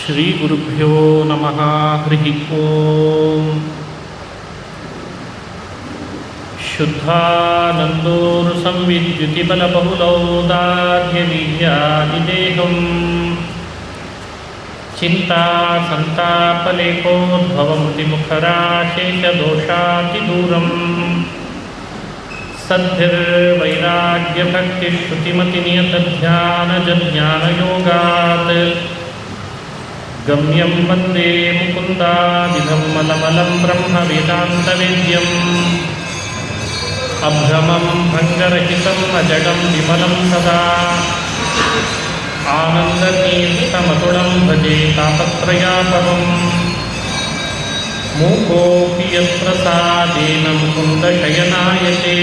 ಶ್ರೀಗುರುಭ್ಯೋ ನಮಃ. ಹರಿ ಓಂ. ಶುದ್ಧಾನಂದೋರು ಸಂವಿದ್ಯುತಿಬಲಬಹುಲೌದಾರ್ಯವೀರ್ಯಾದಿದೇಹಂ ಚಿಂತಾ ಸಂತಾಪಲೇಖೋದ್ಭವಮೃತಿಮುಖರಾಶೇಷದೋಷಾತಿದೂರಂ ಸದ್ಭಿರ್ವೈರಾಗ್ಯಭಕ್ತಿಶ್ರುತಿಮತಿನಿಯತಧ್ಯಾನಜ್ಞಾನಯೋಗಾತ್ ಗಮ್ಯಂ ವಂದೇ ಮುಕುಂದಾದಿಧಂ ಮಲಮಲಂ ಬ್ರಹ್ಮವೇದಾಂತವೇದ್ಯಂ ಅಭ್ರಮಂ ಭಂಗರಹಿತಂ ಅಜಡಂ ವಿಮಲಂ ಸದಾ ಆನಂದತೀರ್ಥಮತುಳಂ ಭಜೆ ತಾಪತ್ರಯಾಪಹಂ ಮೂಕೋಪಿ ಯತ್ಪ್ರಸಾದೇನ ಮುಕುಂದಶಯನಾಯತೆ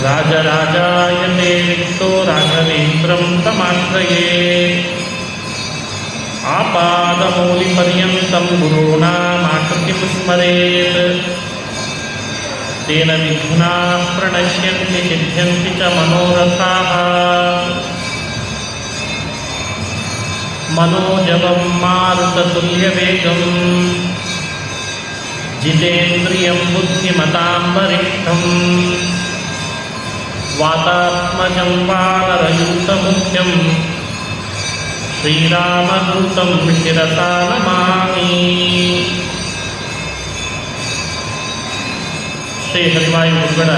ರಾಜರಾಜಾಯತೆ ವಿಕ್ತೋ ರಾಘವೇಂದ್ರಂ ತಮಾಶ್ರಯೇ ಆಪಾದಮೌಲಿಪರ್ಯಂತಂ ಗುರುಣಾಮಾಕೃತಿಂ ಸ್ಮರೇತ್ ತೇನ ವಿಘ್ನಾಃ ಪ್ರಣಶ್ಯಂತಿ ಸಿದ್ಧ್ಯಂತಿ ಚ ಮನೋರಥಾಃ. ಮನೋಜವಂ ಮಾರುತತುಲ್ಯವೇಗಂ ಜಿತೇಂದ್ರಿಯಂ ಬುದ್ಧಿಮತಾಂ ವರಿಷ್ಠಂ ವಾತಾತ್ಮಜಂ ವಾನರಯೂತಮುಖ್ಯಂ ಶ್ರೀರಾಮದೂತಂ ಶಿರಸಾ ನಮಾಮಿ. ಶ್ರೀ ಹರಿವಾಯು ಗುರುಗಳ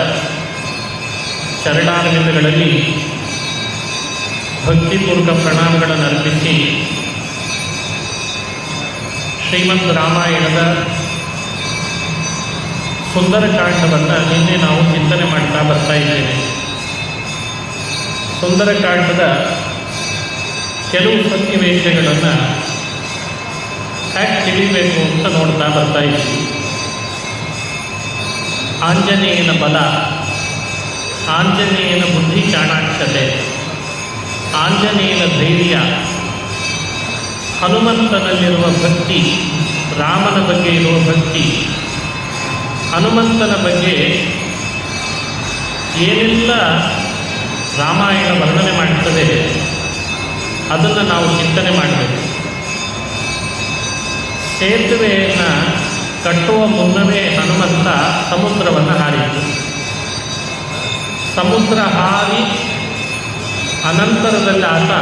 ಚರಣಾರವಿಂದಗಳಲ್ಲಿ ಭಕ್ತಿಪೂರ್ವಕ ಪ್ರಣಾಮಗಳನ್ನು ಅರ್ಪಿಸಿ ಶ್ರೀಮದ್ ರಾಮಾಯಣದ ಸುಂದರಕಾಂಡವನ್ನು ನಿನ್ನೆ ನಾವು ಚಿಂತನೆ ಮಾಡ್ತಾ ಬರ್ತಾ ಇದ್ದೇವೆ. ಸುಂದರಕಾಂಡದ ಕೆಲವು ಸನ್ನಿವೇಶಗಳನ್ನು ಹ್ಯಾಕ್ ತಿಳಿಬೇಕು ಅಂತ ನೋಡ್ತಾ ಬರ್ತಾ ಇದ್ದೀವಿ. ಆಂಜನೇಯನ ಬಲ, ಆಂಜನೇಯನ ಬುದ್ಧಿ ಚಾಣಾಕ್ಷತೆ, ಆಂಜನೇಯನ ಧೈರ್ಯ, ಹನುಮಂತನಲ್ಲಿರುವ ಭಕ್ತಿ, ರಾಮನ ಬಗ್ಗೆ ಇರುವ ಭಕ್ತಿ, ಹನುಮಂತನ ಬಗ್ಗೆ ಏನೆಲ್ಲ ರಾಮಾಯಣ ವರ್ಣನೆ ಮಾಡುತ್ತದೆ ಅದನ್ನು ನಾವು ಚಿಂತನೆ ಮಾಡಬೇಕು. ಸೇತುವೆಯನ್ನು ಕಟ್ಟುವ ಮುನ್ನವೇ ಹನುಮಂತ ಸಮುದ್ರವನ್ನು ಹಾರಿತು. ಸಮುದ್ರ ಹಾರಿ ಅನಂತರದಲ್ಲಿ ಆತ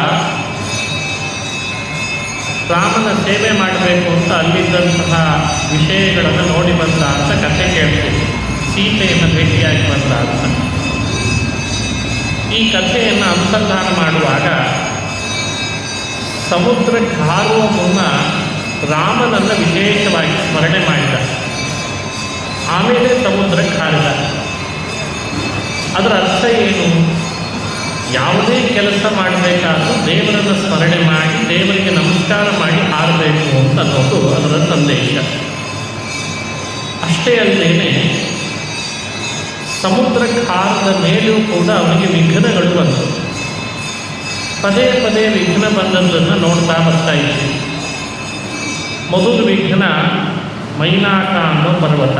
ರಾಮನ ಸೇವೆ ಮಾಡಬೇಕು ಅಂತ ಅಲ್ಲಿದ್ದಂತಹ ವಿಷಯಗಳನ್ನು ನೋಡಿ ಬಂದ ಅಂತ ಕಥೆ ಕೇಳ್ತೀವಿ. ಸೀತೆಯನ್ನು ಭೇಟಿಯಾಗಿ ಬಂದ ಅಂತ ಈ ಕಥೆಯನ್ನು ಅನುಸಂಧಾನ ಮಾಡುವಾಗ ಸಮುದ್ರಕ್ಕೆ ಹಾರುವ ಮುನ್ನ ರಾಮನನ್ನು ವಿಶೇಷವಾಗಿ ಸ್ಮರಣೆ ಮಾಡಿದ, ಆಮೇಲೆ ಸಮುದ್ರಕ್ಕೆ ಹಾರಿದ. ಅದರ ಅರ್ಥ ಏನು? ಯಾವುದೇ ಕೆಲಸ ಮಾಡಬೇಕಾದ್ರೂ ದೇವರನ್ನು ಸ್ಮರಣೆ ಮಾಡಿ ದೇವರಿಗೆ ನಮಸ್ಕಾರ ಮಾಡಿ ಹಾರಬೇಕು ಅಂತ ಅನ್ನೋದು ಅದರ ಸಂದೇಶ. ಅಷ್ಟೇ ಅಲ್ಲದೇನೆ ಸಮುದ್ರಕ್ಕೆ ಹಾರದ ಮೇಲೂ ಕೂಡ ಅವನಿಗೆ ವಿಘ್ನಗಳು ಬಂತು. ಪದೇ ಪದೇ ವಿಘ್ನ ಬಂದದ್ದನ್ನು ನೋಡ್ತಾ ಬರ್ತಾ ಇದ್ದೀವಿ. ಮೊದಲು ವಿಘ್ನ ಮೈನಾಕ ಅನ್ನೋ ಪರ್ವತ.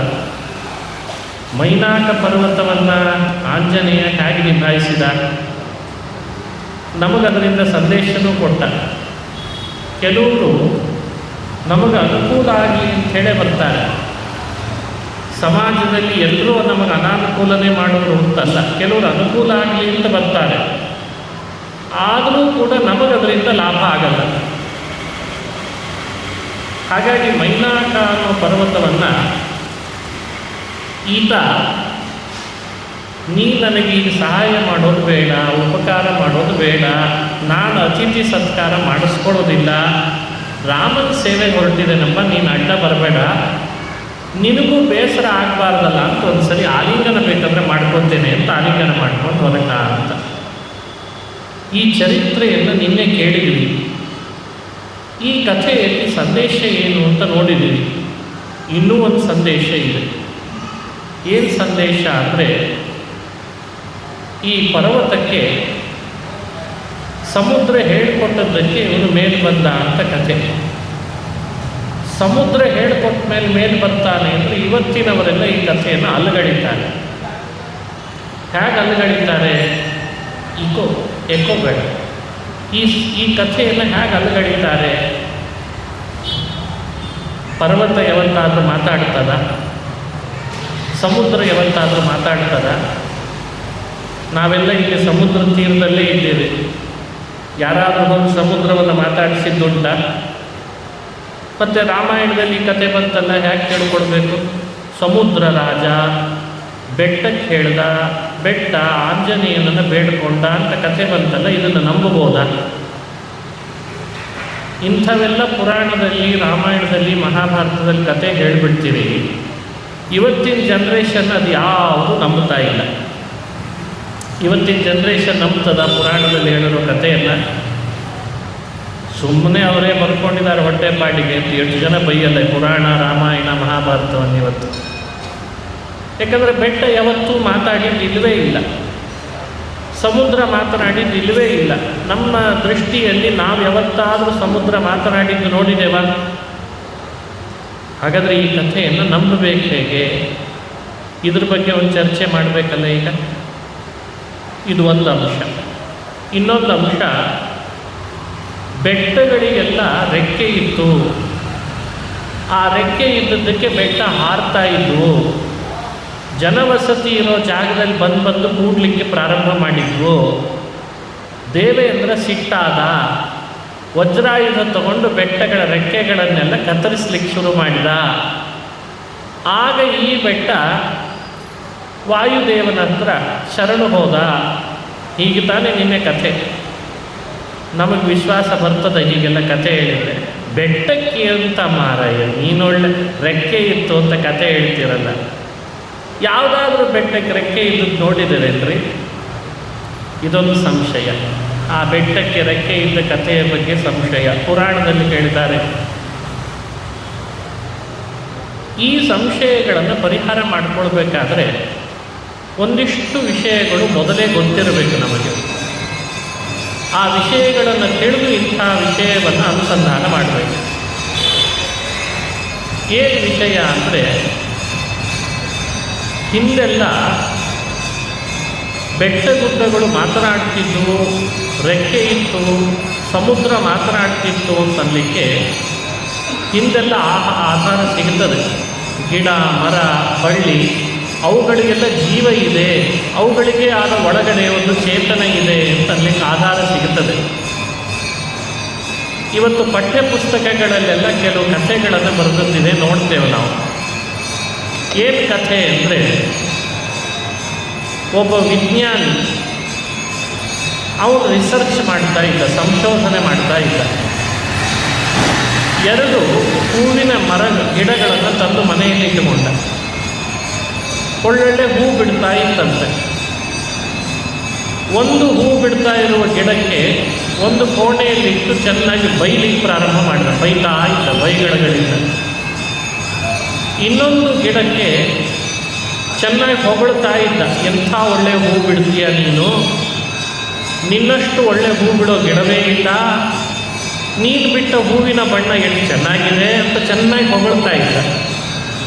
ಮೈನಾಕ ಪರ್ವತವನ್ನು ಆಂಜನೇಯ ಹೇಗೆ ನಿಭಾಯಿಸಿದ, ನಮಗದರಿಂದ ಸಂದೇಶನೂ ಕೊಟ್ಟ. ಕೆಲವರು ನಮಗೆ ಅನುಕೂಲ ಆಗಲಿ ಅಂಥೇಳೇ ಬರ್ತಾರೆ. ಸಮಾಜದಲ್ಲಿ ಎಲ್ಲರೂ ನಮಗೆ ಅನಾನುಕೂಲನೇ ಮಾಡೋರು ಅಂತಲ್ಲ, ಕೆಲವರು ಅನುಕೂಲ ಆಗಲಿ ಅಂತ ಬರ್ತಾರೆ. ಆದರೂ ಕೂಡ ನಮಗದರಿಂದ ಲಾಭ ಆಗಲ್ಲ. ಹಾಗಾಗಿ ಮೈನಾಕ ಅನ್ನೋ ಪರ್ವತವನ್ನು ಈತ ನೀ ನನಗೆ ಈಗ ಸಹಾಯ ಮಾಡೋದು ಬೇಡ, ಉಪಕಾರ ಮಾಡೋದು ಬೇಡ, ನಾನು ಅತಿಥಿ ಸತ್ಕಾರ ಮಾಡಿಸ್ಕೊಳ್ಳೋದಿಲ್ಲ, ರಾಮನ ಸೇವೆ ಹೊರಟಿದ್ದೇನಪ್ಪ, ನೀನು ಅಡ್ಡ ಬರಬೇಡ, ನಿನಗೂ ಬೇಸರ ಆಗಬಾರ್ದಲ್ಲ ಅಂತ ಒಂದು ಸರಿ ಆಲಿಂಗನ ಬೇಕಂದರೆ ಮಾಡ್ಕೊತೇನೆ ಅಂತ ಆಲಿಂಗನ ಮಾಡ್ಕೊಂಡು ಹೊರಟ ಅಂತ. ಈ ಚರಿತ್ರೆಯನ್ನು ನಿನ್ನೆ ಕೇಳಿದ್ವಿ. ಈ ಕಥೆಯಲ್ಲಿ ಸಂದೇಶ ಏನು ಅಂತ ನೋಡಿದ್ದೀವಿ. ಇನ್ನೂ ಒಂದು ಸಂದೇಶ ಇದೆ. ಏನು ಸಂದೇಶ ಅಂದರೆ, ಈ ಪರ್ವತಕ್ಕೆ ಸಮುದ್ರ ಹೇಳಿಕೊಟ್ಟದ್ದಕ್ಕೆ ಇವನು ಮೇಲೆ ಬಂದ ಅಂತ ಕಥೆ. ಸಮುದ್ರ ಹೇಳಿಕೊಟ್ಟ ಮೇಲೆ ಬರ್ತಾನೆ ಅಂದರೆ ಇವತ್ತಿನವರೆಲ್ಲ ಈ ಕಥೆಯನ್ನು ಅಲ್ಲಗಡಿತಾರೆ. ಹೇಗೆ ಅಲ್ಲಗಡಿತಾರೆ? ಎಕೋ ಬೇಡ. ಈ ಈ ಕಥೆಯನ್ನು ಹೇಗೆ ಅಲುಗಡಿತಾರೆ? ಪರ್ವತ ಯಾವತ್ತಾದರೂ ಮಾತಾಡ್ತದ? ಸಮುದ್ರ ಯಾವತ್ತಾದರೂ ಮಾತಾಡ್ತದ? ನಾವೆಲ್ಲ ಇಲ್ಲಿ ಸಮುದ್ರ ತೀರದಲ್ಲೇ ಇದ್ದೇವೆ. ಯಾರಾದರೂ ಒಂದು ಸಮುದ್ರವನ್ನು ಮಾತಾಡಿಸಿದ್ದುಂಟ? ಮತ್ತು ರಾಮಾಯಣದಲ್ಲಿ ಕತೆ ಬಂತಲ್ಲ, ಹೇಗೆ ಕೇಳ್ಕೊಡ್ಬೇಕು? ಸಮುದ್ರ ರಾಜ ಬೆಟ್ಟಕ್ಕೆ ಹೇಳ್ದ, ಬೆಟ್ಟ ಆಂಜನೇಯನನ್ನು ಬೇಡ್ಕೊಂಡ ಅಂತ ಕತೆ ಬಂತಲ್ಲ, ಇದನ್ನು ನಂಬಬಹುದಾ? ಇಂಥವೆಲ್ಲ ಪುರಾಣದಲ್ಲಿ, ರಾಮಾಯಣದಲ್ಲಿ, ಮಹಾಭಾರತದಲ್ಲಿ ಕತೆ ಹೇಳಿಬಿಡ್ತೀವಿ. ಇವತ್ತಿನ ಜನ್ರೇಷನ್ ಅದು ಯಾವುದು ನಂಬ್ತಾ ಇಲ್ಲ. ಇವತ್ತಿನ ಜನ್ರೇಷನ್ ನಂಬ್ತದ ಪುರಾಣದಲ್ಲಿ ಹೇಳಿರೋ ಕಥೆಯನ್ನು? ಸುಮ್ಮನೆ ಅವರೇ ಬರ್ಕೊಂಡಿದ್ದಾರೆ ಹೊಟ್ಟೆಪಾಡಿಗೆ ಅಂತ ಎಷ್ಟು ಜನ ಬೈಯಲ್ಲ ಪುರಾಣ, ರಾಮಾಯಣ, ಮಹಾಭಾರತವನ್ನು ಇವತ್ತು. ಯಾಕಂದರೆ ಬೆಟ್ಟ ಯಾವತ್ತೂ ಮಾತಾಡಿದ್ದಿಲ್ಲವೇ ಇಲ್ಲ, ಸಮುದ್ರ ಮಾತನಾಡಿದ್ದಿಲ್ಲವೇ ಇಲ್ಲ. ನಮ್ಮ ದೃಷ್ಟಿಯಲ್ಲಿ ನಾವು ಯಾವತ್ತಾದರೂ ಸಮುದ್ರ ಮಾತನಾಡಿದ್ದು ನೋಡಿದ್ದೇವಾ? ಹಾಗಾದರೆ ಈ ಕಥೆಯನ್ನು ನಂಬಬೇಕು ಹೇಗೆ? ಇದ್ರ ಬಗ್ಗೆ ಒಂದು ಚರ್ಚೆ ಮಾಡಬೇಕಲ್ಲ ಈಗ. ಇದು ಒಂದು ಅಂಶ. ಇನ್ನೊಂದು ಅಂಶ, ಬೆಟ್ಟಗಳಿಗೆಲ್ಲ ರೆಕ್ಕೆ ಇತ್ತು. ಆ ರೆಕ್ಕೆ ಇದ್ದದ್ದಕ್ಕೆ ಬೆಟ್ಟ ಹಾರ್ತಾ ಇದ್ವು. ಜನವಸತಿ ಇರೋ ಜಾಗದಲ್ಲಿ ಬಂದು ಕೂಡಲಿಕ್ಕೆ ಪ್ರಾರಂಭ ಮಾಡಿದ್ವು. ದೇವೇಂದ್ರ ಸಿಟ್ಟಾದ, ವಜ್ರಾಯುಧ ತಗೊಂಡು ಬೆಟ್ಟಗಳ ರೆಕ್ಕೆಗಳನ್ನೆಲ್ಲ ಕತ್ತರಿಸ್ಲಿಕ್ಕೆ ಶುರು ಮಾಡಿದ. ಆಗ ಈ ಬೆಟ್ಟ ವಾಯುದೇವನ ಹತ್ರ ಶರಣು ಹೋದ. ಹೀಗೆ ತಾನೇ ನಿನ್ನೆ ಕಥೆ. ನಮಗೆ ವಿಶ್ವಾಸ ಬರ್ತದೆ ಹೀಗೆಲ್ಲ ಕಥೆ ಹೇಳಿದರೆ. ಬೆಟ್ಟಕ್ಕೆ ಅಂತ ಮಾರಾಯ, ನೀನೊಳ್ಳೆ ರೆಕ್ಕೆ ಇತ್ತು ಅಂತ ಕಥೆ ಹೇಳ್ತೀರಲ್ಲ, ಯಾವುದಾದ್ರೂ ಬೆಟ್ಟಕ್ಕೆ ರೆಕ್ಕೆ ಇದ್ದದ್ದು ನೋಡಿದ್ದೀರೇನ್ರಿ? ಇದೊಂದು ಸಂಶಯ. ಆ ಬೆಟ್ಟಕ್ಕೆ ರೆಕ್ಕೆ ಇದ್ದ ಕಥೆಯ ಬಗ್ಗೆ ಸಂಶಯ ಪುರಾಣದಲ್ಲಿ ಕೇಳಿದ್ದಾರೆ. ಈ ಸಂಶಯಗಳನ್ನು ಪರಿಹಾರ ಮಾಡಿಕೊಳ್ಬೇಕಾದ್ರೆ ಒಂದಿಷ್ಟು ವಿಷಯಗಳು ಮೊದಲೇ ಗೊತ್ತಿರಬೇಕು ನಮಗೆ. ಆ ವಿಷಯಗಳನ್ನು ತಿಳಿದು ಇಂಥ ವಿಷಯವನ್ನು ಅನುಸಂಧಾನ ಮಾಡಬೇಕು. ಏನು ವಿಷಯ ಅಂದರೆ, ಹಿಂದೆಲ್ಲ ಬೆಟ್ಟ ಗುಡ್ಡಗಳು ಮಾತನಾಡ್ತಿದ್ವು, ರೆಕ್ಕೆ ಇತ್ತು, ಸಮುದ್ರ ಮಾತನಾಡ್ತಿತ್ತು ಅಂತನ್ನಲಿಕ್ಕೆ ಹಿಂದೆಲ್ಲ ಆಧಾರ ಸಿಗ್ತದೆ. ಗಿಡ, ಮರ, ಬಳ್ಳಿ ಅವುಗಳಿಗೆಲ್ಲ ಜೀವ ಇದೆ, ಅವುಗಳಿಗೆ ಆದ ಒಳಗಡೆ ಒಂದು ಚೇತನ ಇದೆ ಅಂತನ್ಲಿಕ್ಕೆ ಆಧಾರ ಸಿಗುತ್ತದೆ. ಇವತ್ತು ಪಠ್ಯ ಪುಸ್ತಕಗಳಲ್ಲೆಲ್ಲ ಕೆಲವು ಕಥೆಗಳನ್ನು ಬರೆದಿದೆ, ನೋಡ್ತೇವೆ ನಾವು. ಏನು ಕಥೆ ಅಂದರೆ, ಒಬ್ಬ ವಿಜ್ಞಾನಿ ಅವನು ರಿಸರ್ಚ್ ಮಾಡ್ತಾ ಇದ್ದ, ಸಂಶೋಧನೆ ಮಾಡ್ತಾ ಇದ್ದ. 2 ಹೂವಿನ ಗಿಡಗಳನ್ನು ತಂದು ಮನೆಯಲ್ಲಿ ಇಟ್ಟುಕೊಂಡ. ಒಳ್ಳೊಳ್ಳೆ ಹೂ ಬಿಡ್ತಾ ಇತ್ತಂತೆ. ಒಂದು ಹೂ ಬಿಡ್ತಾ ಇರುವ ಗಿಡಕ್ಕೆ ಒಂದು ಕೋಣೆಯಲ್ಲಿಟ್ಟು ಚೆನ್ನಾಗಿ ಬೈಲಿಕ್ಕೆ ಪ್ರಾರಂಭ ಮಾಡಿದ. ಬೈತಾ ಇದ್ದ ಬೈಗಳಗಳಿಂದ. ಇನ್ನೊಂದು ಗಿಡಕ್ಕೆ ಚೆನ್ನಾಗಿ ಹೊಗಳ್ತಾ ಇದ್ದ, ಎಂಥ ಒಳ್ಳೆ ಹೂ ಬಿಡ್ತೀಯ ನೀನು, ನಿನ್ನಷ್ಟು ಒಳ್ಳೆ ಹೂ ಬಿಡೋ ಗಿಡವೇ ಇಲ್ಲ, ನೀನು ಬಿಟ್ಟ ಹೂವಿನ ಬಣ್ಣ ಎಷ್ಟು ಚೆನ್ನಾಗಿದೆ ಅಂತ ಚೆನ್ನಾಗಿ ಹೊಗಳ್ತಾ ಇದ್ದ.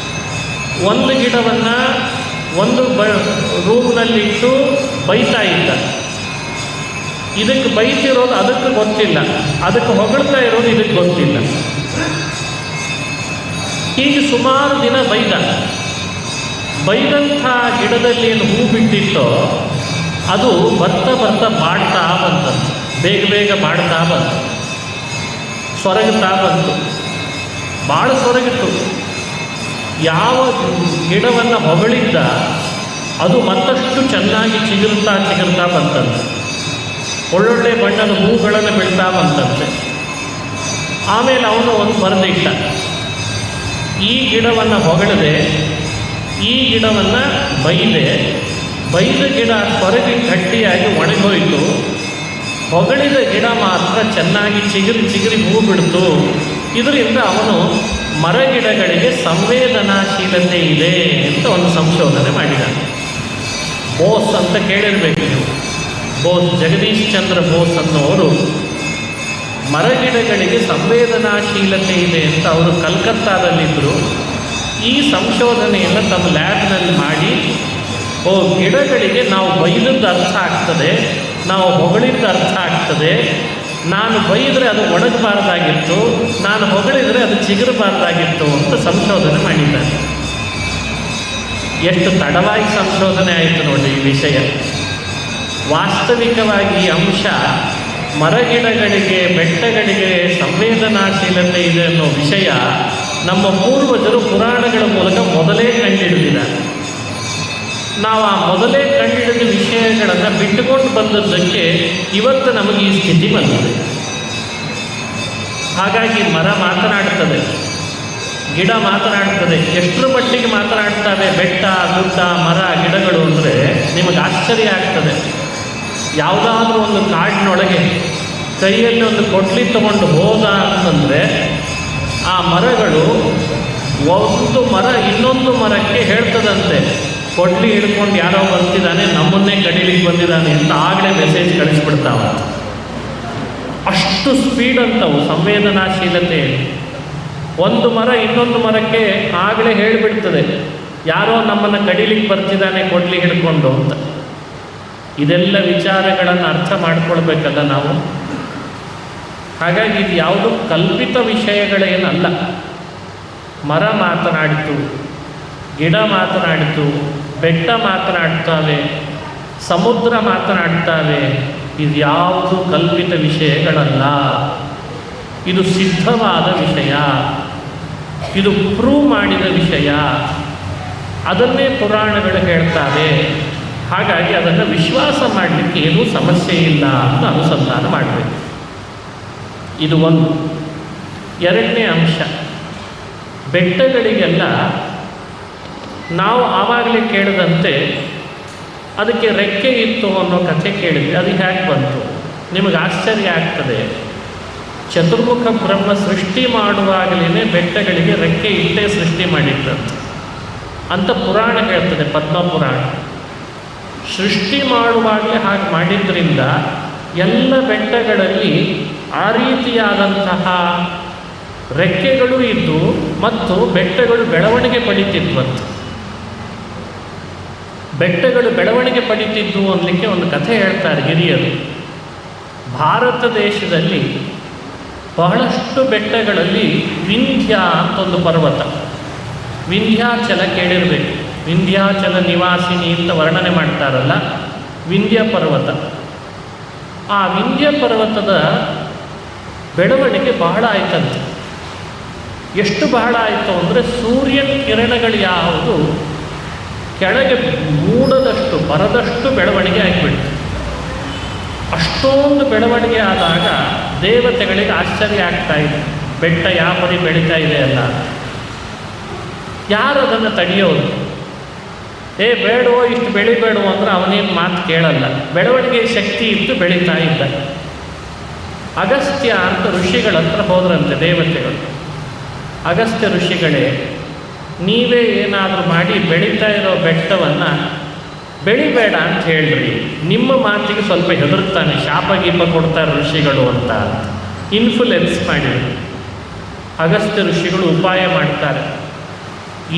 ಒಂದು ಗಿಡವನ್ನು ಒಂದು ರೂಮ್ನಲ್ಲಿಟ್ಟು ಬೈತಾ ಇದ್ದ. ಇದಕ್ಕೆ ಬೈತಿರೋದು ಅದಕ್ಕೆ ಗೊತ್ತಿಲ್ಲ, ಅದಕ್ಕೆ ಹೊಗಳ್ತಾ ಇರೋದು ಇದಕ್ಕೆ ಗೊತ್ತಿಲ್ಲ. ಹೀಗೆ ಸುಮಾರು ದಿನ ಬೈದಂಥ ಗಿಡದಲ್ಲಿ ಏನು ಹೂ ಬಿಟ್ಟಿತ್ತೋ ಅದು ಬರ್ತಾ ಬಾಡ್ತಾ ಬಂತಂತೆ. ಬೇಗ ಬಾಡ್ತಾ ಬಂತು, ಸೊರಗುತ್ತಾ ಬಂತು, ಭಾಳ ಸೊರಗಿತ್ತು. ಯಾವ ಗಿಡವನ್ನು ಹೊಗಳಿದ್ದ ಅದು ಮತ್ತಷ್ಟು ಚೆನ್ನಾಗಿ ಚಿಗುರ್ತಾ ಬಂತಂತೆ. ಒಳ್ಳೊಳ್ಳೆ ಬಣ್ಣದ ಹೂಗಳನ್ನು ಬಿಡ್ತಾ ಬಂತಂತೆ. ಆಮೇಲೆ ಅವನು ಒಂದು ಬರೆದಿಟ್ಟ, ಈ ಗಿಡವನ್ನು ಹೊಗಳದೆ, ಈ ಗಿಡವನ್ನು ಬೈದ ಗಿಡ ಸೊರಗಿ ಗಟ್ಟಿಯಾಗಿ ಒಣಗೋಯಿತು, ಹೊಗಳಿದ ಗಿಡ ಮಾತ್ರ ಚೆನ್ನಾಗಿ ಚಿಗುರಿ ಹೂ ಬಿಡ್ತು. ಇದರಿಂದ ಅವನು ಮರಗಿಡಗಳಿಗೆ ಸಂವೇದನಾಶೀಲತೆ ಇದೆ ಅಂತ ಒಂದು ಸಂಶೋಧನೆ ಮಾಡಿದ. ಬೋಸ್ ಅಂತ ಕೇಳಿರಬೇಕು ನೀವು. ಜಗದೀಶ್ ಚಂದ್ರ ಬೋಸ್ ಅನ್ನೋರು ಮರಗಿಡಗಳಿಗೆ ಸಂವೇದನಾಶೀಲತೆ ಇದೆ ಅಂತ ಅವರು ಕಲ್ಕತ್ತಾದಲ್ಲಿದ್ದರು. ಈ ಸಂಶೋಧನೆಯನ್ನು ತಮ್ಮ ಲ್ಯಾಬ್ನಲ್ಲಿ ಮಾಡಿ, ಗಿಡಗಳಿಗೆ ನಾವು ಬೈದದ್ದು ಅರ್ಥ ಆಗ್ತದೆ, ನಾವು ಹೊಗಳಿದ್ದು ಅರ್ಥ ಆಗ್ತದೆ, ನಾನು ಬೈದರೆ ಅದು ಒಣಗಬಾರ್ದಾಗಿತ್ತು, ನಾನು ಹೊಗಳಿದರೆ ಅದು ಚಿಗುರಬಾರ್ದಾಗಿತ್ತು ಅಂತ ಸಂಶೋಧನೆ ಮಾಡಿದ್ದಾರೆ. ಎಷ್ಟು ತಡವಾಗಿ ಸಂಶೋಧನೆ ಆಯಿತು ನೋಡಿ ಈ ವಿಷಯ. ವಾಸ್ತವಿಕವಾಗಿ ಈ ಅಂಶ ಮರಗಿಡಗಳಿಗೆ, ಬೆಟ್ಟಗಳಿಗೆ ಸಂವೇದನಾಶೀಲತೆ ಇದೆ ಅನ್ನೋ ವಿಷಯ ನಮ್ಮ ಪೂರ್ವಜರು ಪುರಾಣಗಳ ಮೂಲಕ ಮೊದಲೇ ಕಂಡುಹಿಡಿದಿದ್ದಾರೆ. ನಾವು ಆ ಮೊದಲೇ ಕಂಡುಹಿಡಿದ ವಿಷಯಗಳನ್ನು ಬಿಟ್ಟುಕೊಂಡು ಬಂದದ್ದಕ್ಕೆ ಇವತ್ತು ನಮಗೆ ಈ ಸ್ಥಿತಿ ಬಂದಿದೆ. ಹಾಗಾಗಿ ಮರ ಮಾತನಾಡ್ತದೆ, ಗಿಡ ಮಾತನಾಡ್ತದೆ. ಎಷ್ಟರ ಮಟ್ಟಿಗೆ ಮಾತನಾಡ್ತವೆ ಬೆಟ್ಟ, ಗುಡ್ಡ, ಮರ, ಗಿಡಗಳು ಅಂದರೆ ನಿಮಗೆ ಆಶ್ಚರ್ಯ ಆಗ್ತದೆ. ಯಾವುದಾದ್ರೂ ಒಂದು ಕಾಡಿನೊಳಗೆ ಕೈಯಲ್ಲಿ ಒಂದು ಕೊಡ್ಲಿ ತಗೊಂಡು ಹೋದ ಅಂತಂದರೆ ಆ ಮರಗಳು ಒಂದು ಮರ ಇನ್ನೊಂದು ಮರಕ್ಕೆ ಹೇಳ್ತದಂತೆ, ಕೊಡ್ಲಿ ಹಿಡ್ಕೊಂಡು ಯಾರೋ ಬರ್ತಿದ್ದಾನೆ, ನಮ್ಮನ್ನೇ ಕಡಿಲಿಕ್ಕೆ ಬಂದಿದ್ದಾನೆ ಅಂತ ಆಗಲೇ ಮೆಸೇಜ್ ಕಳಿಸ್ಬಿಡ್ತಾವ. ಅಷ್ಟು ಸ್ಪೀಡ್ ಅಂತವು ಸಂವೇದನಾಶೀಲತೆ. ಒಂದು ಮರ ಇನ್ನೊಂದು ಮರಕ್ಕೆ ಆಗಲೇ ಹೇಳಿಬಿಡ್ತದೆ, ಯಾರೋ ನಮ್ಮನ್ನು ಕಡಿಲಿಕ್ಕೆ ಬರ್ತಿದ್ದಾನೆ ಕೊಡ್ಲಿ ಹಿಡ್ಕೊಂಡು ಅಂತ. ಇದೆಲ್ಲ ವಿಚಾರಗಳನ್ನು ಅರ್ಥ ಮಾಡ್ಕೊಳ್ಬೇಕಲ್ಲ ನಾವು. ಹಾಗಾಗಿ ಇದು ಯಾವುದು ಕಲ್ಪಿತ ವಿಷಯಗಳೇನಲ್ಲ. ಮರ ಮಾತನಾಡಿತು, ಗಿಡ ಮಾತನಾಡಿತು, ಬೆಟ್ಟ ಮಾತನಾಡ್ತಾವೆ, ಸಮುದ್ರ ಮಾತನಾಡ್ತಾವೆ. ಇದು ಯಾವುದು ಕಲ್ಪಿತ ವಿಷಯಗಳಲ್ಲ, ಇದು ಸಿದ್ಧವಾದ ವಿಷಯ, ಇದು ಪ್ರೂವ್ ಮಾಡಿದ ವಿಷಯ. ಅದನ್ನೇ ಪುರಾಣಗಳು ಹೇಳ್ತಾವೆ. ಹಾಗಾಗಿ ಅದನ್ನು ವಿಶ್ವಾಸ ಮಾಡಲಿಕ್ಕೆ ಏನೂ ಸಮಸ್ಯೆ ಇಲ್ಲ ಅಂತ ಅನುಸಂಧಾನ ಮಾಡಬೇಕು. ಇದು ಒಂದು. ಎರಡನೇ ಅಂಶ, ಬೆಟ್ಟಗಳಿಗೆಲ್ಲ ನಾವು ಆವಾಗಲೇ ಕೇಳಿದಂತೆ ಅದಕ್ಕೆ ರೆಕ್ಕೆ ಇತ್ತು ಅನ್ನೋ ಕಥೆ ಕೇಳಿದ್ವಿ. ಅದು ಹೇಗೆ ಬಂತು? ನಿಮಗೆ ಆಶ್ಚರ್ಯ ಆಗ್ತದೆ. ಚತುರ್ಮುಖ ಬ್ರಹ್ಮ ಸೃಷ್ಟಿ ಮಾಡುವಾಗಲೇ ಬೆಟ್ಟಗಳಿಗೆ ರೆಕ್ಕೆ ಇಟ್ಟೇ ಸೃಷ್ಟಿ ಮಾಡಿದ್ದಂತೆ ಅಂತ ಪುರಾಣ ಹೇಳ್ತದೆ, ಪದ್ಮಪುರಾಣ. ಸೃಷ್ಟಿ ಮಾಡುವಾಗಲೇ ಹಾಗೆ ಮಾಡಿದ್ರಿಂದ ಎಲ್ಲ ಬೆಟ್ಟಗಳಲ್ಲಿ ಆ ರೀತಿಯಾದಂತಹ ರೆಕ್ಕೆಗಳು ಇದ್ದು ಮತ್ತು ಬೆಟ್ಟಗಳು ಬೆಳವಣಿಗೆ ಪಡೀತಿದ್ವಂತೆ. ಬೆಟ್ಟಗಳು ಬೆಳವಣಿಗೆ ಪಡೀತಿದ್ದು ಅನ್ನಲಿಕ್ಕೆ ಒಂದು ಕಥೆ ಹೇಳ್ತಾರೆ ಹಿರಿಯರು. ಭಾರತ ದೇಶದಲ್ಲಿ ಬಹಳಷ್ಟು ಬೆಟ್ಟಗಳಲ್ಲಿ ವಿಂಧ್ಯ ಅಂತ ಒಂದು ಪರ್ವತ, ವಿಂಧ್ಯಾಚಲ ಕೇಳಿರಬೇಕು. ವಿಂಧ್ಯಾಚಲ ನಿವಾಸಿನಿ ಅಂತ ವರ್ಣನೆ ಮಾಡ್ತಾರಲ್ಲ, ವಿಂಧ್ಯ ಪರ್ವತ. ಆ ವಿಂಧ್ಯ ಪರ್ವತದ ಬೆಳವಣಿಗೆ ಬಹಳ ಆಯ್ತಂತೆ. ಎಷ್ಟು ಬಹಳ ಆಯಿತು ಅಂದರೆ ಸೂರ್ಯನ ಕಿರಣಗಳು ಯಾವುದು ಕೆಳಗೆ ಮೂಡದಷ್ಟು ಬರದಷ್ಟು ಬೆಳವಣಿಗೆ ಆಗಿಬಿಡ್ತು. ಅಷ್ಟೊಂದು ಬೆಳವಣಿಗೆ ಆದಾಗ ದೇವತೆಗಳಿಗೆ ಆಶ್ಚರ್ಯ ಆಗ್ತಾ ಇದೆ, ಬೆಟ್ಟ ಯಾವ ಪರಿ ಬೆಳೀತಾ ಇದೆ ಅಲ್ಲ. ಯಾರು ಅದನ್ನು ತಡೆಯೋದು? ಬೇಡವೋ ಇಷ್ಟು ಬೆಳಿಬೇಡವೋ ಅಂದರೆ ಅವನೇನು ಮಾತು ಕೇಳಲ್ಲ. ಬೆಳವಣಿಗೆ ಶಕ್ತಿ ಇತ್ತು, ಬೆಳೀತಾ ಇದ್ದ. ಅಗಸ್ತ್ಯ ಅಂತ ಋಷಿಗಳ ಹತ್ರ ಹೋದ್ರಂತೆ ದೇವತೆಗಳು. ಅಗಸ್ತ್ಯ ಋಷಿಗಳೇ, ನೀವೇ ಏನಾದರೂ ಮಾಡಿ ಬೆಳೀತಾ ಇರೋ ಬೆಟ್ಟವನ್ನು ಬೆಳಿಬೇಡ ಅಂತ ಹೇಳ್ರಿ. ನಿಮ್ಮ ಮಾತಿಗೆ ಸ್ವಲ್ಪ ಹೆದರ್ತಾನೆ, ಶಾಪ ಗೀಪ ಕೊಡ್ತಾರೆ ಋಷಿಗಳು ಅಂತ ಇನ್ಫ್ಲುಯೆನ್ಸ್ ಮಾಡಿ ಅಗಸ್ತ್ಯ ಋಷಿಗಳು ಉಪಾಯ ಮಾಡ್ತಾರೆ.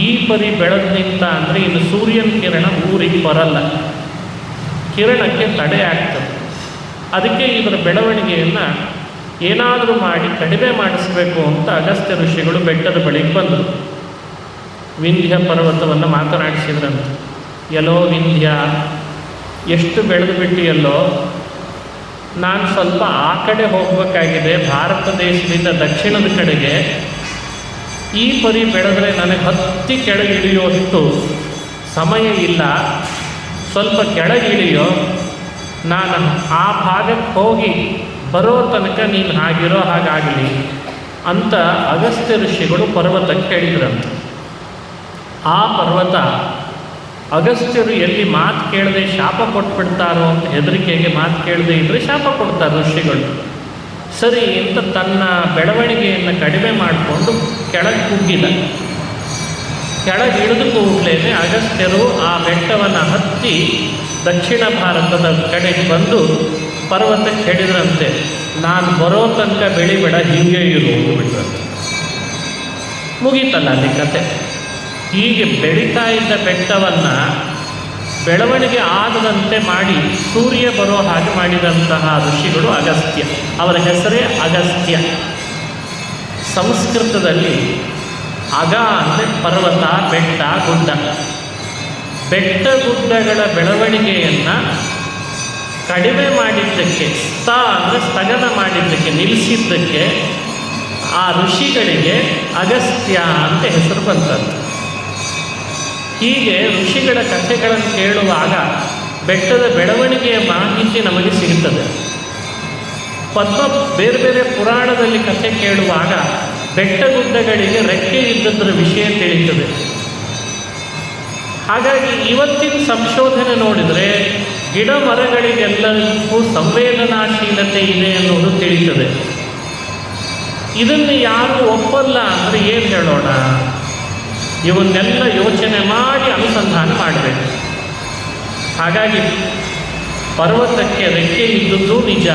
ಈ ಪರಿ ಬೆಳೆದು ನಿಂತ ಅಂದರೆ ಇನ್ನು ಸೂರ್ಯನ ಕಿರಣ ಊರಿಗೆ ಬರಲ್ಲ, ಕಿರಣಕ್ಕೆ ತಡೆ ಆಗ್ತದೆ. ಅದಕ್ಕೆ ಇದರ ಬೆಳವಣಿಗೆಯನ್ನು ಏನಾದರೂ ಮಾಡಿ ಕಡಿಮೆ ಮಾಡಿಸಬೇಕು ಅಂತ ಅಗಸ್ತ್ಯ ಋಷಿಗಳು ಬೆಟ್ಟದ ಬಳಿಗೆ ಬಂದರು. ವಿಂಧ್ಯ ಪರ್ವತವನ್ನು ಮಾತನಾಡಿಸಿದ್ರಂತೆ. ಎಲ್ಲೋ ವಿಂಧ್ಯ, ಎಷ್ಟು ಬೆಳೆದು ಬಿಟ್ಟಿಯಲ್ಲೋ, ನಾನು ಸ್ವಲ್ಪ ಆ ಕಡೆ ಹೋಗಬೇಕಾಗಿದೆ, ಭಾರತ ದೇಶದಿಂದ ದಕ್ಷಿಣದ ಕಡೆಗೆ. ಈ ಪರಿ ಬೆಳೆದರೆ ನನಗೆ ಹತ್ತಿ ಕೆಳಗೆ ಇಳಿಯುವಷ್ಟು ಸಮಯ ಇಲ್ಲ, ಸ್ವಲ್ಪ ಕೆಳಗೆ ಇಳಿಯೋ, ನಾನು ಆ ಭಾಗಕ್ಕೆ ಹೋಗಿ ಬರೋ ತನಕ ನೀನು ಹಾಗಿರೋ ಹಾಗಾಗಲಿ ಅಂತ ಅಗಸ್ತ್ಯ ಋಷಿಗಳು ಪರ್ವತಕ್ಕೆ ಹೇಳಿದ್ರಂತೆ. ಆ ಪರ್ವತ ಅಗಸ್ತ್ಯರು ಎಲ್ಲಿ ಮಾತು ಕೇಳದೆ ಶಾಪ ಕೊಟ್ಬಿಡ್ತಾರೋ ಅಂತ ಹೆದರಿಕೆಗೆ ಮಾತು ಕೇಳದೆ ಇದ್ದರೆ ಶಾಪ ಕೊಡ್ತಾರೆ ಋಷಿಗಳು. ಸರಿ ಅಂತ ತನ್ನ ಬೆಳವಣಿಗೆಯನ್ನು ಕಡಿಮೆ ಮಾಡಿಕೊಂಡು ಕೆಳಗೆ ಕುಗ್ಗಿದ. ಕೆಳಗೆ ಇಳಿದು ಕೂಡಲೇ ಅಗಸ್ತ್ಯರು ಆ ಬೆಟ್ಟವನ್ನು ಹತ್ತಿ ದಕ್ಷಿಣ ಭಾರತದ ಕಡೆಗೆ ಬಂದು ಪರ್ವತಕ್ಕೆ ಹೇಳಿದ್ರಂತೆ, ನಾನು ಬರೋ ತನಕ ಬೆಳಿಬೇಡ, ಹೀಗೆ ಇರು ಬಿಟ್ರಂತೆ. ಮುಗೀತಲ್ಲ ಅಲ್ಲಿ ಕತೆ. ಹೀಗೆ ಬೆಳೀತಾ ಇದ್ದ ಬೆಟ್ಟವನ್ನು ಬೆಳವಣಿಗೆ ಆಗದಂತೆ ಮಾಡಿ ಸೂರ್ಯ ಬರೋ ಹಾಗೆ ಮಾಡಿದಂತಹ ಋಷಿಗಳು ಅಗಸ್ತ್ಯ. ಅವರ ಹೆಸರೇ ಅಗಸ್ತ್ಯ. ಸಂಸ್ಕೃತದಲ್ಲಿ ಅಗ ಅಂದರೆ ಪರ್ವತ, ಬೆಟ್ಟ, ಗುಡ್ಡ. ಬೆಟ್ಟ ಗುಡ್ಡಗಳ ಬೆಳವಣಿಗೆಯನ್ನು ಕಡಿಮೆ ಮಾಡಿದ್ದಕ್ಕೆ, ಅಂದರೆ ಸ್ಥಗನ ಮಾಡಿದ್ದಕ್ಕೆ, ನಿಲ್ಲಿಸಿದ್ದಕ್ಕೆ ಆ ಋಷಿಗಳಿಗೆ ಅಗಸ್ತ್ಯ ಅಂತ ಹೆಸರು ಬಂತಂತೆ. ಹೀಗೆ ಋಷಿಗಳ ಕಥೆಗಳನ್ನು ಕೇಳುವಾಗ ಬೆಟ್ಟದ ಬೆಳವಣಿಗೆಯ ಮಾಹಿತಿ ನಮಗೆ ಸಿಗುತ್ತದೆ. ಬೇರೆ ಬೇರೆ ಪುರಾಣದಲ್ಲಿ ಕಥೆ ಕೇಳುವಾಗ ಬೆಟ್ಟ ಗುಡ್ಡಗಳಿಗೆ ರೆಕ್ಕೆ ಇದ್ದದ್ರ ವಿಷಯ ತಿಳಿಯುತ್ತದೆ. ಹಾಗಾಗಿ ಇವತ್ತಿನ ಸಂಶೋಧನೆ ನೋಡಿದರೆ ಗಿಡ ಮರಗಳಿಗೆಲ್ಲರಿಗೂ ಸಂವೇದನಾಶೀಲತೆ ಇದೆ ಅನ್ನೋದು ತಿಳಿಯುತ್ತದೆ. ಇದನ್ನು ಯಾರು ಒಪ್ಪಲ್ಲ ಅಂದರೆ ಏನು ಹೇಳೋಣ? ಇವನ್ನೆಲ್ಲ ಯೋಚನೆ ಮಾಡಿ ಅನುಸಂಧಾನ ಮಾಡಬೇಕು. ಹಾಗಾಗಿ ಪರ್ವತಕ್ಕೆ ರೆಕ್ಕೆ ಇದ್ದದ್ದು ನಿಜ.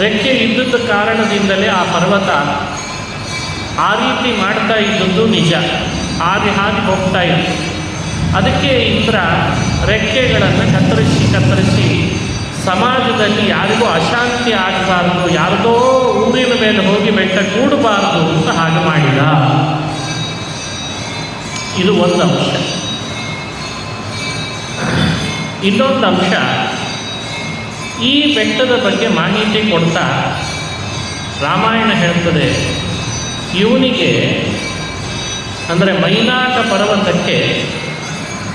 ರೆಕ್ಕೆ ಇದ್ದದ್ದ ಕಾರಣದಿಂದಲೇ ಆ ಪರ್ವತ ಆ ರೀತಿ ಮಾಡ್ತಾ ಇದ್ದದ್ದು ನಿಜ. ಹಾಗೆ ಹೋಗ್ತಾ ಇತ್ತು. ಅದಕ್ಕೆ ಇಂದ್ರ ರೆಕ್ಕೆಗಳನ್ನು ಕತ್ತರಿಸಿ ಸಮಾಜದಲ್ಲಿ ಯಾರಿಗೂ ಅಶಾಂತಿ ಆಗಬಾರ್ದು, ಯಾರದೋ ಊರಿನ ಮೇಲೆ ಹೋಗಿ ಬೆಟ್ಟ ಕೂಡಬಾರ್ದು ಅಂತ ಹಾಗೆ ಮಾಡಿದ. ಇದು ಒಂದು ಅಂಶ. ಇನ್ನೊಂದು ಅಂಶ, ಈ ಬೆಟ್ಟದ ಬಗ್ಗೆ ಮಾಹಿತಿ ಕೊಡ್ತಾ ರಾಮಾಯಣ ಹೇಳ್ತದೆ, ಇವನಿಗೆ ಅಂದರೆ ಮೈನಾಕ ಪರ್ವತಕ್ಕೆ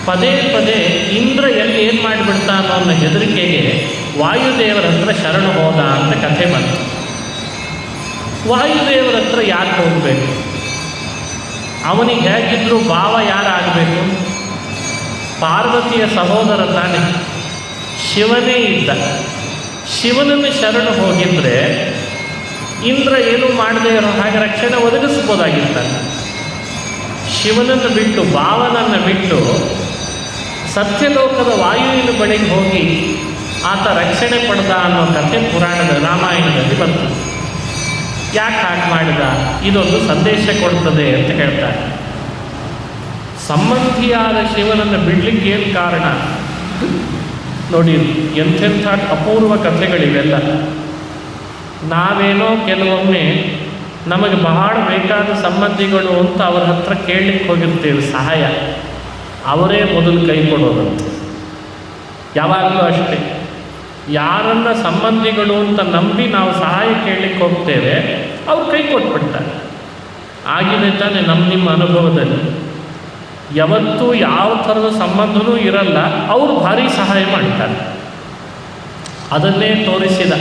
ಪದೇ ಪದೇ ಇಂದ್ರ ಎಲ್ಲಿ ಏನು ಮಾಡಿಬಿಡ್ತಾನೋ ಅನ್ನೋ ಹೆದರಿಕೆಗೆ ವಾಯುದೇವರ ಹತ್ರ ಶರಣು ಹೋದ ಅಂತ ಕಥೆ ಬಂತು. ವಾಯುದೇವರ ಹತ್ರ ಯಾಕೆ ಹೋಗಬೇಕು? ಅವನಿಗೆ ಹೇಗಿದ್ದರೂ ಭಾವ ಯಾರಾಗಬೇಕು? ಪಾರ್ವತಿಯ ಸಹೋದರ ತಾನೆ, ಶಿವನೇ ಇದ್ದ. ಶಿವನನ್ನು ಶರಣು ಹೋಗಿದ್ರೆ ಇಂದ್ರ ಏನೂ ಮಾಡದೇ ಇರೋ ಹಾಗೆ ರಕ್ಷಣೆ ಒದಗಿಸ್ಬೋದಾಗಿರ್ತಾನೆ. ಶಿವನನ್ನು ಬಿಟ್ಟು, ಭಾವನನ್ನು ಬಿಟ್ಟು ಸತ್ಯಲೋಕದ ವಾಯುವಿನ ಬಳಿಗೆ ಹೋಗಿ ಆತ ರಕ್ಷಣೆ ಪಡೆದ ಅನ್ನೋ ಕಥೆ ಪುರಾಣದ ರಾಮಾಯಣದಲ್ಲಿ ಬಂತು. ಯಾಕೆ ಹಾಗೆ ಮಾಡಿದ? ಇದೊಂದು ಸಂದೇಶ ಕೊಡ್ತದೆ ಅಂತ ಹೇಳ್ತಾರೆ. ಸಂಬಂಧಿಯಾದ ಶಿವನನ್ನು ಬಿಡಲಿಕ್ಕೆ ಏನು ಕಾರಣ ನೋಡಿ. ಎಂಥೆಂಥ ಅಪೂರ್ವ ಕಥೆಗಳಿವೆಲ್ಲ. ನಾವೇನೋ ಕೆಲವೊಮ್ಮೆ ನಮಗೆ ಬಹಳ ಬೇಕಾದ ಸಂಬಂಧಿಗಳು ಅಂತ ಅವರ ಹತ್ರ ಕೇಳಲಿಕ್ಕೆ ಹೋಗಿರ್ತೇವೆ ಸಹಾಯ, ಅವರೇ ಮೊದಲು ಕೈ ಕೊಡೋದಂತೆ. ಯಾವಾಗಲೂ ಅಷ್ಟೇ, ಯಾರನ್ನ ಸಂಬಂಧಿಗಳು ಅಂತ ನಂಬಿ ನಾವು ಸಹಾಯ ಕೇಳಲಿಕ್ಕೆ ಹೋಗ್ತೇವೆ, ಅವ್ರು ಕೈ ಕೊಟ್ಬಿಡ್ತಾರೆ. ಆಗಿದೆ ತಾನೆ ನಿಮ್ಮ ಅನುಭವದಲ್ಲಿ. ಯಾವತ್ತೂ ಯಾವ ಥರದ ಸಂಬಂಧವೂ ಇರಲ್ಲ, ಅವರು ಭಾರಿ ಸಹಾಯ ಮಾಡ್ತಾರೆ. ಅದನ್ನೇ ತೋರಿಸಿದ.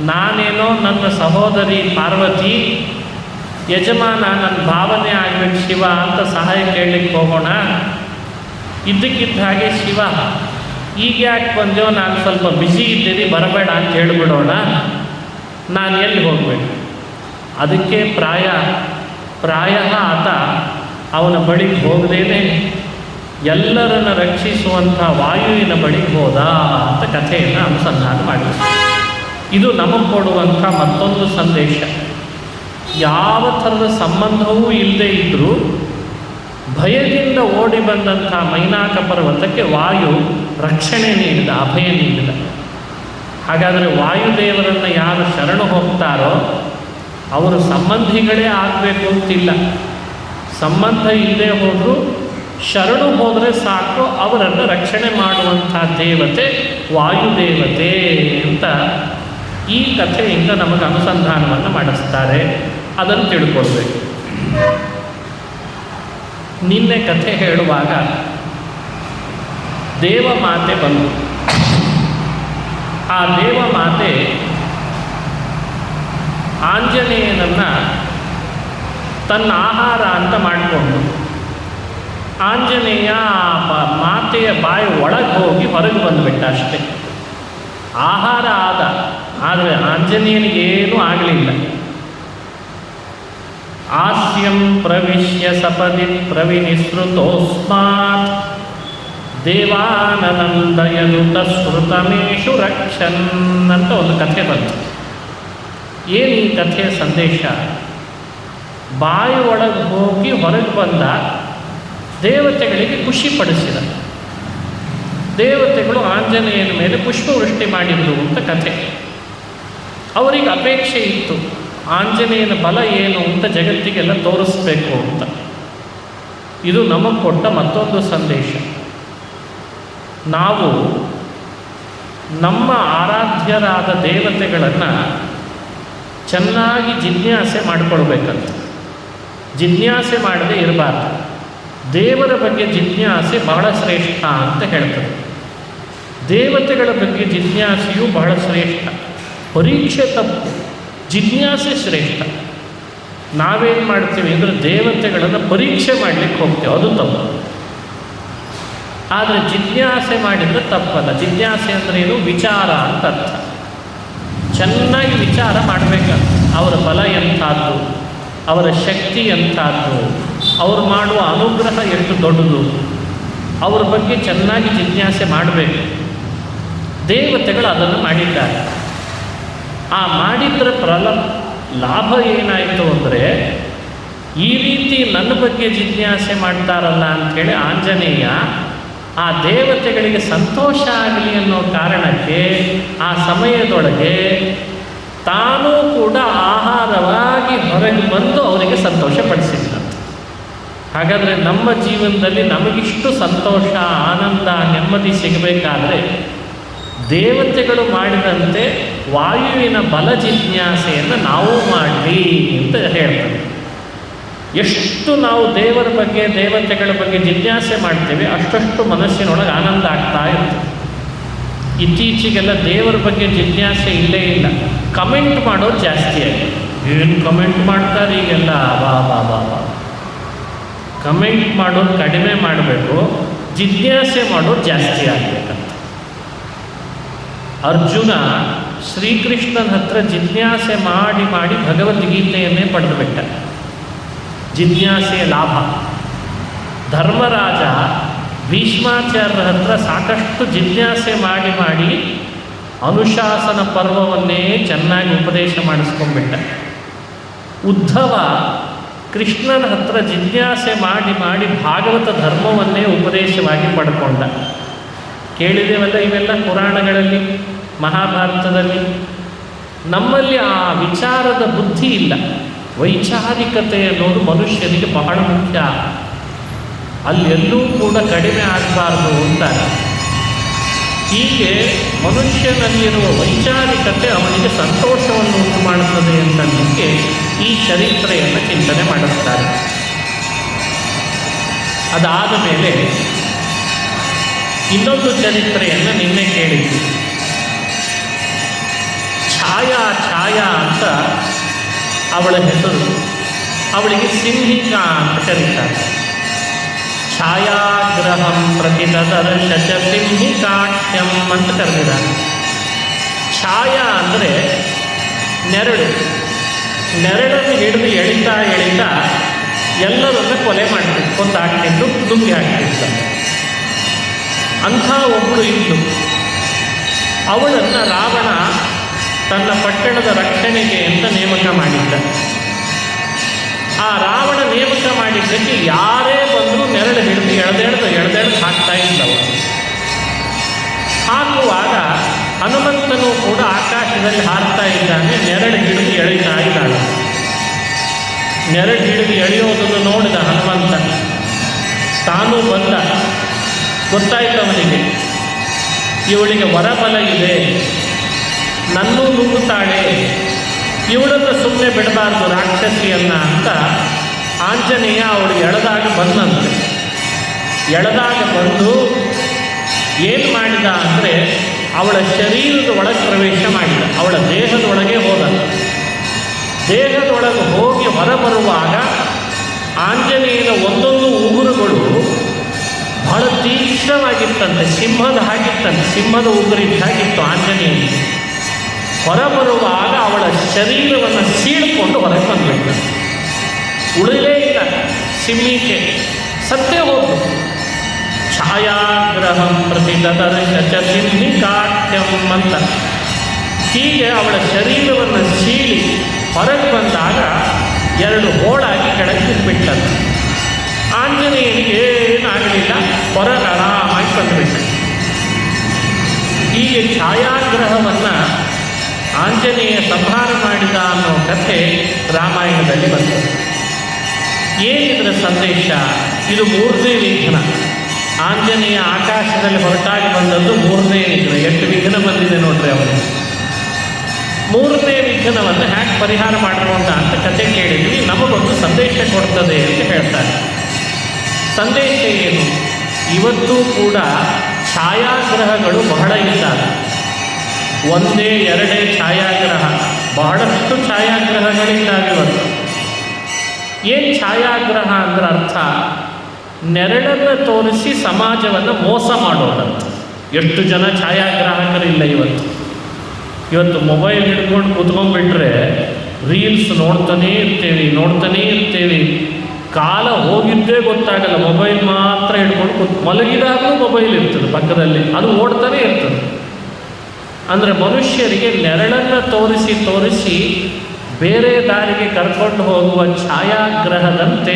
ನಾನೇನೋ ನನ್ನ ಸಹೋದರಿ ಪಾರ್ವತಿ, ಯಜಮಾನ ನನ್ನ ಭಾವನೆ ಆಗಬೇಕು ಶಿವ ಅಂತ ಸಹಾಯ ಕೇಳಲಿಕ್ಕೆ ಹೋಗೋಣ. ಇದ್ದಕ್ಕಿದ್ದ ಹಾಗೆ ಶಿವ, ಈಗ ಯಾಕೆ ಬಂದೆವು, ನಾನು ಸ್ವಲ್ಪ ಬ್ಯುಸಿ ಇದ್ದೀನಿ, ಬರಬೇಡ ಅಂತ ಹೇಳಿಬಿಡೋಣ, ನಾನು ಎಲ್ಲಿ ಹೋಗಬೇಕು? ಅದಕ್ಕೆ ಪ್ರಾಯ ಆತ ಅವನ ಬಳಿಗೆ ಹೋಗದೇನೆ ಎಲ್ಲರನ್ನ ರಕ್ಷಿಸುವಂಥ ವಾಯುವಿನ ಬಳಿಗೆ ಹೋದ ಅಂತ ಕಥೆಯನ್ನು ಅನುಸಂಧಾನ ಮಾಡಿದ. ಇದು ನಮಗೆ ಕೊಡುವಂಥ ಮತ್ತೊಂದು ಸಂದೇಶ. ಯಾವ ಥರದ ಸಂಬಂಧವೂ ಇಲ್ಲದೆ ಇದ್ದರೂ ಭಯದಿಂದ ಓಡಿ ಬಂದಂಥ ಮೈನಾಕ ಪರ್ವತಕ್ಕೆ ವಾಯು ರಕ್ಷಣೆ ನೀಡಿದ, ಅಭಯ ನೀಡಿದ. ಹಾಗಾದರೆ ವಾಯುದೇವರನ್ನು ಯಾರು ಶರಣು ಹೋಗ್ತಾರೋ ಅವರು ಸಂಬಂಧಿಗಳೇ ಆಗಬೇಕು ಅಂತಿಲ್ಲ. ಸಂಬಂಧ ಇಲ್ಲದೆ ಹೋದರೂ ಶರಣು ಹೋದರೆ ಸಾಕು, ಅವರನ್ನು ರಕ್ಷಣೆ ಮಾಡುವಂಥ ದೇವತೆ ವಾಯುದೇವತೆ ಅಂತ ಈ ಕಥೆಯಿಂದ ನಮಗೆ ಅನುಸಂಧಾನವನ್ನು ಮಾಡಿಸ್ತಾರೆ. ಅದನ್ನು ತಿಳ್ಕೊಳ್ಬೇಕು. ನಿನ್ನೆ ಕಥೆ ಹೇಳುವಾಗ ದೇವಮಾತೆ ಬಂದು, ಆ ದೇವಮಾತೆ ಆಂಜನೇಯನನ್ನು ತನ್ನ ಆಹಾರ ಅಂತ ಮಾಡಿಕೊಂಡು, ಆಂಜನೇಯ ಮಾತೆಯ ಬಾಯಿ ಒಳಗೆ ಹೋಗಿ ಹೊರಗೆ ಬಂದುಬಿಟ್ಟ ಅಷ್ಟೇ. ಆಹಾರ ಆದ, ಆದರೆ ಆಂಜನೇಯನಿಗೇನೂ ಆಗಲಿಲ್ಲ. ಆಸ್ಯಂ ಪ್ರವಿಶ್ಯ ಸಪದಿ ಪ್ರವಿನಿಸೃತೋಸ್ಮಾತ್ ದೇವಾನಂದಯನು ತಶ್ರುತಮೇಶು ರಕ್ಷನ್ ಅಂತ ಒಂದು ಕಥೆ ಬಂತು. ಏನು ಈ ಕಥೆಯ ಸಂದೇಶ? ಬಾಯಿ ಒಳಗೆ ಹೋಗಿ ಹೊರಗೆ ಬಂದ ದೇವತೆಗಳಿಗೆ ಖುಷಿ ಪಡಿಸಿದ. ದೇವತೆಗಳು ಆಂಜನೇಯನ ಮೇಲೆ ಪುಷ್ಪವೃಷ್ಟಿ ಮಾಡಿದ್ರು ಅಂತ ಕಥೆ. ಅವರಿಗೆ ಅಪೇಕ್ಷೆ ಇತ್ತು, ಆಂಜನೇಯನ ಬಲ ಏನು ಅಂತ ಜಗತ್ತಿಗೆಲ್ಲ ತೋರಿಸ್ಬೇಕು ಅಂತ. ಇದು ನಮಗೆ ಕೊಟ್ಟ ಮತ್ತೊಂದು ಸಂದೇಶ. ನಾವು ನಮ್ಮ ಆರಾಧ್ಯರಾದ ದೇವತೆಗಳನ್ನು ಚೆನ್ನಾಗಿ ಜಿಜ್ಞಾಸೆ ಮಾಡಿಕೊಳ್ಬೇಕಂತ. ಜಿಜ್ಞಾಸೆ ಮಾಡದೆ ಇರಬಾರ್ದು. ದೇವರ ಬಗ್ಗೆ ಜಿಜ್ಞಾಸೆ ಬಹಳ ಶ್ರೇಷ್ಠ ಅಂತ ಹೇಳ್ತದೆ. ದೇವತೆಗಳ ಬಗ್ಗೆ ಜಿಜ್ಞಾಸೆಯು ಬಹಳ ಶ್ರೇಷ್ಠ. ಪರೀಕ್ಷೆ ತಪ್ಪು, ಜಿಜ್ಞಾಸೆ ಶ್ರೇಷ್ಠ. ನಾವೇನು ಮಾಡ್ತೀವಿ ಅಂದರೆ ದೇವತೆಗಳನ್ನು ಪರೀಕ್ಷೆ ಮಾಡಲಿಕ್ಕೆ ಹೋಗ್ತೇವೆ, ಅದು ತಪ್ಪು. ಆದರೆ ಜಿಜ್ಞಾಸೆ ಮಾಡಿದರೆ ತಪ್ಪಲ್ಲ. ಜಿಜ್ಞಾಸೆ ಅಂದರೆ ಏನು? ವಿಚಾರ ಅಂತ ಅರ್ಥ. ಚೆನ್ನಾಗಿ ವಿಚಾರ ಮಾಡಬೇಕಂತ. ಅವರ ಬಲ ಎಂಥದ್ದು, ಅವರ ಶಕ್ತಿ ಎಂಥದ್ದು, ಅವರು ಮಾಡುವ ಅನುಗ್ರಹ ಎಷ್ಟು ದೊಡ್ಡದು, ಅವರ ಬಗ್ಗೆ ಚೆನ್ನಾಗಿ ಜಿಜ್ಞಾಸೆ ಮಾಡಬೇಕು. ದೇವತೆಗಳು ಅದನ್ನು ಮಾಡಿದ್ದಾರೆ. ಆ ಮಾಡಿದ್ದರ ಲಾಭ ಏನಾಯಿತು ಅಂದರೆ, ಈ ರೀತಿ ನನ್ನ ಬಗ್ಗೆ ಜಿಜ್ಞಾಸೆ ಮಾಡ್ತಾರಲ್ಲ ಅಂಥೇಳಿ ಆಂಜನೇಯ ಆ ದೇವತೆಗಳಿಗೆ ಸಂತೋಷ ಆಗಲಿ ಅನ್ನೋ ಕಾರಣಕ್ಕೆ ಆ ಸಮಯದೊಳಗೆ ತಾನೂ ಕೂಡ ಆಹಾರವಾಗಿ ಹೊರಗೆ ಬಂದು ಅವರಿಗೆ ಸಂತೋಷಪಡಿಸಿದ್ದ. ಹಾಗಾದರೆ ನಮ್ಮ ಜೀವನದಲ್ಲಿ ನಮಗಿಷ್ಟು ಸಂತೋಷ, ಆನಂದ, ನೆಮ್ಮದಿ ಸಿಗಬೇಕಾದ್ರೆ ದೇವತೆಗಳು ಮಾಡಿದಂತೆ ವಾಯುವಿನ ಬಲ ಜಿಜ್ಞಾಸೆಯನ್ನು ನಾವು ಮಾಡಲಿ ಅಂತ ಹೇಳ್ತಾರೆ. ಎಷ್ಟು ನಾವು ದೇವರ ಬಗ್ಗೆ, ದೇವತೆಗಳ ಬಗ್ಗೆ ಜಿಜ್ಞಾಸೆ ಮಾಡ್ತೇವೆ, ಅಷ್ಟಷ್ಟು ಮನಸ್ಸಿನೊಳಗೆ ಆನಂದ ಆಗ್ತಾ ಇರ್ತದೆ. ಇತ್ತೀಚೆಗೆಲ್ಲ ದೇವರ ಬಗ್ಗೆ ಜಿಜ್ಞಾಸೆ ಇಲ್ಲೇ ಇಲ್ಲ. ಕಮೆಂಟ್ ಮಾಡೋದು ಜಾಸ್ತಿ ಆಗಿದೆ. ಏನು ಕಮೆಂಟ್ ಮಾಡ್ತಾರೆ ಈಗೆಲ್ಲ, ಬಾ ಬಾ ಬಾ ಬಾ. ಕಮೆಂಟ್ ಮಾಡೋದು ಕಡಿಮೆ ಮಾಡಬೇಕು, ಜಿಜ್ಞಾಸೆ ಮಾಡೋದು ಜಾಸ್ತಿ ಆಗಬೇಕಂತ. ಅರ್ಜುನ ಶ್ರೀಕೃಷ್ಣನ ಹತ್ರ ಜಿಜ್ಞಾಸೆ ಮಾಡಿ ಮಾಡಿ ಭಗವದ್ಗೀತೆಯನ್ನೇ ಪಡೆದು ಬಿಟ್ಟ. ಜಿಜ್ಞಾಸೆಯ ಲಾಭ. ಧರ್ಮರಾಜ ಭೀಷ್ಮಾಚಾರ್ಯರ ಹತ್ರ ಸಾಕಷ್ಟು ಜಿಜ್ಞಾಸೆ ಮಾಡಿ ಮಾಡಿ ಅನುಶಾಸನ ಪರ್ವವನ್ನೇ ಚೆನ್ನಾಗಿ ಉಪದೇಶ ಮಾಡಿಸ್ಕೊಂಡ್ಬಿಟ್ಟ. ಉದ್ಧವ ಕೃಷ್ಣನ ಹತ್ರ ಜಿಜ್ಞಾಸೆ ಮಾಡಿ ಮಾಡಿ ಭಾಗವತ ಧರ್ಮವನ್ನೇ ಉಪದೇಶವಾಗಿ ಪಡ್ಕೊಂಡ. ಕೇಳಿದೇವಲ್ಲ ಇವೆಲ್ಲ ಪುರಾಣಗಳಲ್ಲಿ, ಮಹಾಭಾರತದಲ್ಲಿ. ನಮ್ಮಲ್ಲಿ ಆ ವಿಚಾರದ ಬುದ್ಧಿ ಇಲ್ಲ. ವೈಚಾರಿಕತೆ ಅನ್ನೋದು ಮನುಷ್ಯನಿಗೆ ಬಹಳ ಮುಖ್ಯ. ಅಲ್ಲೆಲ್ಲೂ ಕೂಡ ಕಡಿಮೆ ಆಗಬಾರ್ದು ಅಂತಾರೆ. ಹೀಗೆ ಮನುಷ್ಯನಲ್ಲಿರುವ ವೈಚಾರಿಕತೆ ಅವನಿಗೆ ಸಂತೋಷವನ್ನು ಉಂಟು ಮಾಡುತ್ತದೆ ಅಂತಂದಕ್ಕೆ ಈ ಚರಿತ್ರೆಯನ್ನು ಚಿಂತನೆ ಮಾಡುತ್ತಾರೆ. ಅದಾದ ಮೇಲೆ ಇನ್ನೊಂದು ಚರಿತ್ರೆಯನ್ನು ನಿನ್ನೆ ಕೇಳಿದ್ವಿ. ಛಾಯಾ ಅಂತ ಅವಳ ಹೆಸರು. ಅವಳಿಗೆ ಸಿಂಹಿಕಾ ಅಂತ ಕರೀತಾರೆ. ಛಾಯಾಗ್ರಹಂ ಪ್ರತಿದದರ್ಶ ಚ ಸಿಂಹಿಕಾಖ್ಯಂ ಅಂತ ಕರೆದಿದ್ದಾರೆ. ಛಾಯಾ ಅಂದರೆ ನೆರಳು. ನೆರಳನ್ನು ಹಿಡಿದು ಎಳಿತಾ ಎಳಿತಾ ಎಲ್ಲರನ್ನ ಕೊಲೆ ಮಾಡ್ತಿತ್ತು, ಕೊಂದಾಕ್ತಿದ್ದು, ನುಂಗಿ ಹಾಕ್ತಿದ್ದ. ಅಂಥ ಒಬ್ಬಳು ಇದ್ದು ಅವಳನ್ನು ರಾವಣ ತನ್ನ ಪಟ್ಟಣದ ರಕ್ಷಣೆಗೆ ಅಂತ ನೇಮಕ ಮಾಡಿದ್ದ. ಆ ರಾವಣ ನೇಮಕ ಮಾಡಿದ್ದಕ್ಕೆ ಯಾರೇ ಬಂದರೂ ನೆರಳು ಹಿಡಿದು ಎಳೆದೆಳೆದು ಹಾಕ್ತಾ ಇದ್ದವ. ಹಾಕುವಾಗ ಹನುಮಂತನು ಕೂಡ ಆಕಾಶದಲ್ಲಿ ಹಾರ್ತಾ ಇದ್ದಾನೆ, ನೆರಳು ಹಿಡಿದು ಎಳಿತಾ ಇದ್ದಾಳೆ. ನೆರಳು ಹಿಡಿದು ಎಳೆಯೋದನ್ನು ನೋಡಿದ ಹನುಮಂತ ತಾನೂ ಬಂದ. ಗೊತ್ತಾಯ್ತು ಅವನಿಗೆ, ಇವಳಿಗೆ ವರಬಲ ಇದೆ, ನನ್ನೂ ನುಗ್ಗುತ್ತಾಳೆ, ಇವಳನ್ನು ಸುಮ್ಮನೆ ಬಿಡಬಾರ್ದು ರಾಕ್ಷಸಿಯನ್ನ ಅಂತ ಆಂಜನೇಯ ಅವಳಿಗೆ ಎಳೆದಾಗ ಬಂದಂತೆ. ಎಳೆದಾಗ ಬಂದು ಏನು ಮಾಡಿದ ಅಂದರೆ ಅವಳ ಶರೀರದ ಒಳಗೆ ಪ್ರವೇಶ ಮಾಡಿದ. ಅವಳ ದೇಹದೊಳಗೆ ಹೋದ. ದೇಹದೊಳಗೆ ಹೋಗಿ ಹೊರಬರುವಾಗ ಆಂಜನೇಯನ ಒಂದೊಂದು ಉಗುರುಗಳು ಬಹಳ ತೀಕ್ಷ್ಣವಾಗಿತ್ತಂತೆ, ಸಿಂಹದ ಹಾಗಿತ್ತಂತೆ, ಸಿಂಹದ ಉಗುರಿದ್ದ ಹಾಗಿತ್ತು ಆಂಜನೇಯನಿಗೆ. ಹೊರಬರುವಾಗ ಅವಳ ಶರೀರವನ್ನು ಸೀಳ್ಕೊಂಡು ಹೊರಗೆ ಬಂದ್ಬಿಟ್ಟು ಉಳಿಲೇ ಇಲ್ಲ. ಸಿಂಹಿಕೆ ಸತ್ತೇ ಹೋದ್ರು. ಛಾಯಾಗ್ರಹಂ ಪ್ರತಿದದರ್ಶ ಚ ಸಿಂಹಿಕಾಖ್ಯಂ ಅಂತ ಹೀಗೆ ಅವಳ ಶರೀರವನ್ನು ಸೀಳಿ ಹೊರಗೆ ಬಂದಾಗ ಎರಡು ಹೋಳಾಗಿ ಕೆಳಗೆ ಬಿಟ್ಟಂತೆ. ಆಂಜನೇಯನಿಗೆ ಏನಾಗಲಿಲ್ಲ, ಹೊರಗೆ ಆರಾಮಾಗಿ ಬಂದುಬಿಟ್ಟ. ಹೀಗೆ ಛಾಯಾಗ್ರಹವನ್ನು ಆಂಜನೇಯ ಸಂಹಾರ ಮಾಡಿದ ಅನ್ನೋ ಕಥೆ ರಾಮಾಯಣದಲ್ಲಿ ಬರ್ತದೆ. ಏನಿದರ ಸಂದೇಶ? ಇದು ಮೂರನೇ ವಿಘ್ನ. ಆಂಜನೇಯ ಆಕಾಶದಲ್ಲಿ ಹೊರಟಾಗಿ ಬಂದದ್ದು ಮೂರನೇ ವಿಘ್ನ. 8 ವಿಘ್ನ ಬಂದಿದೆ ನೋಡ್ರಿ ಅವನು. ಮೂರನೇ ವಿಘ್ನವನ್ನು ಹ್ಯಾಕ್ ಪರಿಹಾರ ಮಾಡೋಣ ಅಂತ ಕಥೆ ಕೇಳಿದ್ವಿ. ನಮಗೊಂದು ಸಂದೇಶ ಕೊಡ್ತದೆ ಅಂತ ಹೇಳ್ತಾರೆ. ಸಂದೇಶ ಏನು? ಇವತ್ತೂ ಕೂಡ ಛಾಯಾಗ್ರಹಗಳು ಬಹಳ ಇದ್ದಾವೆ. ಒಂದೇ ಎರಡೇ ಛಾಯಾಗ್ರಹ, ಬಹಳಷ್ಟು ಛಾಯಾಗ್ರಹಗಳಿದ್ದಾವೆ ಇವತ್ತು. ಏನು ಛಾಯಾಗ್ರಹ ಅಂದ್ರೆ ಅರ್ಥ? ನೆರಳನ್ನು ತೋರಿಸಿ ಸಮಾಜವನ್ನು ಮೋಸ ಮಾಡೋದಂತ. ಎಷ್ಟು ಜನ ಛಾಯಾಗ್ರಾಹಕರಿಲ್ಲ ಇವತ್ತು. ಇವತ್ತು ಮೊಬೈಲ್ ಹಿಡ್ಕೊಂಡು ಕೂತ್ಕೊಂಡ್ಬಿಟ್ರೆ ರೀಲ್ಸ್ ನೋಡ್ತಾನೇ ಇರ್ತೀವಿ. ಕಾಲ ಹೋಗಿದ್ದೇ ಗೊತ್ತಾಗಲ್ಲ. ಮೊಬೈಲ್ ಮಾತ್ರ ಹಿಡ್ಕೊಂಡು ಮಲಗಿದಾಗಲೂ ಮೊಬೈಲ್ ಇರ್ತದೆ ಪಕ್ಕದಲ್ಲಿ, ಅದು ಓಡ್ತಾನೇ ಇರ್ತದೆ. ಅಂದರೆ ಮನುಷ್ಯರಿಗೆ ನೆರಳನ್ನು ತೋರಿಸಿ ಬೇರೆ ದಾರಿಗೆ ಕರ್ಕೊಂಡು ಹೋಗುವ ಛಾಯಾಗ್ರಹದಂತೆ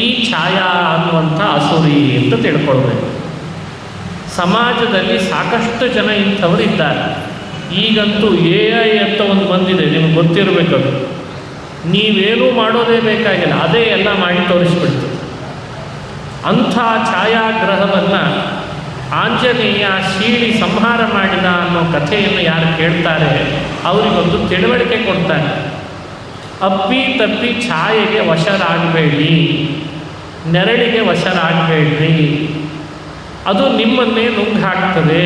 ಈ ಛಾಯಾ ಅನ್ನುವಂಥ ಅಸುರಿ ಅಂತ ತಿಳ್ಕೊಳ್ಬೇಕು. ಸಮಾಜದಲ್ಲಿ ಸಾಕಷ್ಟು ಜನ ಇಂಥವರು ಇದ್ದಾರೆ. ಈಗಂತೂ AI ಅಂತ ಒಂದು ಬಂದಿದೆ, ನಿಮಗೆ ಗೊತ್ತಿರಬೇಕದು. ನೀವೇನೂ ಮಾಡೋದೇ ಬೇಕಾಗಿಲ್ಲ, ಅದೇ ಎಲ್ಲ ಮಾಡಿ ತೋರಿಸ್ಬಿಡ್ತದೆ. ಅಂಥ ಛಾಯಾಗ್ರಹವನ್ನು ಆಂಜನೇಯ ಶೀಳಿ ಸಂಹಾರ ಮಾಡಿದ ಅನ್ನೋ ಕಥೆಯನ್ನು ಯಾರು ಕೇಳ್ತಾರೆ ಅವರಿಗೊಂದು ತಿಳುವಳಿಕೆ ಕೊಡ್ತಾನೆ. ಅಪ್ಪಿ ತಪ್ಪಿ ಛಾಯೆಗೆ ವಶರಾಗಬೇಡಿ, ನೆರಳಿಗೆ ವಶರಾಗಬೇಡ್ರಿ. ಅದು ನಿಮ್ಮನ್ನೇ ನುಂಗು ಹಾಕ್ತದೆ.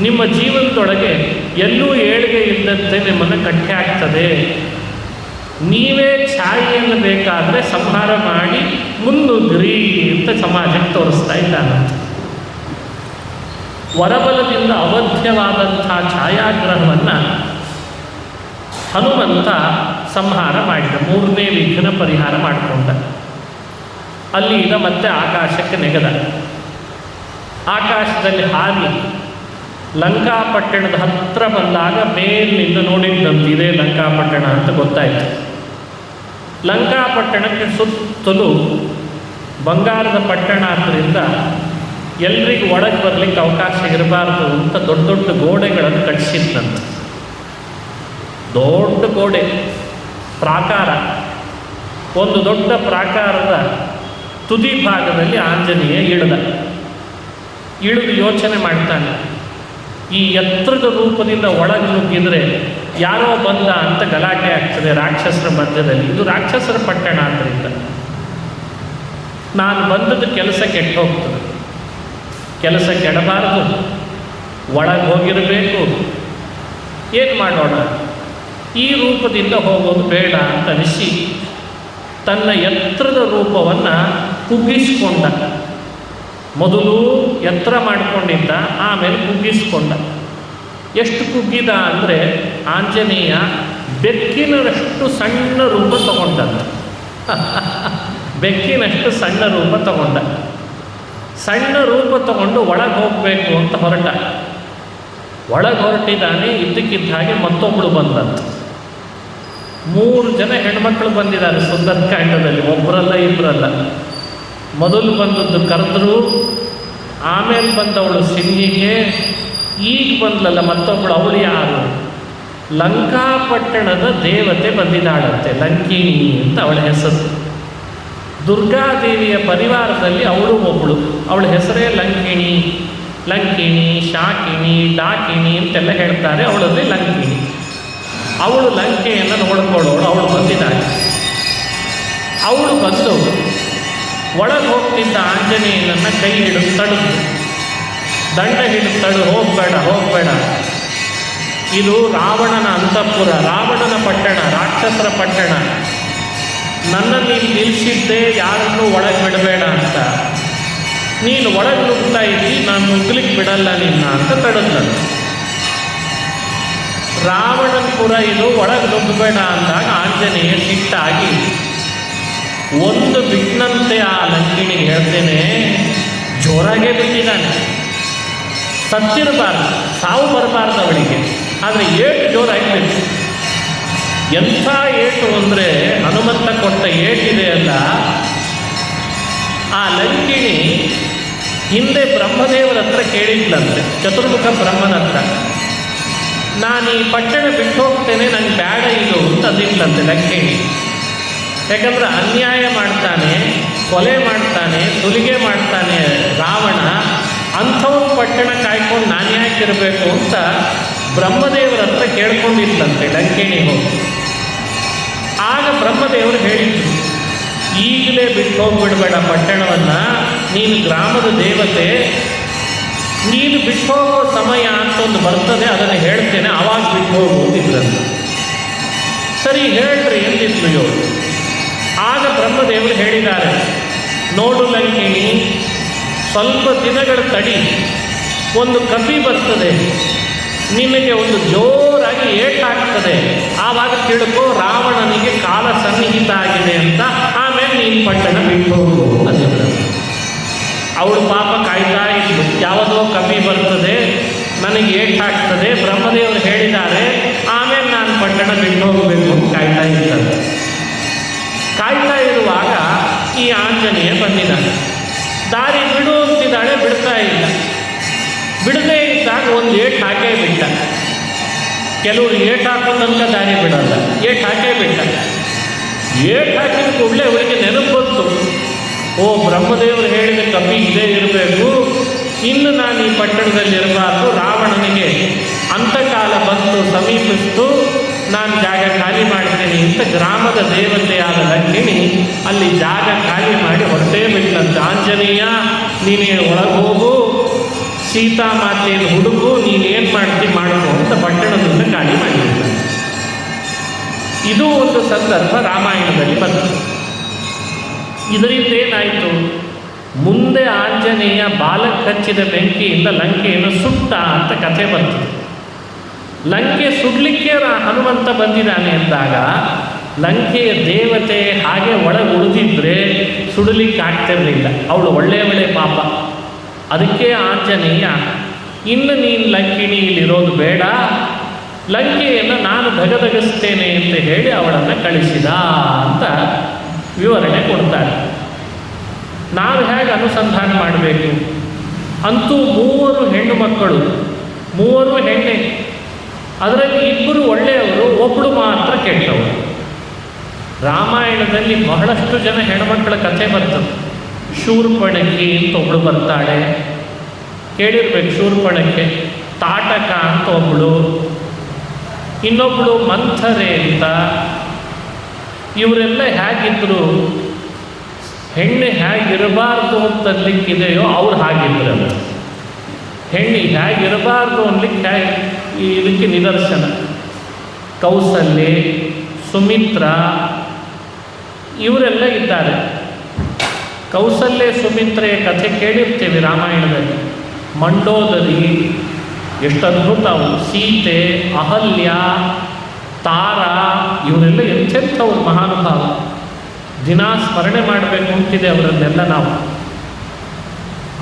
ನಿಮ್ಮ ಜೀವನದೊಳಗೆ ಎಲ್ಲೂ ಏಳಿಗೆ ಇಲ್ಲದಂತೆ ನಿಮ್ಮನ್ನು ಕಟ್ಟಿ ಹಾಕ್ತದೆ. ನೀವೇ ಛಾಯೆಯನ್ನು ಬೇಕಾದರೆ ಸಂಹಾರ ಮಾಡಿ ಮುನ್ನುಗ್ರಿ ಅಂತ ಸಮಾಜಕ್ಕೆ ತೋರಿಸ್ತಾ ಇದ್ದಾನೆ. ವರಬಲದಿಂದ ಅವಧ್ಯವಾದಂಥ ಛಾಯಾಗ್ರಹವನ್ನು ಹನುಮಂತ ಸಂಹಾರ ಮಾಡಿದ. ಮೂರನೇ ವಿಘ್ನ ಪರಿಹಾರ ಮಾಡಿಕೊಂಡ. ಅಲ್ಲಿಂದ ಮತ್ತೆ ಆಕಾಶಕ್ಕೆ ನೆಗೆದ. ಆಕಾಶದಲ್ಲಿ ಹಾರಿ ಲಂಕಾಪಟ್ಟಣದ ಹತ್ತಿರ ಬಂದಾಗ ಮೇಲಿನಿಂದ ನೋಡಿದ್ದಂತೆ ಇದೇ ಲಂಕಾಪಟ್ಟಣ ಅಂತ ಗೊತ್ತಾಯಿತು. ಲಂಕಾಪಟ್ಟಣಕ್ಕೆ ಸುತ್ತಲೂ ಬಂಗಾರದ ಪಟ್ಟಣ ಆದ್ದರಿಂದ ಎಲ್ರಿಗೂ ಒಳಗೆ ಬರಲಿಕ್ಕೆ ಅವಕಾಶ ಇರಬಾರ್ದು ಅಂತ ದೊಡ್ಡ ದೊಡ್ಡ ಗೋಡೆಗಳನ್ನು ಕಟ್ಟಿಸಿದ್ದಂತೆ. ದೊಡ್ಡ ಗೋಡೆ, ಪ್ರಾಕಾರ. ಒಂದು ದೊಡ್ಡ ಪ್ರಾಕಾರದ ತುದಿ ಭಾಗದಲ್ಲಿ ಆಂಜನೇಯ ಇಳಿದು ಯೋಚನೆ ಮಾಡ್ತಾನೆ, ಈ ಎತ್ತರದ ರೂಪದಿಂದ ಒಳಗೆ ನುಗ್ಗಿದ್ರೆ ಯಾರೋ ಬಂದ ಅಂತ ಗಲಾಟೆ ಆಗ್ತದೆ ರಾಕ್ಷಸರ ಮಧ್ಯದಲ್ಲಿ. ಇದು ರಾಕ್ಷಸರ ಪಟ್ಟಣ ಆದ್ದರಿಂದ ನಾನು ಬಂದದ್ದು ಕೆಲಸ ಕೆಟ್ಟು ಹೋಗ್ತದೆ. ಕೆಲಸ ಕೆಡಬಾರದು, ಒಳಗೆ ಹೋಗಿರಬೇಕು. ಏನು ಮಾಡೋಣ? ಈ ರೂಪದಿಂದ ಹೋಗೋದು ಬೇಡ ಅಂತ ಅನಿಸಿ ತನ್ನ ಎತ್ತರದ ರೂಪವನ್ನು ಕುಗ್ಗಿಸ್ಕೊಂಡ. ಮೊದಲು ಎತ್ತರ ಮಾಡಿಕೊಂಡಿದ್ದ, ಆಮೇಲೆ ಕುಗ್ಗಿಸ್ಕೊಂಡ. ಎಷ್ಟು ಕುಗ್ಗಿದ ಅಂದರೆ ಆಂಜನೇಯ ಬೆಕ್ಕಿನಷ್ಟು ಸಣ್ಣ ರೂಪ ತಗೊಂಡಂತ. ಬೆಕ್ಕಿನಷ್ಟು ಸಣ್ಣ ರೂಪ ತಗೊಂಡ. ಸಣ್ಣ ರೂಪ ತಗೊಂಡು ಒಳಗೆ ಹೋಗಬೇಕು ಅಂತ ಹೊರಟ. ಒಳಗೆ ಹೊರಟಿದ್ದಾನೆ. ಇದ್ದಕ್ಕಿದ್ದ ಹಾಗೆ ಮತ್ತೊಬ್ಬಳು ಬಂದಂತ. 3 ಜನ ಹೆಣ್ಮಕ್ಳು ಬಂದಿದ್ದಾರೆ ಸುಂದರಕಾಂಡದಲ್ಲಿ, ಒಬ್ಬರಲ್ಲ ಇಬ್ಬರಲ್ಲ. ಮೊದಲು ಬಂದದ್ದು ಕರೆದ್ರು, ಆಮೇಲೆ ಬಂದವಳು ಸಿಂಹಿಗೆ, ಈಗ ಬಂದ್ಲಲ್ಲ ಮತ್ತೊಬ್ಬಳು. ಅವಳು ಯಾರು? ಲಂಕಾಪಟ್ಟಣದ ದೇವತೆ ಬಂದಿದ್ದಾಳಂತೆ, ಲಂಕಿಣಿ ಅಂತ ಅವಳ ಹೆಸರು. ದುರ್ಗಾದೇವಿಯ ಪರಿವಾರದಲ್ಲಿ ಅವಳು ಒಬ್ಬಳು. ಅವಳ ಹೆಸರೇ ಲಂಕಿಣಿ. ಲಂಕಿಣಿ, ಶಾಕಿಣಿ, ಡಾಕಿಣಿ ಅಂತೆಲ್ಲ ಹೇಳ್ತಾರೆ. ಅವಳಲ್ಲಿ ಲಂಕಿಣಿ. ಅವಳು ಲಂಕೆಯನ್ನು ನೋಡ್ಕೊಳ್ಳೋಳು. ಅವಳು ಬಂದಿದ್ದಾಳೆ. ಅವಳು ಬಂದು ಒಳಗೆ ಹೋಗ್ತಿದ್ದ ಆಂಜನೇಯನನ್ನು ಕೈ ಹಿಡಿದು ತಡೆದು, ದಂಡ ಹಿಡಿದು ತಡೆದು, ಹೋಗಬೇಡ, ಇದು ರಾವಣನ ಅಂತಃಪುರ, ರಾವಣನ ಪಟ್ಟಣ, ರಾಕ್ಷಸರ ಪಟ್ಟಣ. ನನ್ನನ್ನು ಇಲ್ಲಿ ನಿಲ್ಲಿಸಿದ್ದೆ ಯಾರನ್ನೂ ಒಳಗೆ ಬಿಡಬೇಡ ಅಂತ. ನೀನು ಒಳಗೆ ನುಗ್ತಾ ಇದ್ದಿ, ನಾನು ನುಗ್ಲಿಕ್ಕೆ ಬಿಡಲ್ಲ ನಿನ್ನ ಅಂತ ತಡೆದ್ನಂತ. ರಾವಣನ ಪುರ ಇದು, ಒಳಗೆ ನುಗ್ಗಬೇಡ ಅಂದಾಗ ಆಂಜನೇಯ ಸಿಟ್ಟಾಗಿ ಒಂದು ಬಿಟ್ಟನಂತೆ ಆ ಲಂಕಿಣಿಗೆ ಹೇಳ್ತೇನೆ, ಜೋರಾಗೇ ಬಿಟ್ಟಿದ್ದಾನೆ. ಸತ್ತಿರಬಾರ್ದು, ಸಾವು ಬರಬಾರ್ದು ಅವಳಿಗೆ, ಆದರೆ ಏಟು ಜೋರಾಗಬೇಕು. ಎಂಥ ಏಟು ಅಂದರೆ ಹನುಮಂತ ಕೊಟ್ಟ ಏಟಿದೆ ಅಲ್ಲ, ಆ ಲಂಕಿಣಿ ಹಿಂದೆ ಬ್ರಹ್ಮದೇವರ ಹತ್ರ ಕೇಳಿದ್ಲಂತೆ, ಚತುರ್ಮುಖ ಬ್ರಹ್ಮನ ಹತ್ರ, ನಾನು ಈ ಪಟ್ಟಣ ಬಿಟ್ಟು ಹೋಗ್ತೇನೆ, ನನಗೆ ಬೇಡ ಇದು ಅಂತ ಅಂದಿದ್ಲಂತೆ ಲಂಕೇಣಿ. ಯಾಕಂದ್ರೆ ಅನ್ಯಾಯ ಮಾಡ್ತಾನೆ, ಕೊಲೆ ಮಾಡ್ತಾನೆ, ಸುಲಿಗೆ ಮಾಡ್ತಾನೆ ರಾವಣ, ಅಂಥವ್ರ ಪಟ್ಟಣ ಕಾಯ್ಕೊಂಡು ನಾನು ಯಾಕಿರಬೇಕು ಅಂತ ಬ್ರಹ್ಮದೇವರ ಹತ್ರ ಕೇಳ್ಕೊಂಡಿದ್ಲಂತೆ ಲಂಕೇಣಿ ಹೋಗಿ. ಆಗ ಬ್ರಹ್ಮದೇವರು ಹೇಳಿದ್ರು, ಈಗಲೇ ಬಿಟ್ಟು ಹೋಗ್ಬಿಡ್ಬೇಡ ಪಟ್ಟಣವನ್ನು, ನೀನು ಗ್ರಾಮದ ದೇವತೆ, ನೀನು ಬಿಟ್ಟು ಹೋಗೋ ಸಮಯ ಅಂತ ಒಂದು ಬರ್ತದೆ, ಅದನ್ನು ಹೇಳ್ತೇನೆ, ಆವಾಗ ಬಿಟ್ಟು ಹೋಗುವುದಿದ್ರಂತ. ಸರಿ ಹೇಳ್ರಿ ಎಂದಿದ್ರು ಇವರು. ಆಗ ಬ್ರಹ್ಮದೇವರು ಹೇಳಿದ್ದಾರೆ, ನೋಡು ಲಂಕಿಣಿ, ಸ್ವಲ್ಪ ದಿನಗಳ ತಡಿ, ಒಂದು ಕಪಿ ಬರ್ತದೆ, ನಿನಗೆ ಒಂದು ಜೋರಾಗಿ ಏಟಾಗ್ತದೆ, ಆವಾಗ ತಿಳ್ಕೋ ರಾವಣನಿಗೆ ಕಾಲ ಸನ್ನಿಹಿತ ಆಗಿದೆ ಅಂತ, ಆಮೇಲೆ ನೀನು ಪಟ್ಟಣ ಬಿಟ್ಟು ಹೋಗು ಅಂದಿದ್ರು. ಅವಳು ಪಾಪ ಕಾಯ್ತಾ ಇದ್ಲು, ಯಾವುದೋ ಕಪಿ ಬರ್ತದೆ, ನನಗೆ ಏಟಾಗ್ತದೆ, ಬ್ರಹ್ಮದೇವರು ಹೇಳಿದ್ದಾರೆ, ಆಮೇಲೆ ನಾನು ಪಟ್ಟಣ ಬಿಟ್ಟು ಹೋಗಬೇಕು ಅಂತ ಕಾಯ್ತಾ ಇದ್ದಾರೆ. ಕಾಯ್ತಾ ಇರುವಾಗ ಈ ಆಂಜನೇಯ ಬಂದಿದ್ದಾನೆ. ದಾರಿ ಬಿಡು ಅಂತಿದ್ದಾಳೆ, ಬಿಡ್ತಾ ಇಲ್ಲ. ಬಿಡದೇ ಇದ್ದಾಗ ಒಂದು ಏಟು ಹಾಕೇ ಬಿಟ್ಟ. ಕೆಲವರು ಏಟು ಹಾಕೋ ತನಕ ದಾರಿ ಬಿಡೋಲ್ಲ, ಏಟು ಹಾಕೇ ಬಿಟ್ಟ. ಏಟು ಹಾಕಿದ ಕೂಡಲೇ ಅವರಿಗೆ ನೆನಪು ಬಂತು, ಓ ಬ್ರಹ್ಮದೇವರು ಹೇಳಿದ ಕಪಿ ಇದೇ ಇರಬೇಕು, ಇನ್ನು ನಾನು ಈ ಪಟ್ಟಣದಲ್ಲಿ ಇರಬಾರ್ದು, ರಾವಣನಿಗೆ ಅಂತಕಾಲ ಬಂತು ಸಮೀಪಿಸ್ತು, ನಾನು ಜಾಗ ಖಾಲಿ ಮಾಡ್ತೀನಿ ಅಂತ ಗ್ರಾಮದ ದೇವತೆಯಾದ ಲಂಕಿಣಿ ಅಲ್ಲಿ ಜಾಗ ಖಾಲಿ ಮಾಡಿ ಹೊರಟೇ ಬಿಟ್ಟಂತೆ. ಆಂಜನೇಯ ನೀನೇ ಒಳಗೆ ಹೋಗು, ಸೀತಾಮಾತೆಯನ್ನು ಹುಡುಗು, ನೀನೇನು ಮಾಡ್ತಿ ಮಾಡ್ಕೊ ಅಂತ ಪಟ್ಟಣದಿಂದ ಖಾಲಿ ಮಾಡಿಬಿಟ್ಟ. ಇದು ಒಂದು ಸಂದರ್ಭ ರಾಮಾಯಣದಲ್ಲಿ ಬಂತು. ಇದರಿಂದ ಏನಾಯಿತು, ಮುಂದೆ ಆಂಜನೇಯ ಬಾಲಕ್ಕೆ ಹಚ್ಚಿದ ಬೆಂಕಿಯಿಂದ ಲಂಕೆಯನ್ನು ಸುಟ್ಟ ಅಂತ ಕಥೆ ಬಂತು. ಲಂಕೆ ಸುಡಲಿಕ್ಕೆ ಹನುಮಂತ ಬಂದಿದ್ದಾನೆ ಅಂದಾಗ ಲಂಕೆಯ ದೇವತೆ ಹಾಗೆ ಒಳಗೆ ಉಳಿದಿದ್ರೆ ಸುಡಲಿಕ್ಕೆ ಆಗ್ತಿರಲಿಲ್ಲ. ಅವಳು ಒಳ್ಳೆಯವಳೆ ಪಾಪ. ಅದಕ್ಕೆ ಆಂಜನೇಯ, ಇನ್ನು ನೀನು ಲಂಕಿಣಿ ಇಲ್ಲಿರೋದು ಬೇಡ, ಲಂಕೆಯನ್ನು ನಾನು ಧಗಧಗಿಸ್ತೇನೆ ಅಂತ ಹೇಳಿ ಅವಳನ್ನು ಕಳಿಸಿದ ಅಂತ ವಿವರಣೆ ಕೊಡ್ತಾರೆ. ನಾವು ಹೇಗೆ ಅನುಸಂಧಾನ ಮಾಡಬೇಕು? ಅಂತೂ 3 ಹೆಣ್ಣು ಮಕ್ಕಳು, 3 ಹೆಣ್ಣೆ. ಅದರಲ್ಲಿ 2 ಒಳ್ಳೆಯವರು, ಒಬ್ಬಳು ಮಾತ್ರ ಕೆಟ್ಟವರು. ರಾಮಾಯಣದಲ್ಲಿ ಬಹಳಷ್ಟು ಜನ ಹೆಣ್ಮಕ್ಕಳ ಕಥೆ ಬರ್ತದೆ. ಶೂರ್ಪಣಖಿ ಅಂತ ಒಬ್ಬಳು ಬರ್ತಾಳೆ, ಕೇಳಿರ್ಬೇಕು ಶೂರ್ಪಣಖಿ. ತಾಟಕ ಅಂತ ಒಬ್ಬಳು, ಇನ್ನೊಬ್ಬಳು ಮಂಥರೆ ಅಂತ. ಇವರೆಲ್ಲ ಹೇಗಿದ್ರು, ಹೆಣ್ಣು ಹೇಗಿರಬಾರ್ದು ಅಂತನ್ಲಿಕ್ಕಿದೆಯೋ ಅವ್ರು ಹಾಗಿದ್ರಲ್ಲ. ಹೆಣ್ಣು ಹೇಗಿರಬಾರ್ದು ಅನ್ಲಿಕ್ಕೆ ಇದಕ್ಕೆ ನಿದರ್ಶನ ಕೌಸಲ್ಯ, ಸುಮಿತ್ರ, ಇವರೆಲ್ಲ ಇದ್ದಾರೆ. ಕೌಸಲ್ಯ ಸುಮಿತ್ರೆಯ ಕಥೆ ಕೇಳಿರ್ತೀವಿ ರಾಮಾಯಣದಲ್ಲಿ. ಮಂಡೋದರಿ ಎಷ್ಟು ಅದ್ಭುತ ಅವರು. ಸೀತೆ, ಅಹಲ್ಯ, ತಾರ, ಇವರೆಲ್ಲ ಎಂಥೆಂಥವ್ರು ಮಹಾನುಭಾವ. ದಿನ ಸ್ಮರಣೆ ಮಾಡಬೇಕು ಅಂತಿದೆ ಅವರನ್ನೆಲ್ಲ ನಾವು.